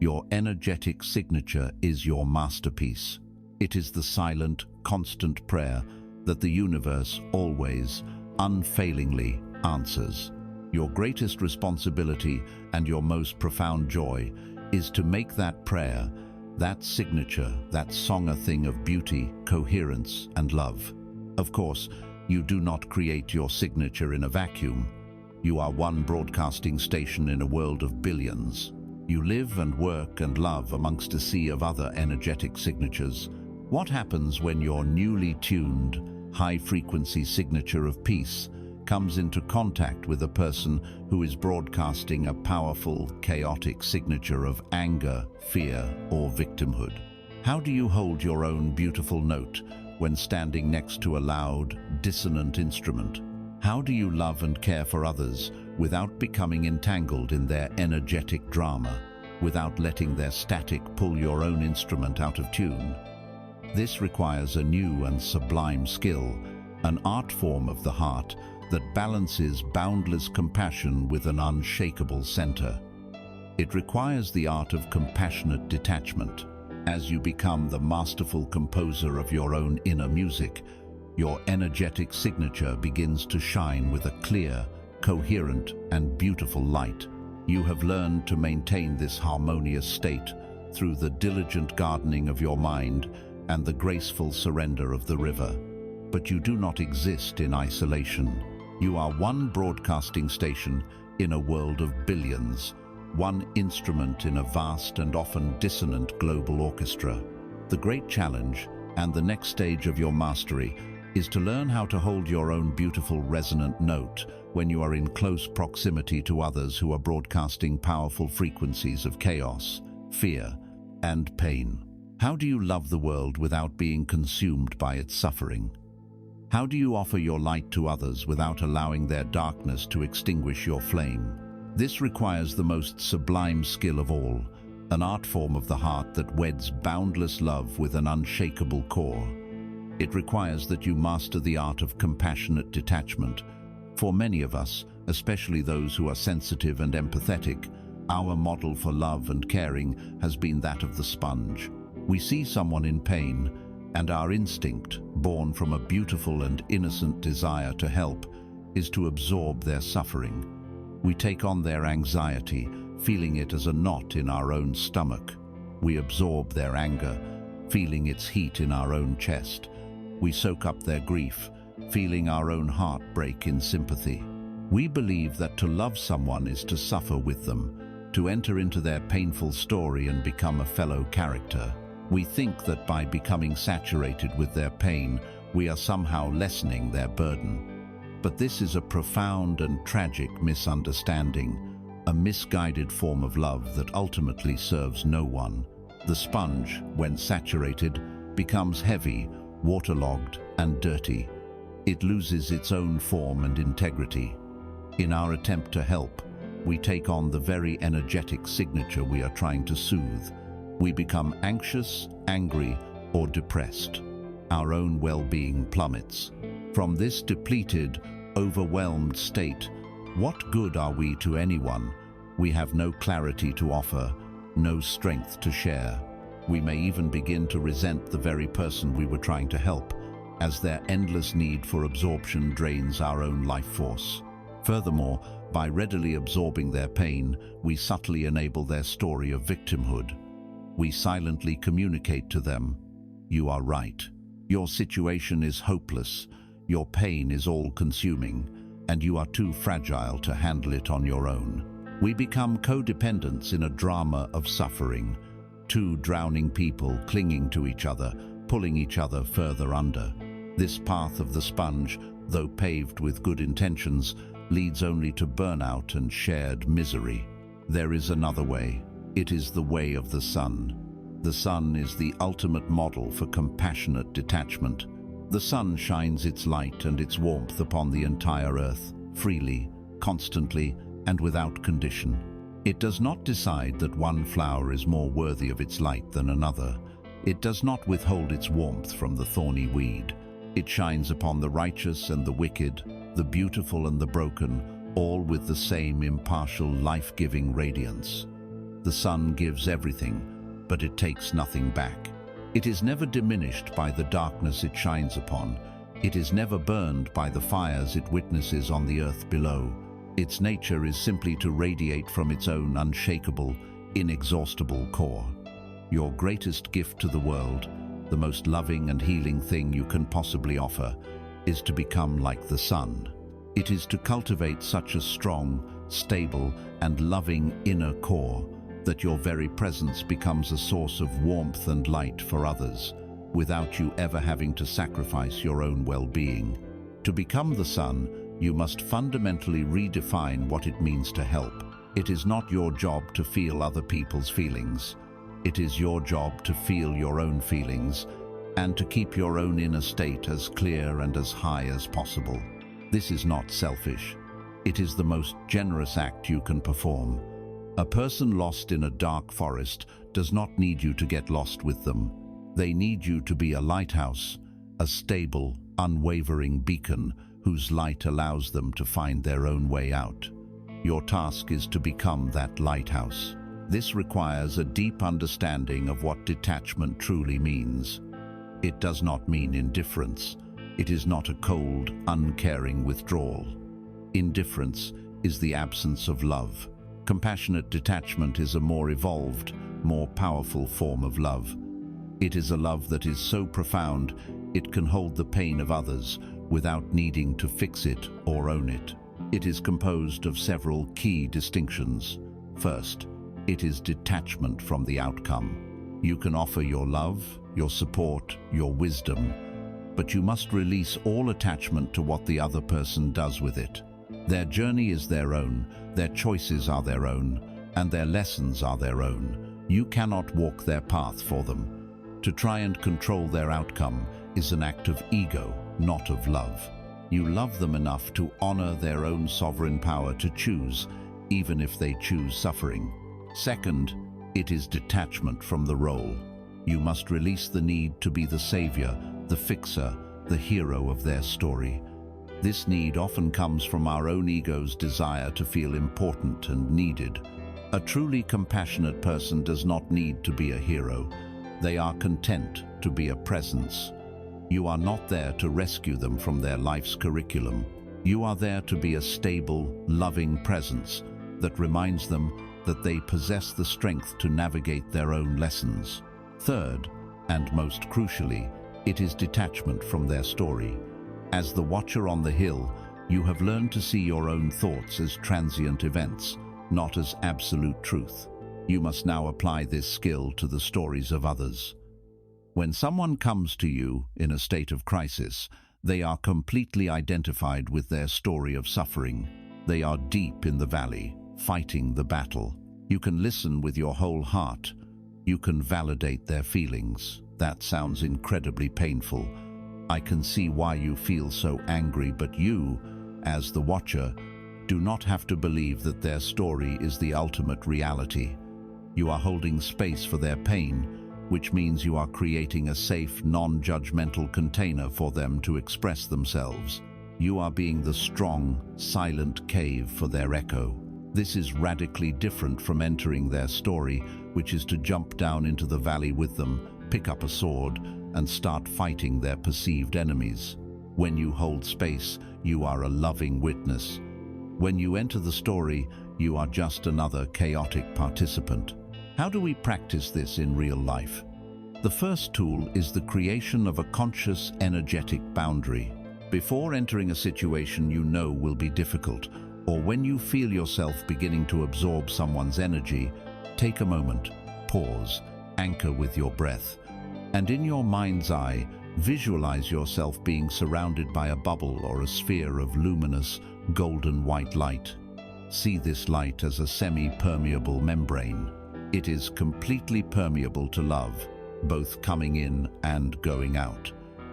Your energetic signature is your masterpiece. It is the silent, constant prayer that the universe always, unfailingly answers. Your greatest responsibility and your most profound joy is to make that prayer, that signature, that song a thing of beauty, coherence, and love. Of course, you do not create your signature in a vacuum. You are one broadcasting station in a world of billions. You live and work and love amongst a sea of other energetic signatures. What happens when your newly tuned, high-frequency signature of peace comes into contact with a person who is broadcasting a powerful, chaotic signature of anger, fear, or victimhood? How do you hold your own beautiful note when standing next to a loud, dissonant instrument? How do you love and care for others without becoming entangled in their energetic drama, without letting their static pull your own instrument out of tune? This requires a new and sublime skill, an art form of the heart that balances boundless compassion with an unshakable center. It requires the art of compassionate detachment. As you become the masterful composer of your own inner music, your energetic signature begins to shine with a clear, coherent, and beautiful light. You have learned to maintain this harmonious state through the diligent gardening of your mind and the graceful surrender of the river. But you do not exist in isolation. You are one broadcasting station in a world of billions, one instrument in a vast and often dissonant global orchestra. The great challenge, and the next stage of your mastery, is to learn how to hold your own beautiful resonant note when you are in close proximity to others who are broadcasting powerful frequencies of chaos, fear, and pain. How do you love the world without being consumed by its suffering? How do you offer your light to others without allowing their darkness to extinguish your flame? This requires the most sublime skill of all, an art form of the heart that weds boundless love with an unshakable core. It requires that you master the art of compassionate detachment. For many of us, especially those who are sensitive and empathetic, our model for love and caring has been that of the sponge. We see someone in pain, and our instinct, born from a beautiful and innocent desire to help, is to absorb their suffering. We take on their anxiety, feeling it as a knot in our own stomach. We absorb their anger, feeling its heat in our own chest. We soak up their grief, feeling our own heart break in sympathy. We believe that to love someone is to suffer with them, to enter into their painful story and become a fellow character. We think that by becoming saturated with their pain, we are somehow lessening their burden. But this is a profound and tragic misunderstanding, a misguided form of love that ultimately serves no one. The sponge, when saturated, becomes heavy, waterlogged, and dirty. It loses its own form and integrity. In our attempt to help, we take on the very energetic signature we are trying to soothe. We become anxious, angry, or depressed. Our own well-being plummets. From this depleted, overwhelmed state, what good are we to anyone? We have no clarity to offer, no strength to share. We may even begin to resent the very person we were trying to help, as their endless need for absorption drains our own life force. Furthermore, by readily absorbing their pain, we subtly enable their story of victimhood. We silently communicate to them, "You are right. Your situation is hopeless. Your pain is all-consuming, and you are too fragile to handle it on your own." We become codependents in a drama of suffering, two drowning people clinging to each other, pulling each other further under. This path of the sponge, though paved with good intentions, leads only to burnout and shared misery. There is another way. It is the way of the sun. The sun is the ultimate model for compassionate detachment. The sun shines its light and its warmth upon the entire earth, freely, constantly, and without condition. It does not decide that one flower is more worthy of its light than another. It does not withhold its warmth from the thorny weed. It shines upon the righteous and the wicked, the beautiful and the broken, all with the same impartial, life-giving radiance. The sun gives everything, but it takes nothing back. It is never diminished by the darkness it shines upon. It is never burned by the fires it witnesses on the earth below. Its nature is simply to radiate from its own unshakable, inexhaustible core. Your greatest gift to the world, the most loving and healing thing you can possibly offer, is to become like the sun. It is to cultivate such a strong, stable, and loving inner core that your very presence becomes a source of warmth and light for others, without you ever having to sacrifice your own well-being. To become the sun, you must fundamentally redefine what it means to help. It is not your job to feel other people's feelings. It is your job to feel your own feelings and to keep your own inner state as clear and as high as possible. This is not selfish. It is the most generous act you can perform. A person lost in a dark forest does not need you to get lost with them. They need you to be a lighthouse, a stable, unwavering beacon whose light allows them to find their own way out. Your task is to become that lighthouse. This requires a deep understanding of what detachment truly means. It does not mean indifference. It is not a cold, uncaring withdrawal. Indifference is the absence of love. Compassionate detachment is a more evolved, more powerful form of love. It is a love that is so profound it can hold the pain of others without needing to fix it or own it. It is composed of several key distinctions. First, it is detachment from the outcome. You can offer your love, your support, your wisdom, but you must release all attachment to what the other person does with it. Their journey is their own, their choices are their own, and their lessons are their own. You cannot walk their path for them. To try and control their outcome is an act of ego, not of love. You love them enough to honor their own sovereign power to choose, even if they choose suffering. Second, it is detachment from the role. You must release the need to be the savior, the fixer, the hero of their story. This need often comes from our own ego's desire to feel important and needed. A truly compassionate person does not need to be a hero. They are content to be a presence. You are not there to rescue them from their life's curriculum. You are there to be a stable, loving presence that reminds them that they possess the strength to navigate their own lessons. Third, and most crucially, it is detachment from their story. As the watcher on the hill, you have learned to see your own thoughts as transient events, not as absolute truth. You must now apply this skill to the stories of others. When someone comes to you in a state of crisis, they are completely identified with their story of suffering. They are deep in the valley, fighting the battle. You can listen with your whole heart. You can validate their feelings. That sounds incredibly painful. I can see why you feel so angry, but you, as the watcher, do not have to believe that their story is the ultimate reality. You are holding space for their pain, which means you are creating a safe, non-judgmental container for them to express themselves. You are being the strong, silent cave for their echo. This is radically different from entering their story, which is to jump down into the valley with them, pick up a sword, and start fighting their perceived enemies. When you hold space, you are a loving witness. When you enter the story, you are just another chaotic participant. How do we practice this in real life? The first tool is the creation of a conscious, energetic boundary. Before entering a situation you know will be difficult, or when you feel yourself beginning to absorb someone's energy, take a moment, pause, anchor with your breath, and in your mind's eye, visualize yourself being surrounded by a bubble or a sphere of luminous, golden white light. See this light as a semi-permeable membrane. It is completely permeable to love, both coming in and going out.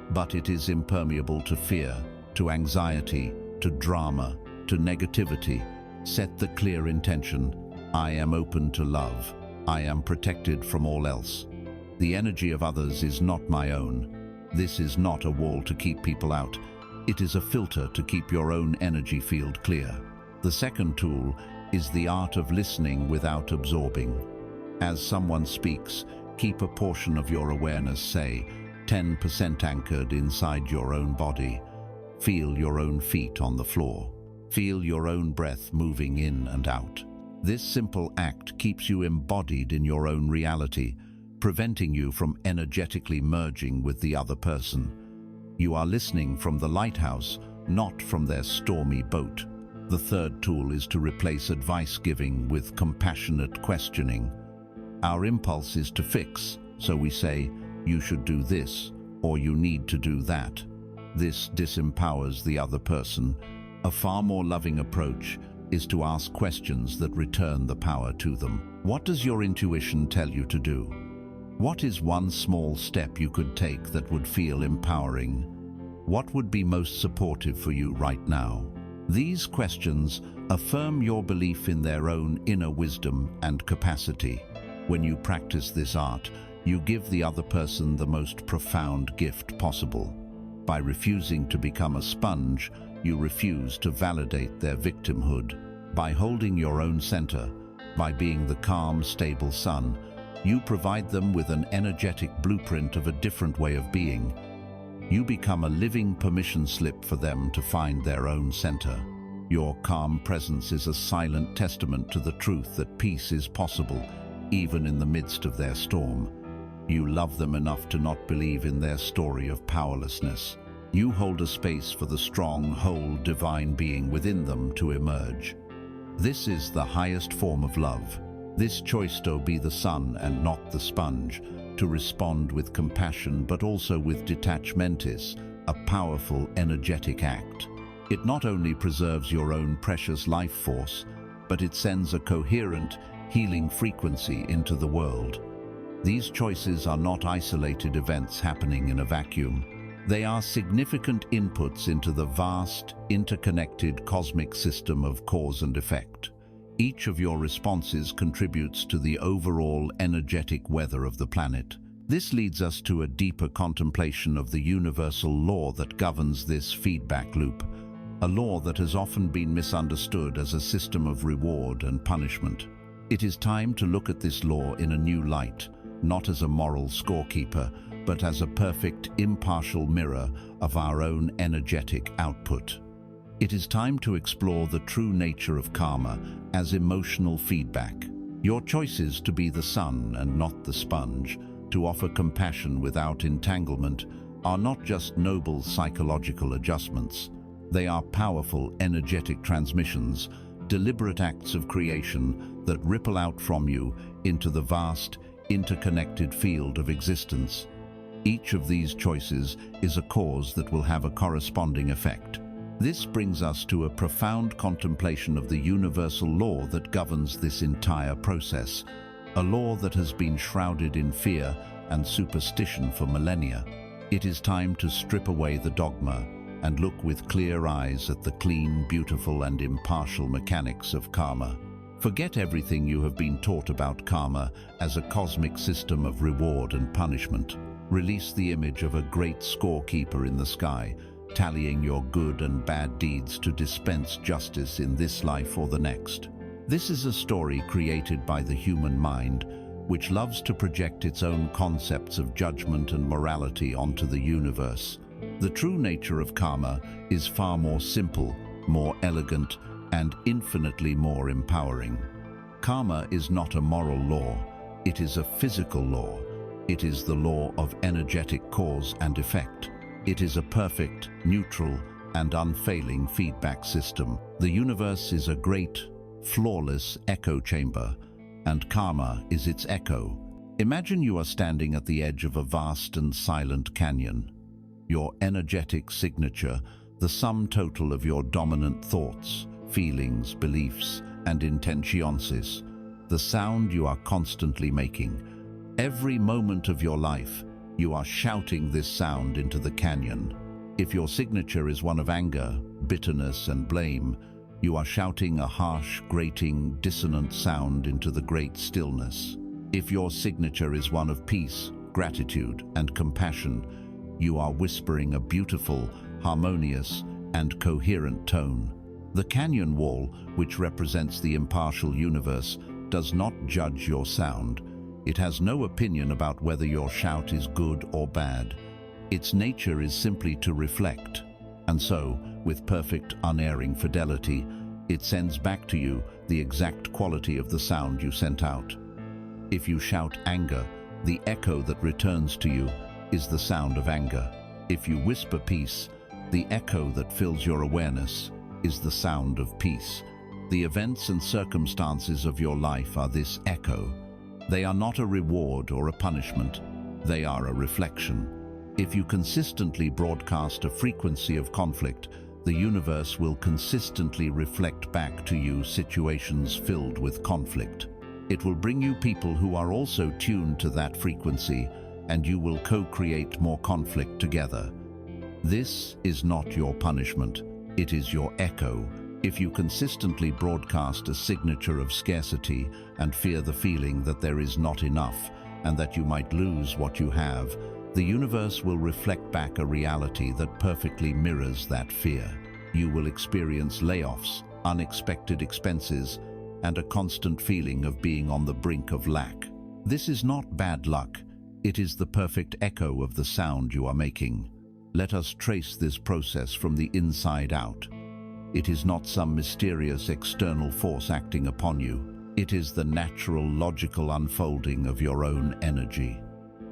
But it is impermeable to fear, to anxiety, to drama, to negativity. Set the clear intention: I am open to love. I am protected from all else. The energy of others is not my own. This is not a wall to keep people out. It is a filter to keep your own energy field clear. The second tool is the art of listening without absorbing. As someone speaks, keep a portion of your awareness, say, 10% anchored inside your own body. Feel your own feet on the floor. Feel your own breath moving in and out. This simple act keeps you embodied in your own reality, preventing you from energetically merging with the other person. You are listening from the lighthouse, not from their stormy boat. The third tool is to replace advice-giving with compassionate questioning. Our impulse is to fix, so we say, "You should do this," or "You need to do that." This disempowers the other person. A far more loving approach is to ask questions that return the power to them. What does your intuition tell you to do? What is one small step you could take that would feel empowering? What would be most supportive for you right now? These questions affirm your belief in their own inner wisdom and capacity. When you practice this art, you give the other person the most profound gift possible. By refusing to become a sponge, you refuse to validate their victimhood. By holding your own center, by being the calm, stable sun, you provide them with an energetic blueprint of a different way of being. You become a living permission slip for them to find their own center. Your calm presence is a silent testament to the truth that peace is possible, even in the midst of their storm. You love them enough to not believe in their story of powerlessness. You hold a space for the strong, whole, divine being within them to emerge. This is the highest form of love. This choice to be the sun and not the sponge, to respond with compassion but also with detachment, is a powerful, energetic act. It not only preserves your own precious life force, but it sends a coherent, healing frequency into the world. These choices are not isolated events happening in a vacuum. They are significant inputs into the vast, interconnected cosmic system of cause and effect. Each of your responses contributes to the overall energetic weather of the planet. This leads us to a deeper contemplation of the universal law that governs this feedback loop, a law that has often been misunderstood as a system of reward and punishment. It is time to look at this law in a new light, not as a moral scorekeeper, but as a perfect, impartial mirror of our own energetic output. It is time to explore the true nature of karma as emotional feedback. Your choices to be the sun and not the sponge, to offer compassion without entanglement, are not just noble psychological adjustments. They are powerful energetic transmissions, deliberate acts of creation that ripple out from you into the vast, interconnected field of existence. Each of these choices is a cause that will have a corresponding effect. This brings us to a profound contemplation of the universal law that governs this entire process, a law that has been shrouded in fear and superstition for millennia. It is time to strip away the dogma and look with clear eyes at the clean, beautiful, and impartial mechanics of karma. Forget everything you have been taught about karma as a cosmic system of reward and punishment. Release the image of a great scorekeeper in the sky, tallying your good and bad deeds to dispense justice in this life or the next. This is a story created by the human mind, which loves to project its own concepts of judgment and morality onto the universe. The true nature of karma is far more simple, more elegant, and infinitely more empowering. Karma is not a moral law, it is a physical law. It is the law of energetic cause and effect. It is a perfect, neutral, and unfailing feedback system. The universe is a great, flawless echo chamber, and karma is its echo. Imagine you are standing at the edge of a vast and silent canyon. Your energetic signature, the sum total of your dominant thoughts, feelings, beliefs, and intenciones, the sound you are constantly making. Every moment of your life, you are shouting this sound into the canyon. If your signature is one of anger, bitterness, and blame, you are shouting a harsh, grating, dissonant sound into the great stillness. If your signature is one of peace, gratitude, and compassion, you are whispering a beautiful, harmonious, and coherent tone. The canyon wall, which represents the impartial universe, does not judge your sound. It has no opinion about whether your shout is good or bad. Its nature is simply to reflect. And so, with perfect, unerring fidelity, it sends back to you the exact quality of the sound you sent out. If you shout anger, the echo that returns to you is the sound of anger. If you whisper peace, the echo that fills your awareness is the sound of peace. The events and circumstances of your life are this echo. They are not a reward or a punishment. They are a reflection. If you consistently broadcast a frequency of conflict, the universe will consistently reflect back to you situations filled with conflict. It will bring you people who are also tuned to that frequency, and you will co-create more conflict together. This is not your punishment. It is your echo. If you consistently broadcast a signature of scarcity and fear the feeling that there is not enough and that you might lose what you have, the universe will reflect back a reality that perfectly mirrors that fear. You will experience layoffs, unexpected expenses, and a constant feeling of being on the brink of lack. This is not bad luck. It is the perfect echo of the sound you are making. Let us trace this process from the inside out. It is not some mysterious external force acting upon you. It is the natural, logical unfolding of your own energy.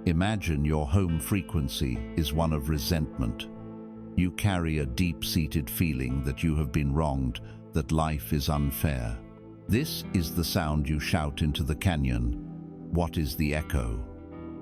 Imagine your home frequency is one of resentment. You carry a deep-seated feeling that you have been wronged, that life is unfair. This is the sound you shout into the canyon. What is the echo?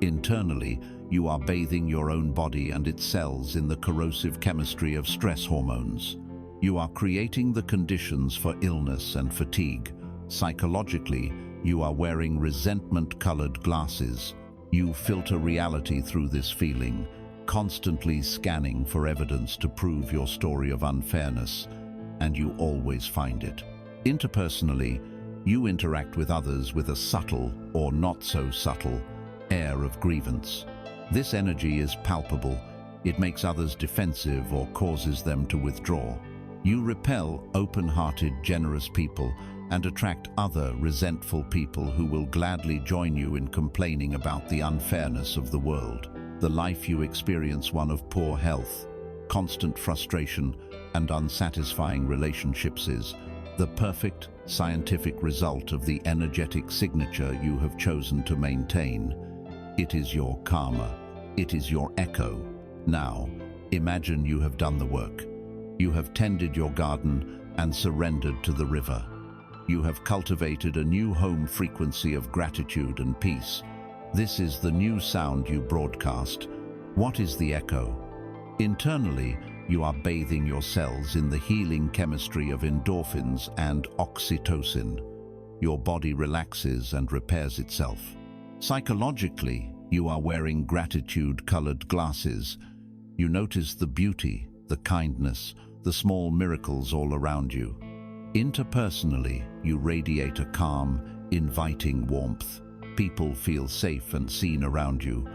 Internally, you are bathing your own body and its cells in the corrosive chemistry of stress hormones. You are creating the conditions for illness and fatigue. Psychologically, you are wearing resentment-colored glasses. You filter reality through this feeling, constantly scanning for evidence to prove your story of unfairness, and you always find it. Interpersonally, you interact with others with a subtle, or not so subtle, air of grievance. This energy is palpable. It makes others defensive or causes them to withdraw. You repel open-hearted, generous people and attract other resentful people who will gladly join you in complaining about the unfairness of the world. The life you experience, one of poor health, constant frustration, and unsatisfying relationships, is the perfect scientific result of the energetic signature you have chosen to maintain. It is your karma. It is your echo. Now, imagine you have done the work. You have tended your garden and surrendered to the river. You have cultivated a new home frequency of gratitude and peace. This is the new sound you broadcast. What is the echo? Internally, you are bathing your cells in the healing chemistry of endorphins and oxytocin. Your body relaxes and repairs itself. Psychologically, you are wearing gratitude-colored glasses. You notice the beauty, the kindness, the small miracles all around you. Interpersonally, you radiate a calm, inviting warmth. People feel safe and seen around you.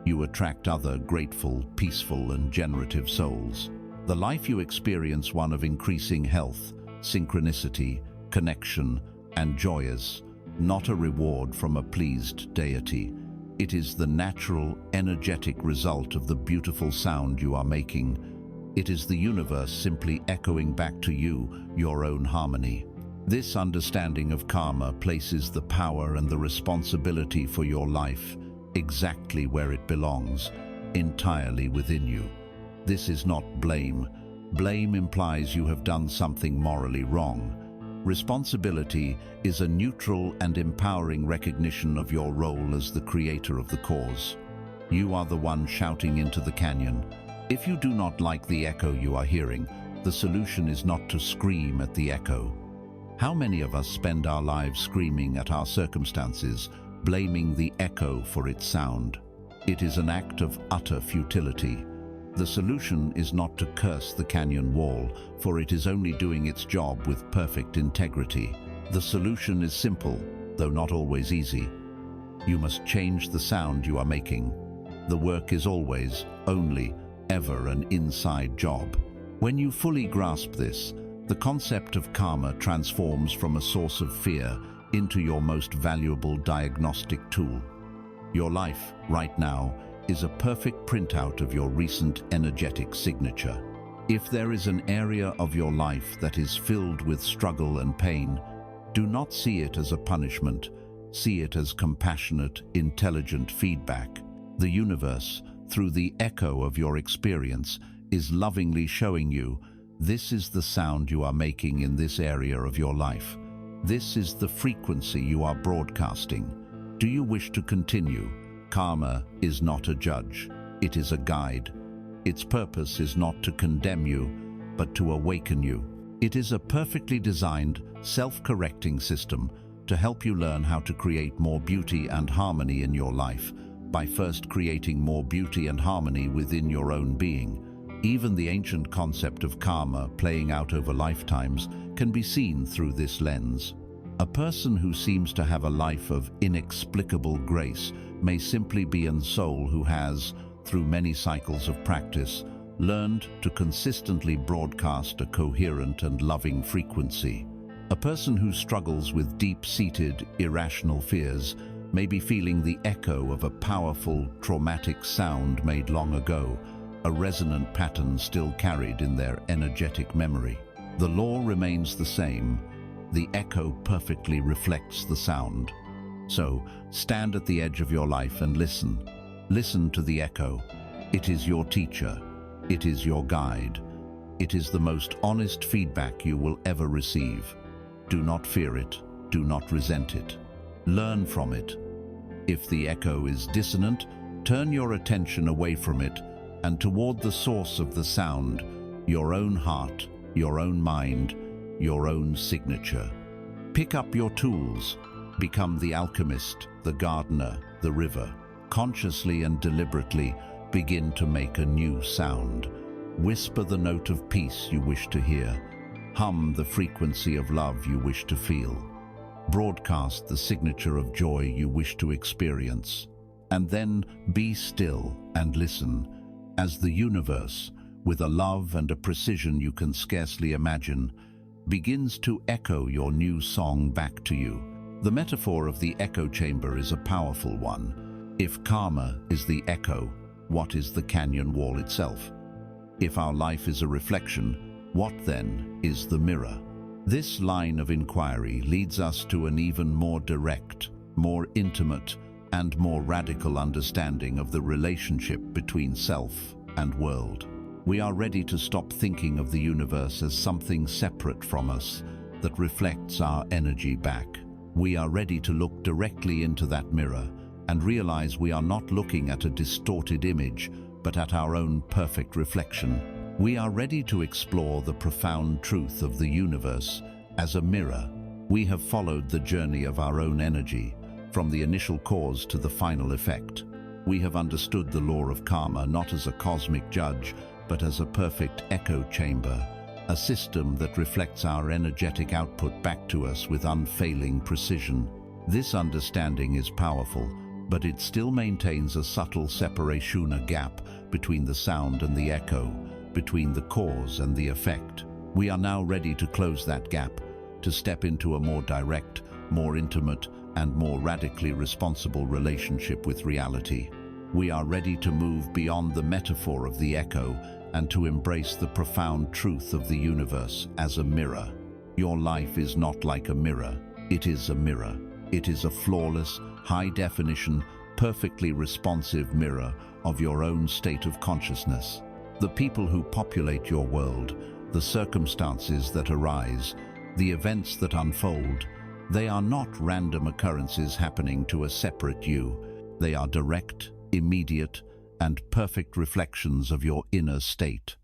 You attract other grateful, peaceful, and generative souls. The life you experience, one of increasing health, synchronicity, connection, and joyous, not a reward from a pleased deity. It is the natural, energetic result of the beautiful sound you are making. It is the universe simply echoing back to you your own harmony. This understanding of karma places the power and the responsibility for your life exactly where it belongs, entirely within you. This is not blame. Blame implies you have done something morally wrong. Responsibility is a neutral and empowering recognition of your role as the creator of the cause. You are the one shouting into the canyon. If you do not like the echo you are hearing, the solution is not to scream at the echo. How many of us spend our lives screaming at our circumstances, blaming the echo for its sound? It is an act of utter futility. The solution is not to curse the canyon wall, for it is only doing its job with perfect integrity. The solution is simple, though not always easy. You must change the sound you are making. The work is always, only, ever an inside job. When you fully grasp this, the concept of karma transforms from a source of fear into your most valuable diagnostic tool. Your life, right now, is a perfect printout of your recent energetic signature. If there is an area of your life that is filled with struggle and pain, do not see it as a punishment. See it as compassionate, intelligent feedback. The universe, through the echo of your experience, is lovingly showing you, this is the sound you are making in this area of your life. This is the frequency you are broadcasting. Do you wish to continue? Karma is not a judge. It is a guide. Its purpose is not to condemn you, but to awaken you. It is a perfectly designed, self-correcting system to help you learn how to create more beauty and harmony in your life by first creating more beauty and harmony within your own being. Even the ancient concept of karma playing out over lifetimes can be seen through this lens. A person who seems to have a life of inexplicable grace may simply be a soul who has, through many cycles of practice, learned to consistently broadcast a coherent and loving frequency. A person who struggles with deep-seated, irrational fears may be feeling the echo of a powerful, traumatic sound made long ago, a resonant pattern still carried in their energetic memory. The law remains the same. The echo perfectly reflects the sound. So, stand at the edge of your life and listen. Listen to the echo. It is your teacher. It is your guide. It is the most honest feedback you will ever receive. Do not fear it. Do not resent it. Learn from it. If the echo is dissonant, turn your attention away from it and toward the source of the sound, your own heart, your own mind, your own signature. Pick up your tools. Become the alchemist, the gardener, the river. Consciously and deliberately begin to make a new sound. Whisper the note of peace you wish to hear. Hum the frequency of love you wish to feel. Broadcast the signature of joy you wish to experience. And then be still and listen, as the universe, with a love and a precision you can scarcely imagine, begins to echo your new song back to you. The metaphor of the echo chamber is a powerful one. If karma is the echo, what is the canyon wall itself? If our life is a reflection, what then is the mirror? This line of inquiry leads us to an even more direct, more intimate, and more radical understanding of the relationship between self and world. We are ready to stop thinking of the universe as something separate from us that reflects our energy back. We are ready to look directly into that mirror and realize we are not looking at a distorted image, but at our own perfect reflection. We are ready to explore the profound truth of the universe as a mirror. We have followed the journey of our own energy, from the initial cause to the final effect. We have understood the law of karma not as a cosmic judge, but as a perfect echo chamber, a system that reflects our energetic output back to us with unfailing precision. This understanding is powerful, but it still maintains a subtle separation, a gap between the sound and the echo, between the cause and the effect. We are now ready to close that gap, to step into a more direct, more intimate, and more radically responsible relationship with reality. We are ready to move beyond the metaphor of the echo and to embrace the profound truth of the universe as a mirror. Your life is not like a mirror. It is a mirror. It is a flawless, high-definition, perfectly responsive mirror of your own state of consciousness. The people who populate your world, the circumstances that arise, the events that unfold, they are not random occurrences happening to a separate you. They are direct, immediate, and perfect reflections of your inner state.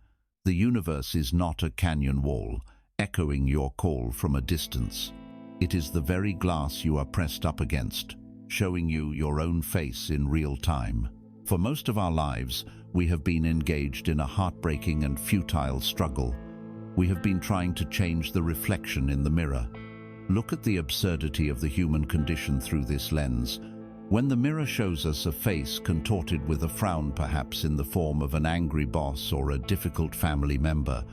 The universe is not a canyon wall, echoing your call from a distance. It is the very glass you are pressed up against, showing you your own face in real time. For most of our lives, we have been engaged in a heartbreaking and futile struggle. We have been trying to change the reflection in the mirror. Look at the absurdity of the human condition through this lens. When the mirror shows us a face contorted with a frown, perhaps in the form of an angry boss or a difficult family member,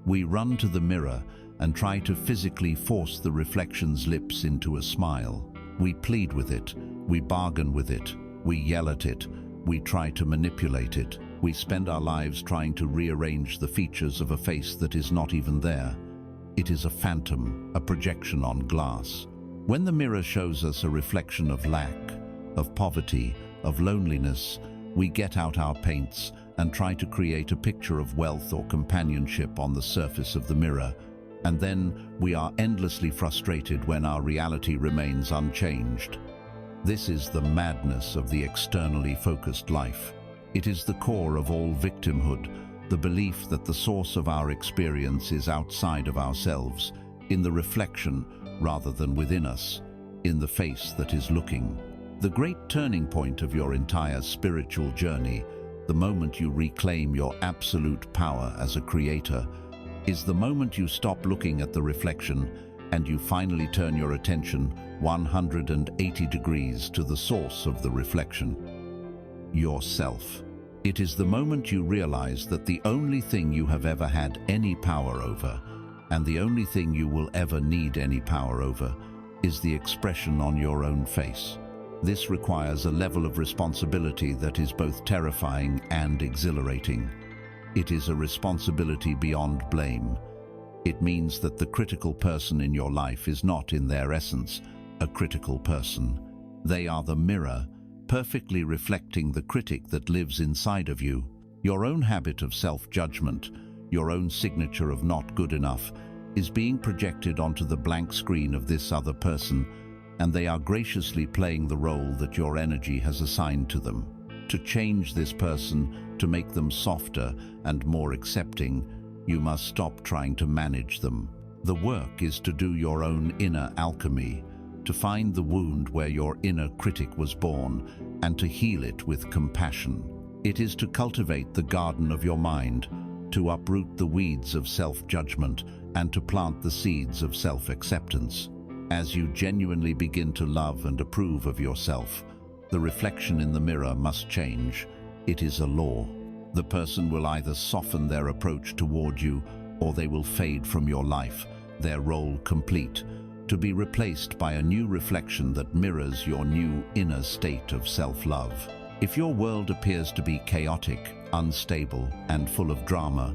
we run to the mirror and try to physically force the reflection's lips into a smile. We plead with it, we bargain with it, we yell at it, we try to manipulate it. We spend our lives trying to rearrange the features of a face that is not even there. It is a phantom, a projection on glass. When the mirror shows us a reflection of lack, of poverty, of loneliness, we get out our paints and try to create a picture of wealth or companionship on the surface of the mirror, and then we are endlessly frustrated when our reality remains unchanged. This is the madness of the externally focused life. It is the core of all victimhood, the belief that the source of our experience is outside of ourselves, in the reflection rather than within us, in the face that is looking. The great turning point of your entire spiritual journey, the moment you reclaim your absolute power as a creator, is the moment you stop looking at the reflection and you finally turn your attention 180 degrees to the source of the reflection, yourself. It is the moment you realize that the only thing you have ever had any power over, and the only thing you will ever need any power over, is the expression on your own face. This requires a level of responsibility that is both terrifying and exhilarating. It is a responsibility beyond blame. It means that the critical person in your life is not, in their essence, a critical person. They are the mirror, perfectly reflecting the critic that lives inside of you. Your own habit of self-judgment, your own signature of not good enough, is being projected onto the blank screen of this other person, and they are graciously playing the role that your energy has assigned to them. To change this person, to make them softer and more accepting, you must stop trying to manage them. The work is to do your own inner alchemy, to find the wound where your inner critic was born, and to heal it with compassion. It is to cultivate the garden of your mind, to uproot the weeds of self-judgment, and to plant the seeds of self-acceptance. As you genuinely begin to love and approve of yourself, the reflection in the mirror must change. It is a law. The person will either soften their approach toward you, or they will fade from your life, their role complete, to be replaced by a new reflection that mirrors your new inner state of self-love. If your world appears to be chaotic, unstable, and full of drama,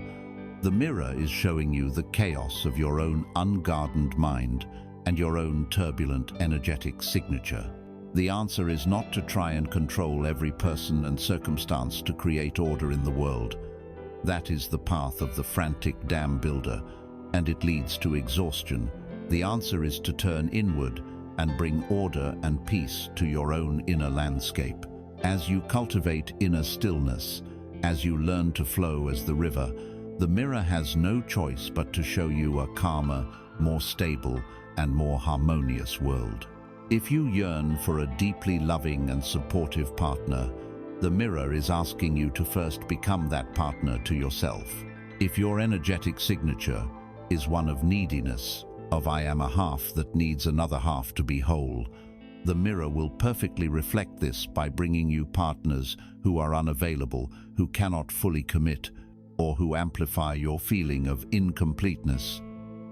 the mirror is showing you the chaos of your own ungardened mind and your own turbulent, energetic signature. The answer is not to try and control every person and circumstance to create order in the world. That is the path of the frantic dam builder, and it leads to exhaustion. The answer is to turn inward and bring order and peace to your own inner landscape. As you cultivate inner stillness, as you learn to flow as the river, the mirror has no choice but to show you a calmer, more stable, and more harmonious world. If you yearn for a deeply loving and supportive partner, the mirror is asking you to first become that partner to yourself. If your energetic signature is one of neediness, of I am a half that needs another half to be whole, the mirror will perfectly reflect this by bringing you partners who are unavailable, who cannot fully commit, or who amplify your feeling of incompleteness.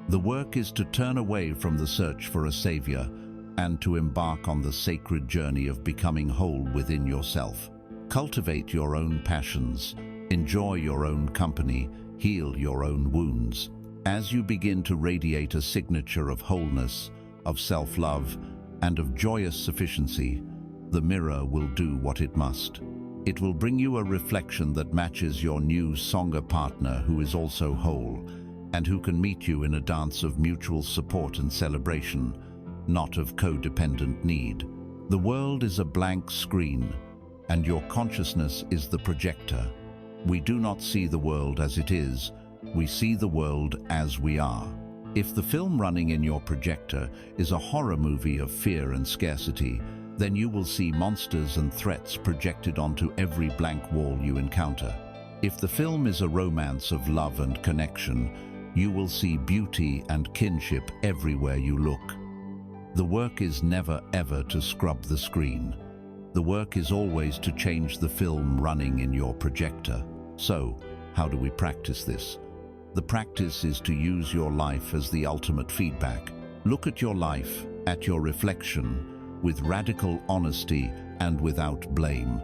The work is to turn away from the search for a savior and to embark on the sacred journey of becoming whole within yourself. Cultivate your own passions, enjoy your own company, heal your own wounds. As you begin to radiate a signature of wholeness, of self-love, and of joyous sufficiency, the mirror will do what it must. It will bring you a reflection that matches your new Sangha partner who is also whole, and who can meet you in a dance of mutual support and celebration, not of codependent need. The world is a blank screen, and your consciousness is the projector. We do not see the world as it is, we see the world as we are. If the film running in your projector is a horror movie of fear and scarcity, then you will see monsters and threats projected onto every blank wall you encounter. If the film is a romance of love and connection, you will see beauty and kinship everywhere you look. The work is never ever to scrub the screen. The work is always to change the film running in your projector. So, how do we practice this? The practice is to use your life as the ultimate feedback. Look at your life, at your reflection, with radical honesty and without blame.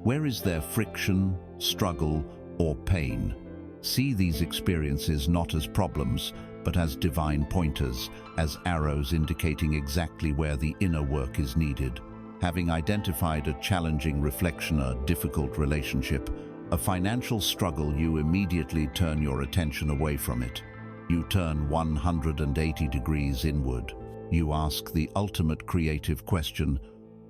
Where is there friction, struggle, or pain? See these experiences not as problems, but as divine pointers, as arrows indicating exactly where the inner work is needed. Having identified a challenging reflection, a difficult relationship, a financial struggle, you immediately turn your attention away from it. You turn 180 degrees inward. You ask the ultimate creative question,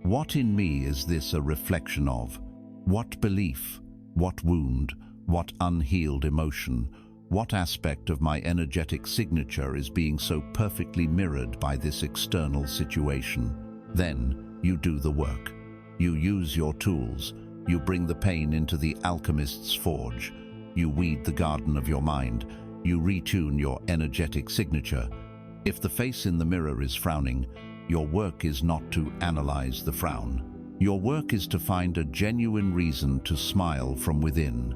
what in me is this a reflection of? What belief, what wound, what unhealed emotion, what aspect of my energetic signature is being so perfectly mirrored by this external situation? Then you do the work. You use your tools. You bring the pain into the alchemist's forge. You weed the garden of your mind. You retune your energetic signature. If the face in the mirror is frowning, your work is not to analyze the frown. Your work is to find a genuine reason to smile from within.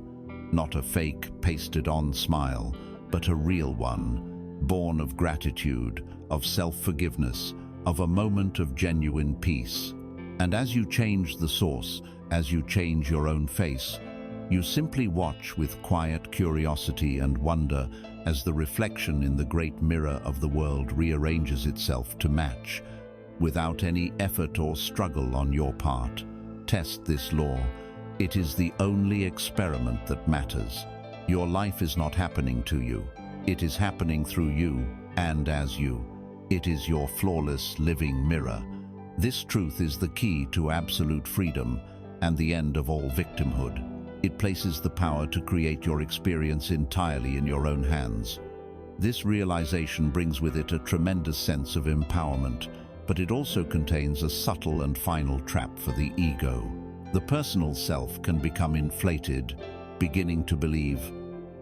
Not a fake, pasted-on smile, but a real one, born of gratitude, of self-forgiveness, of a moment of genuine peace. And as you change the source, as you change your own face, you simply watch with quiet curiosity and wonder as the reflection in the great mirror of the world rearranges itself to match, without any effort or struggle on your part. Test this law. It is the only experiment that matters. Your life is not happening to you. It is happening through you and as you. It is your flawless living mirror. This truth is the key to absolute freedom and the end of all victimhood. It places the power to create your experience entirely in your own hands. This realization brings with it a tremendous sense of empowerment, but it also contains a subtle and final trap for the ego. The personal self can become inflated, beginning to believe,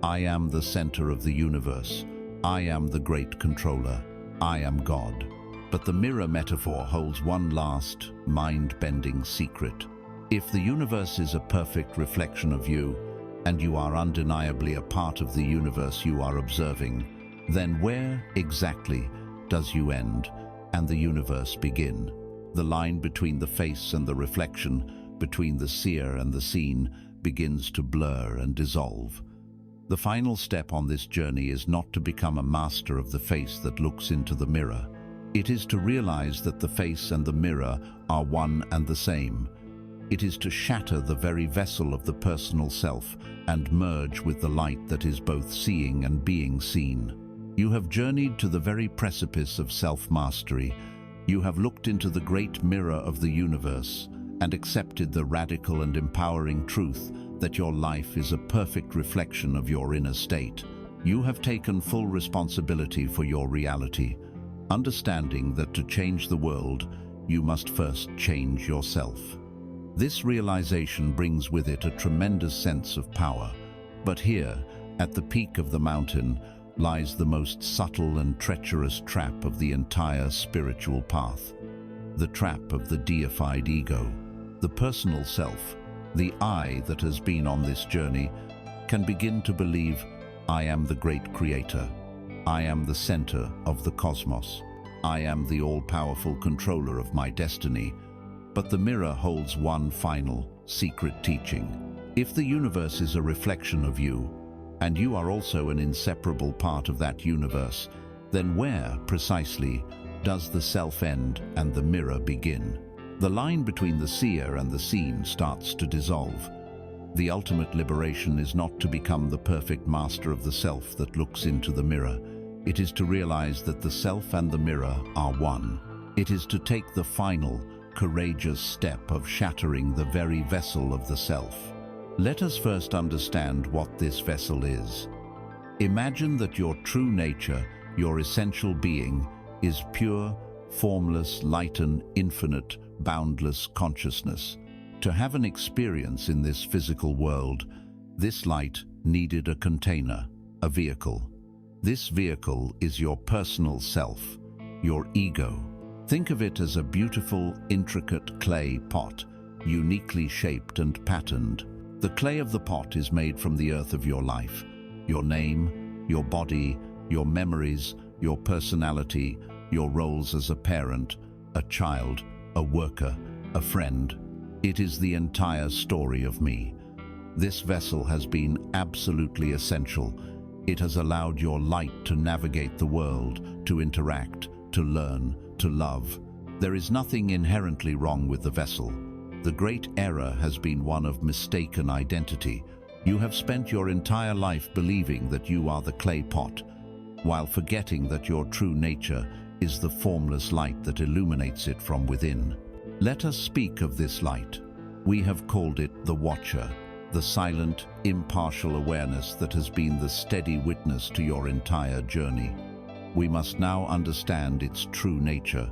I am the center of the universe. I am the great controller. I am God. But the mirror metaphor holds one last, mind-bending secret. If the universe is a perfect reflection of you, and you are undeniably a part of the universe you are observing, then where exactly does you end and the universe begin? The line between the face and the reflection, between the seer and the seen, begins to blur and dissolve. The final step on this journey is not to become a master of the face that looks into the mirror. It is to realize that the face and the mirror are one and the same. It is to shatter the very vessel of the personal self and merge with the light that is both seeing and being seen. You have journeyed to the very precipice of self-mastery. You have looked into the great mirror of the universe and accepted the radical and empowering truth that your life is a perfect reflection of your inner state. You have taken full responsibility for your reality, understanding that to change the world, you must first change yourself. This realization brings with it a tremendous sense of power. But here, at the peak of the mountain, lies the most subtle and treacherous trap of the entire spiritual path. The trap of the deified ego. The personal self, the I that has been on this journey, can begin to believe, I am the great creator. I am the center of the cosmos. I am the all-powerful controller of my destiny. But the mirror holds one final, secret teaching. If the universe is a reflection of you, and you are also an inseparable part of that universe, then where, precisely, does the self end and the mirror begin? The line between the seer and the seen starts to dissolve. The ultimate liberation is not to become the perfect master of the self that looks into the mirror. It is to realize that the self and the mirror are one. It is to take the final, courageous step of shattering the very vessel of the self. Let us first understand what this vessel is. Imagine that your true nature, your essential being, is pure, formless, light and infinite, boundless consciousness. To have an experience in this physical world, this light needed a container, a vehicle. This vehicle is your personal self, your ego. Think of it as a beautiful, intricate clay pot, uniquely shaped and patterned. The clay of the pot is made from the earth of your life, your name, your body, your memories, your personality, your roles as a parent, a child, a worker, a friend. It is the entire story of me. This vessel has been absolutely essential. It has allowed your light to navigate the world, to interact, to learn, to love. There is nothing inherently wrong with the vessel. The great error has been one of mistaken identity. You have spent your entire life believing that you are the clay pot, while forgetting that your true nature is the formless light that illuminates it from within. Let us speak of this light. We have called it the Watcher, the silent, impartial awareness that has been the steady witness to your entire journey. We must now understand its true nature.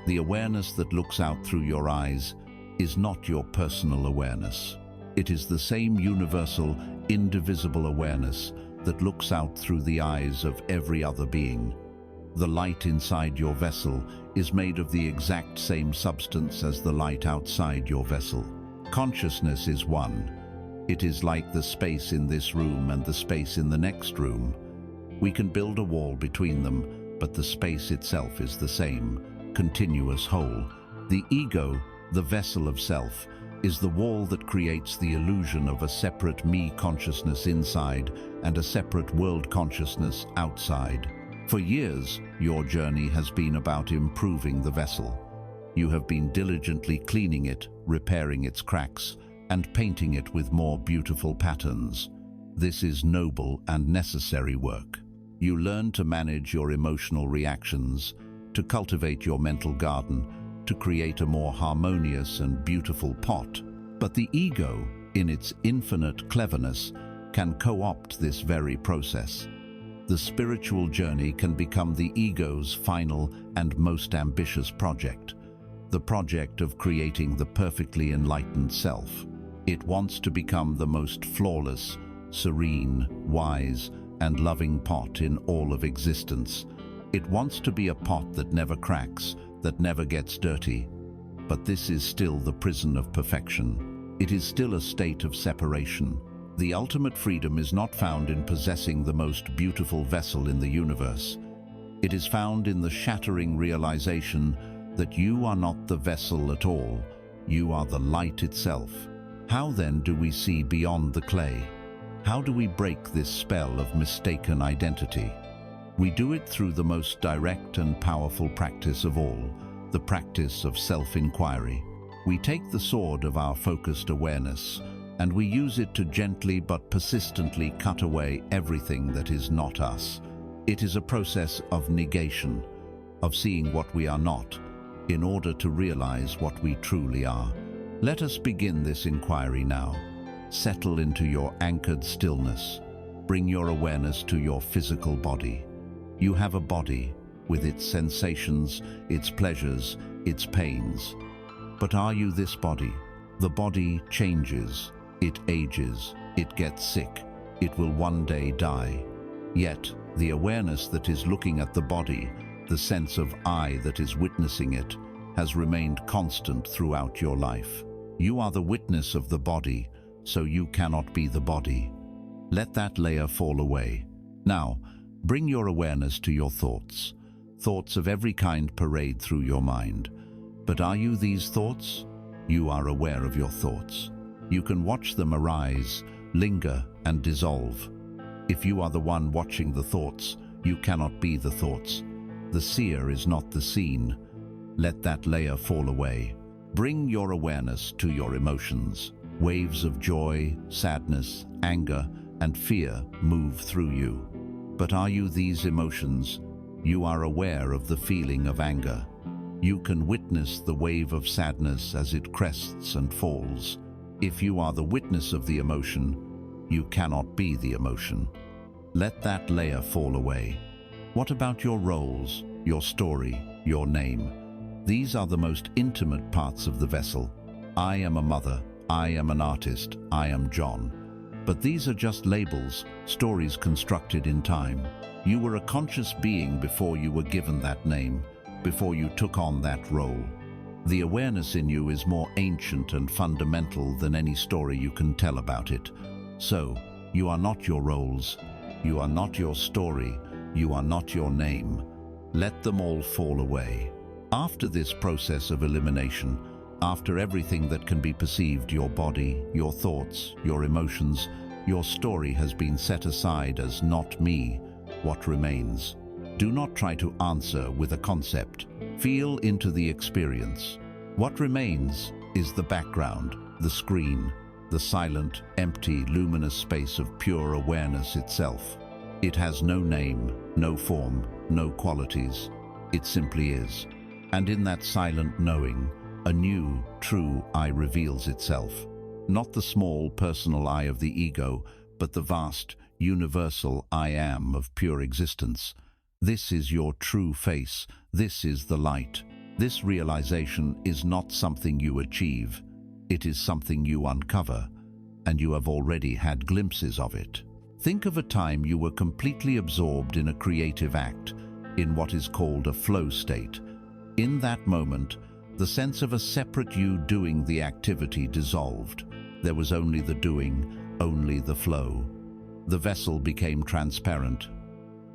The awareness that looks out through your eyes is not your personal awareness. It is the same universal, indivisible awareness that looks out through the eyes of every other being. The light inside your vessel is made of the exact same substance as the light outside your vessel. Consciousness is one. It is like the space in this room and the space in the next room. We can build a wall between them, but the space itself is the same, continuous whole. The ego, the vessel of self, is the wall that creates the illusion of a separate me consciousness inside and a separate world consciousness outside. For years, your journey has been about improving the vessel. You have been diligently cleaning it, repairing its cracks, and painting it with more beautiful patterns. This is noble and necessary work. You learn to manage your emotional reactions, to cultivate your mental garden, to create a more harmonious and beautiful pot. But the ego, in its infinite cleverness, can co-opt this very process. The spiritual journey can become the ego's final and most ambitious project, the project of creating the perfectly enlightened self. It wants to become the most flawless, serene, wise, and loving pot in all of existence. It wants to be a pot that never cracks, that never gets dirty. But this is still the prison of perfection. It is still a state of separation. The ultimate freedom is not found in possessing the most beautiful vessel in the universe. It is found in the shattering realization that you are not the vessel at all. You are the light itself. How then do we see beyond the clay? How do we break this spell of mistaken identity? We do it through the most direct and powerful practice of all, the practice of self-inquiry. We take the sword of our focused awareness, and we use it to gently but persistently cut away everything that is not us. It is a process of negation, of seeing what we are not, in order to realize what we truly are. Let us begin this inquiry now. Settle into your anchored stillness. Bring your awareness to your physical body. You have a body with its sensations, its pleasures, its pains. But are you this body? The body changes, it ages, it gets sick, it will one day die. Yet, the awareness that is looking at the body, the sense of I that is witnessing it, has remained constant throughout your life. You are the witness of the body, so you cannot be the body. Let that layer fall away. Now, bring your awareness to your thoughts. Thoughts of every kind parade through your mind. But are you these thoughts? You are aware of your thoughts. You can watch them arise, linger, and dissolve. If you are the one watching the thoughts, you cannot be the thoughts. The seer is not the seen. Let that layer fall away. Bring your awareness to your emotions. Waves of joy, sadness, anger, and fear move through you. But are you these emotions? You are aware of the feeling of anger. You can witness the wave of sadness as it crests and falls. If you are the witness of the emotion, you cannot be the emotion. Let that layer fall away. What about your roles, your story, your name? These are the most intimate parts of the vessel. I am a mother, I am an artist, I am John. But these are just labels, stories constructed in time. You were a conscious being before you were given that name, before you took on that role. The awareness in you is more ancient and fundamental than any story you can tell about it. So, you are not your roles, you are not your story, you are not your name. Let them all fall away. After this process of elimination, after everything that can be perceived, your body, your thoughts, your emotions, your story has been set aside as not me, what remains? Do not try to answer with a concept. Feel into the experience. What remains is the background, the screen, the silent, empty, luminous space of pure awareness itself. It has no name, no form, no qualities. It simply is. And in that silent knowing, a new, true I reveals itself. Not the small, personal I of the ego, but the vast, universal I am of pure existence. This is your true face. This is the light. This realization is not something you achieve. It is something you uncover, and you have already had glimpses of it. Think of a time you were completely absorbed in a creative act, in what is called a flow state. In that moment, the sense of a separate you doing the activity dissolved. There was only the doing, only the flow. The vessel became transparent.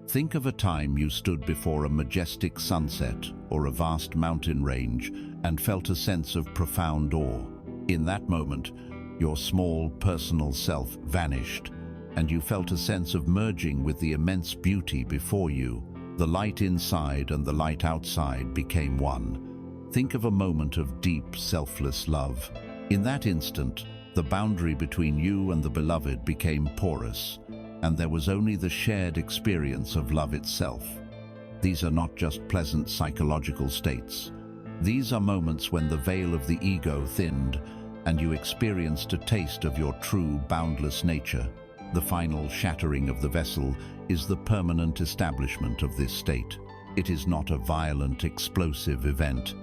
Think of a time you stood before a majestic sunset or a vast mountain range and felt a sense of profound awe. In that moment, your small, personal self vanished, and you felt a sense of merging with the immense beauty before you. The light inside and the light outside became one. Think of a moment of deep, selfless love. In that instant, the boundary between you and the beloved became porous, and there was only the shared experience of love itself. These are not just pleasant psychological states. These are moments when the veil of the ego thinned, and you experienced a taste of your true, boundless nature. The final shattering of the vessel is the permanent establishment of this state. It is not a violent, explosive event.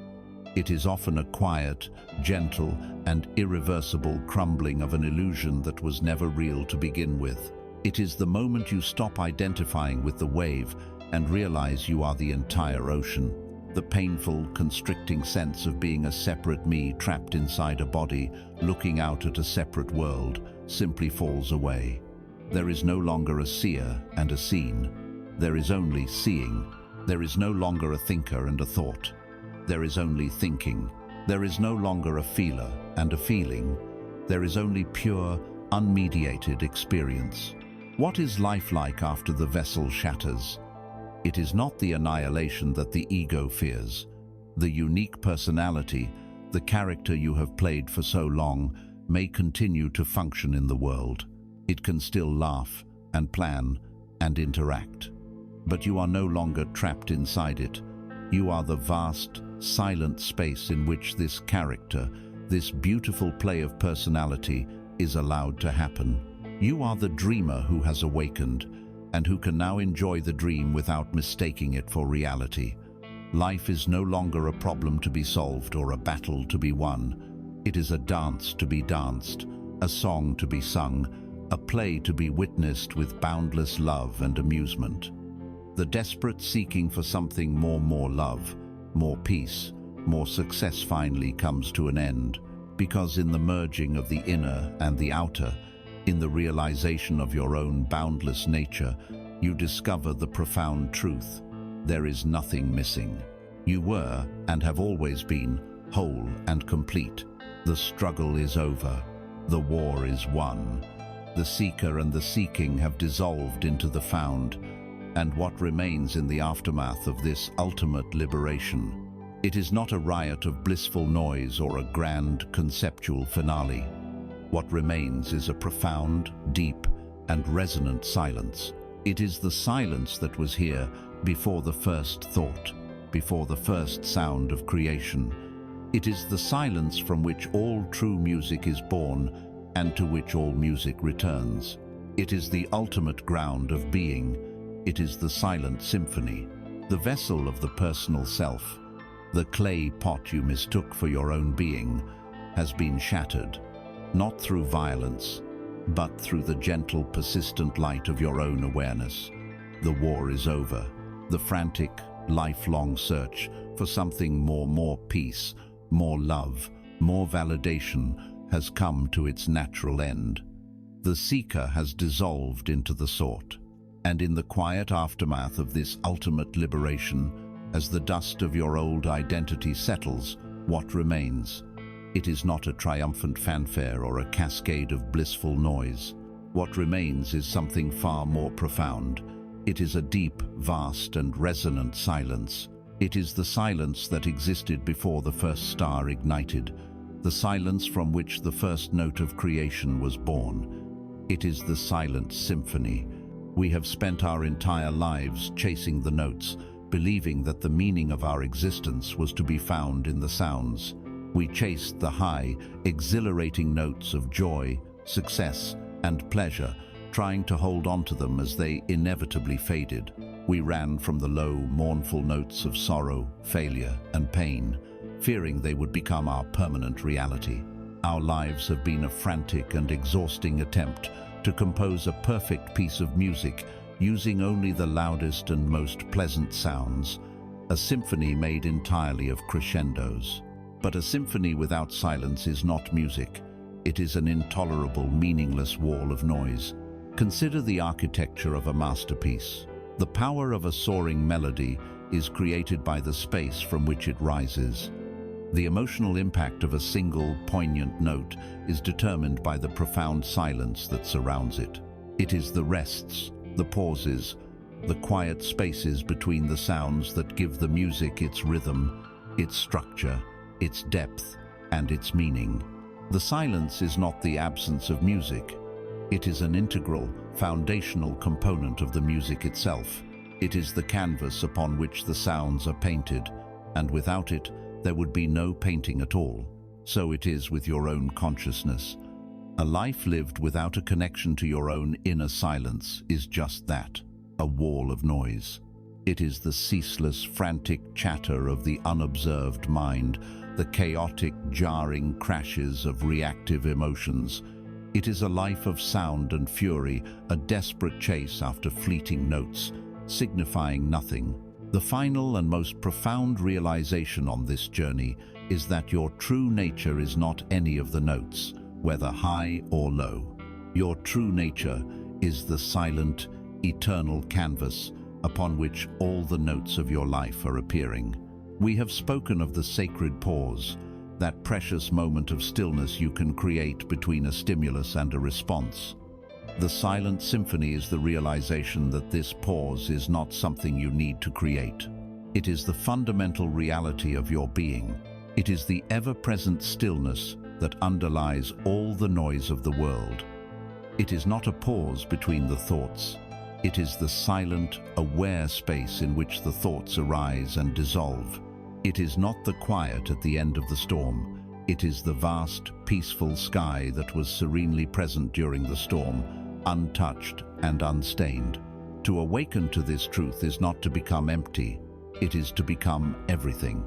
It is often a quiet, gentle, and irreversible crumbling of an illusion that was never real to begin with. It is the moment you stop identifying with the wave and realize you are the entire ocean. The painful, constricting sense of being a separate me trapped inside a body, looking out at a separate world, simply falls away. There is no longer a seer and a seen. There is only seeing. There is no longer a thinker and a thought. There is only thinking. There is no longer a feeler and a feeling. There is only pure, unmediated experience. What is life like after the vessel shatters? It is not the annihilation that the ego fears. The unique personality, the character you have played for so long, may continue to function in the world. It can still laugh and plan and interact. But you are no longer trapped inside it. You are the vast, silent space in which this character, this beautiful play of personality, is allowed to happen. You are the dreamer who has awakened and who can now enjoy the dream without mistaking it for reality. Life is no longer a problem to be solved or a battle to be won. It is a dance to be danced, a song to be sung, a play to be witnessed with boundless love and amusement. The desperate seeking for something more love, more peace, more success finally comes to an end, because in the merging of the inner and the outer, in the realization of your own boundless nature, you discover the profound truth. There is nothing missing. You were, and have always been, whole and complete. The struggle is over. The war is won. The seeker and the seeking have dissolved into the found, and what remains in the aftermath of this ultimate liberation. It is not a riot of blissful noise or a grand conceptual finale. What remains is a profound, deep, and resonant silence. It is the silence that was here before the first thought, before the first sound of creation. It is the silence from which all true music is born and to which all music returns. It is the ultimate ground of being. It is the silent symphony, the vessel of the personal self. The clay pot you mistook for your own being has been shattered. Not through violence, but through the gentle, persistent light of your own awareness. The war is over. The frantic, lifelong search for something more peace, more love, more validation has come to its natural end. The seeker has dissolved into the sought. And in the quiet aftermath of this ultimate liberation, as the dust of your old identity settles, what remains? It is not a triumphant fanfare or a cascade of blissful noise. What remains is something far more profound. It is a deep, vast, and resonant silence. It is the silence that existed before the first star ignited, the silence from which the first note of creation was born. It is the silent symphony. We have spent our entire lives chasing the notes, believing that the meaning of our existence was to be found in the sounds. We chased the high, exhilarating notes of joy, success, and pleasure, trying to hold on to them as they inevitably faded. We ran from the low, mournful notes of sorrow, failure, and pain, fearing they would become our permanent reality. Our lives have been a frantic and exhausting attempt to compose a perfect piece of music using only the loudest and most pleasant sounds, a symphony made entirely of crescendos. But a symphony without silence is not music. It is an intolerable, meaningless wall of noise. Consider the architecture of a masterpiece. The power of a soaring melody is created by the space from which it rises. The emotional impact of a single, poignant note is determined by the profound silence that surrounds it. It is the rests, the pauses, the quiet spaces between the sounds that give the music its rhythm, its structure, its depth, and its meaning. The silence is not the absence of music. It is an integral, foundational component of the music itself. It is the canvas upon which the sounds are painted, and without it, there would be no painting at all. So it is with your own consciousness. A life lived without a connection to your own inner silence is just that, a wall of noise. It is the ceaseless, frantic chatter of the unobserved mind, the chaotic, jarring crashes of reactive emotions. It is a life of sound and fury, a desperate chase after fleeting notes, signifying nothing. The final and most profound realization on this journey is that your true nature is not any of the notes, whether high or low. Your true nature is the silent, eternal canvas upon which all the notes of your life are appearing. We have spoken of the sacred pause, that precious moment of stillness you can create between a stimulus and a response. The silent symphony is the realization that this pause is not something you need to create. It is the fundamental reality of your being. It is the ever-present stillness that underlies all the noise of the world. It is not a pause between the thoughts. It is the silent, aware space in which the thoughts arise and dissolve. It is not the quiet at the end of the storm. It is the vast, peaceful sky that was serenely present during the storm, untouched and unstained. To awaken to this truth is not to become empty. It is to become everything.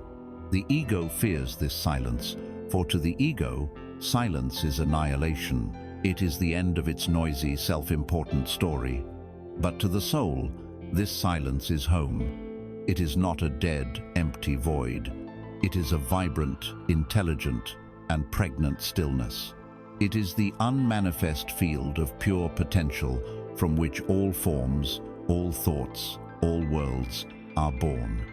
The ego fears this silence, for to the ego, silence is annihilation. It is the end of its noisy, self-important story. But to the soul, this silence is home. It is not a dead, empty void. It is a vibrant, intelligent, and pregnant stillness. It is the unmanifest field of pure potential from which all forms, all thoughts, all worlds are born.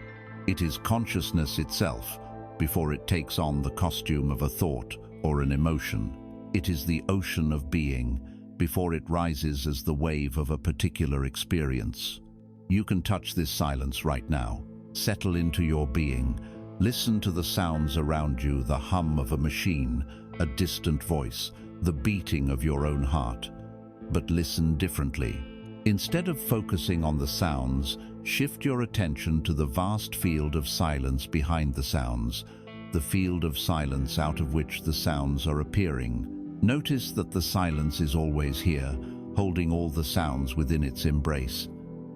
It is consciousness itself before it takes on the costume of a thought or an emotion. It is the ocean of being before it rises as the wave of a particular experience. You can touch this silence right now. Settle into your being. Listen to the sounds around you, the hum of a machine, a distant voice, the beating of your own heart. But listen differently. Instead of focusing on the sounds, shift your attention to the vast field of silence behind the sounds, the field of silence out of which the sounds are appearing. Notice that the silence is always here, holding all the sounds within its embrace.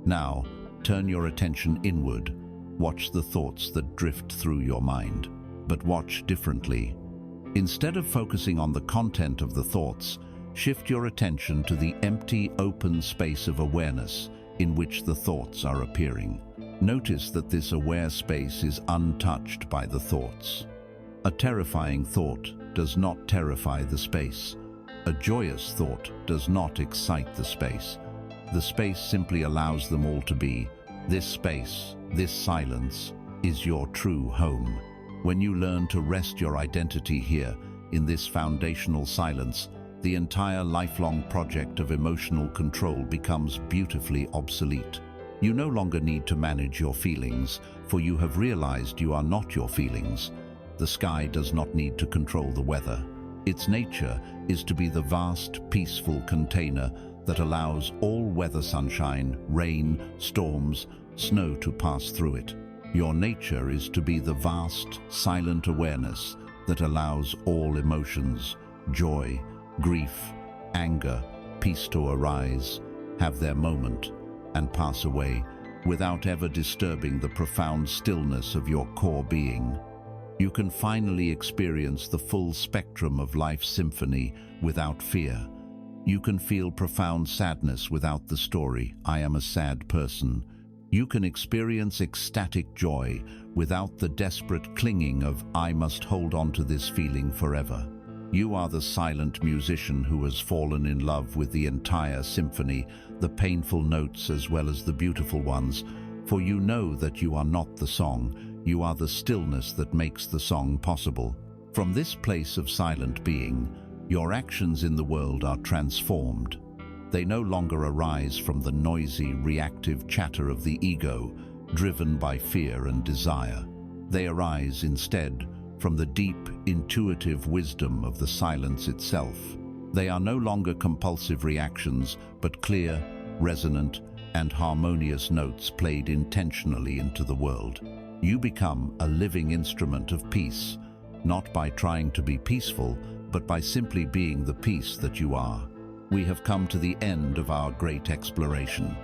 Now, turn your attention inward. Watch the thoughts that drift through your mind, but watch differently. Instead of focusing on the content of the thoughts, shift your attention to the empty, open space of awareness in which the thoughts are appearing. Notice that this aware space is untouched by the thoughts. A terrifying thought does not terrify the space. A joyous thought does not excite the space. The space simply allows them all to be. This space, this silence, is your true home. When you learn to rest your identity here, in this foundational silence, the entire lifelong project of emotional control becomes beautifully obsolete. You no longer need to manage your feelings, for you have realized you are not your feelings. The sky does not need to control the weather. Its nature is to be the vast, peaceful container that allows all weather, sunshine, rain, storms, snow to pass through it. Your nature is to be the vast, silent awareness that allows all emotions, joy, grief, anger, peace to arise, have their moment, and pass away without ever disturbing the profound stillness of your core being. You can finally experience the full spectrum of life's symphony without fear. You can feel profound sadness without the story, "I am a sad person." You can experience ecstatic joy without the desperate clinging of "I must hold on to this feeling forever." You are the silent musician who has fallen in love with the entire symphony, the painful notes as well as the beautiful ones, for you know that you are not the song, you are the stillness that makes the song possible. From this place of silent being, your actions in the world are transformed. They no longer arise from the noisy, reactive chatter of the ego, driven by fear and desire. They arise instead from the deep, intuitive wisdom of the silence itself. They are no longer compulsive reactions, but clear, resonant, and harmonious notes played intentionally into the world. You become a living instrument of peace, not by trying to be peaceful, but by simply being the peace that you are. We have come to the end of our great exploration.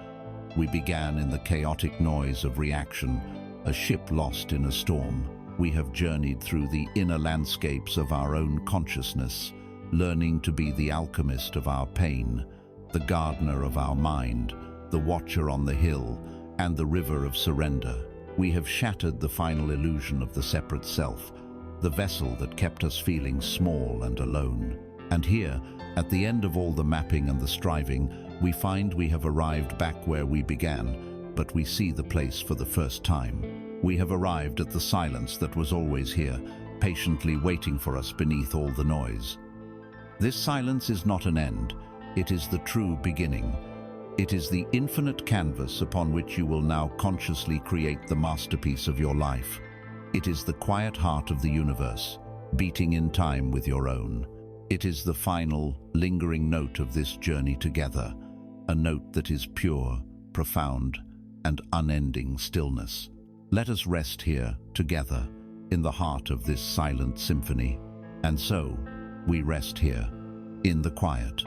We began in the chaotic noise of reaction, a ship lost in a storm. We have journeyed through the inner landscapes of our own consciousness, learning to be the alchemist of our pain, the gardener of our mind, the watcher on the hill, and the river of surrender. We have shattered the final illusion of the separate self, the vessel that kept us feeling small and alone. And here, at the end of all the mapping and the striving, we find we have arrived back where we began, but we see the place for the first time. We have arrived at the silence that was always here, patiently waiting for us beneath all the noise. This silence is not an end, it is the true beginning. It is the infinite canvas upon which you will now consciously create the masterpiece of your life. It is the quiet heart of the universe, beating in time with your own. It is the final, lingering note of this journey together, a note that is pure, profound, and unending stillness. Let us rest here, together, in the heart of this silent symphony. And so, we rest here, in the quiet,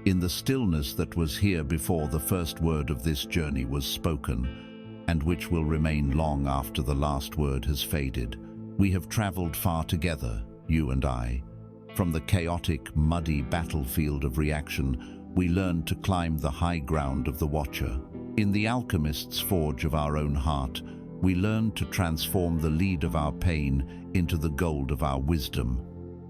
in the stillness that was here before the first word of this journey was spoken, and which will remain long after the last word has faded. We have traveled far together, you and I. From the chaotic, muddy battlefield of reaction, we learned to climb the high ground of the watcher. In the alchemist's forge of our own heart, we learned to transform the lead of our pain into the gold of our wisdom.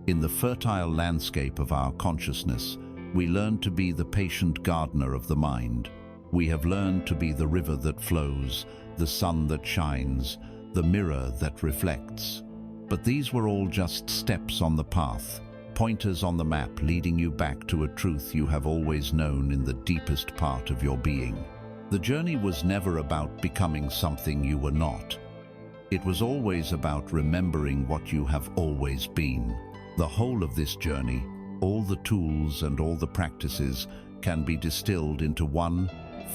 In the fertile landscape of our consciousness, we learned to be the patient gardener of the mind. We have learned to be the river that flows, the sun that shines, the mirror that reflects. But these were all just steps on the path, pointers on the map leading you back to a truth you have always known in the deepest part of your being. The journey was never about becoming something you were not. It was always about remembering what you have always been. The whole of this journey, all the tools and all the practices, can be distilled into one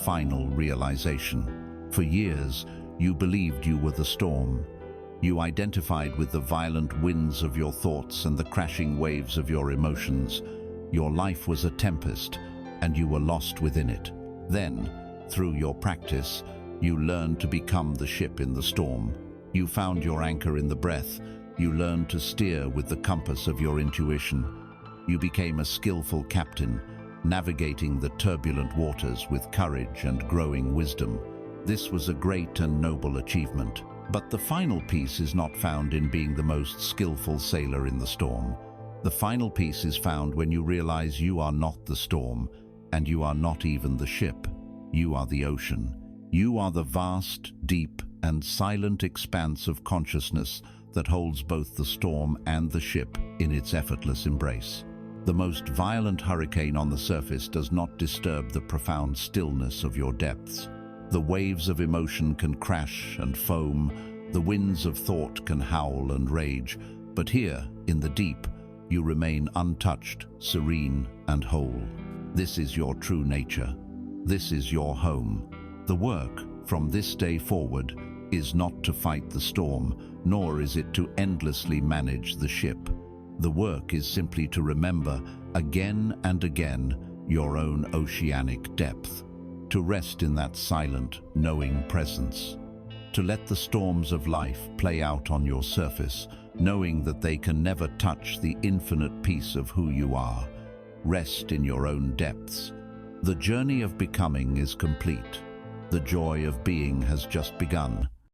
final realization. For years, you believed you were the storm. You identified with the violent winds of your thoughts and the crashing waves of your emotions. Your life was a tempest, and you were lost within it. Then, through your practice, you learned to become the ship in the storm. You found your anchor in the breath. You learned to steer with the compass of your intuition. You became a skillful captain, navigating the turbulent waters with courage and growing wisdom. This was a great and noble achievement. But the final peace is not found in being the most skillful sailor in the storm. The final peace is found when you realize you are not the storm, and you are not even the ship. You are the ocean. You are the vast, deep, and silent expanse of consciousness that holds both the storm and the ship in its effortless embrace. The most violent hurricane on the surface does not disturb the profound stillness of your depths. The waves of emotion can crash and foam, the winds of thought can howl and rage, but here, in the deep, you remain untouched, serene, and whole. This is your true nature. This is your home. The work, from this day forward, is not to fight the storm, nor is it to endlessly manage the ship. The work is simply to remember, again and again, your own oceanic depth, to rest in that silent, knowing presence, to let the storms of life play out on your surface, knowing that they can never touch the infinite peace of who you are. Rest in your own depths. The journey of becoming is complete. The joy of being has just begun.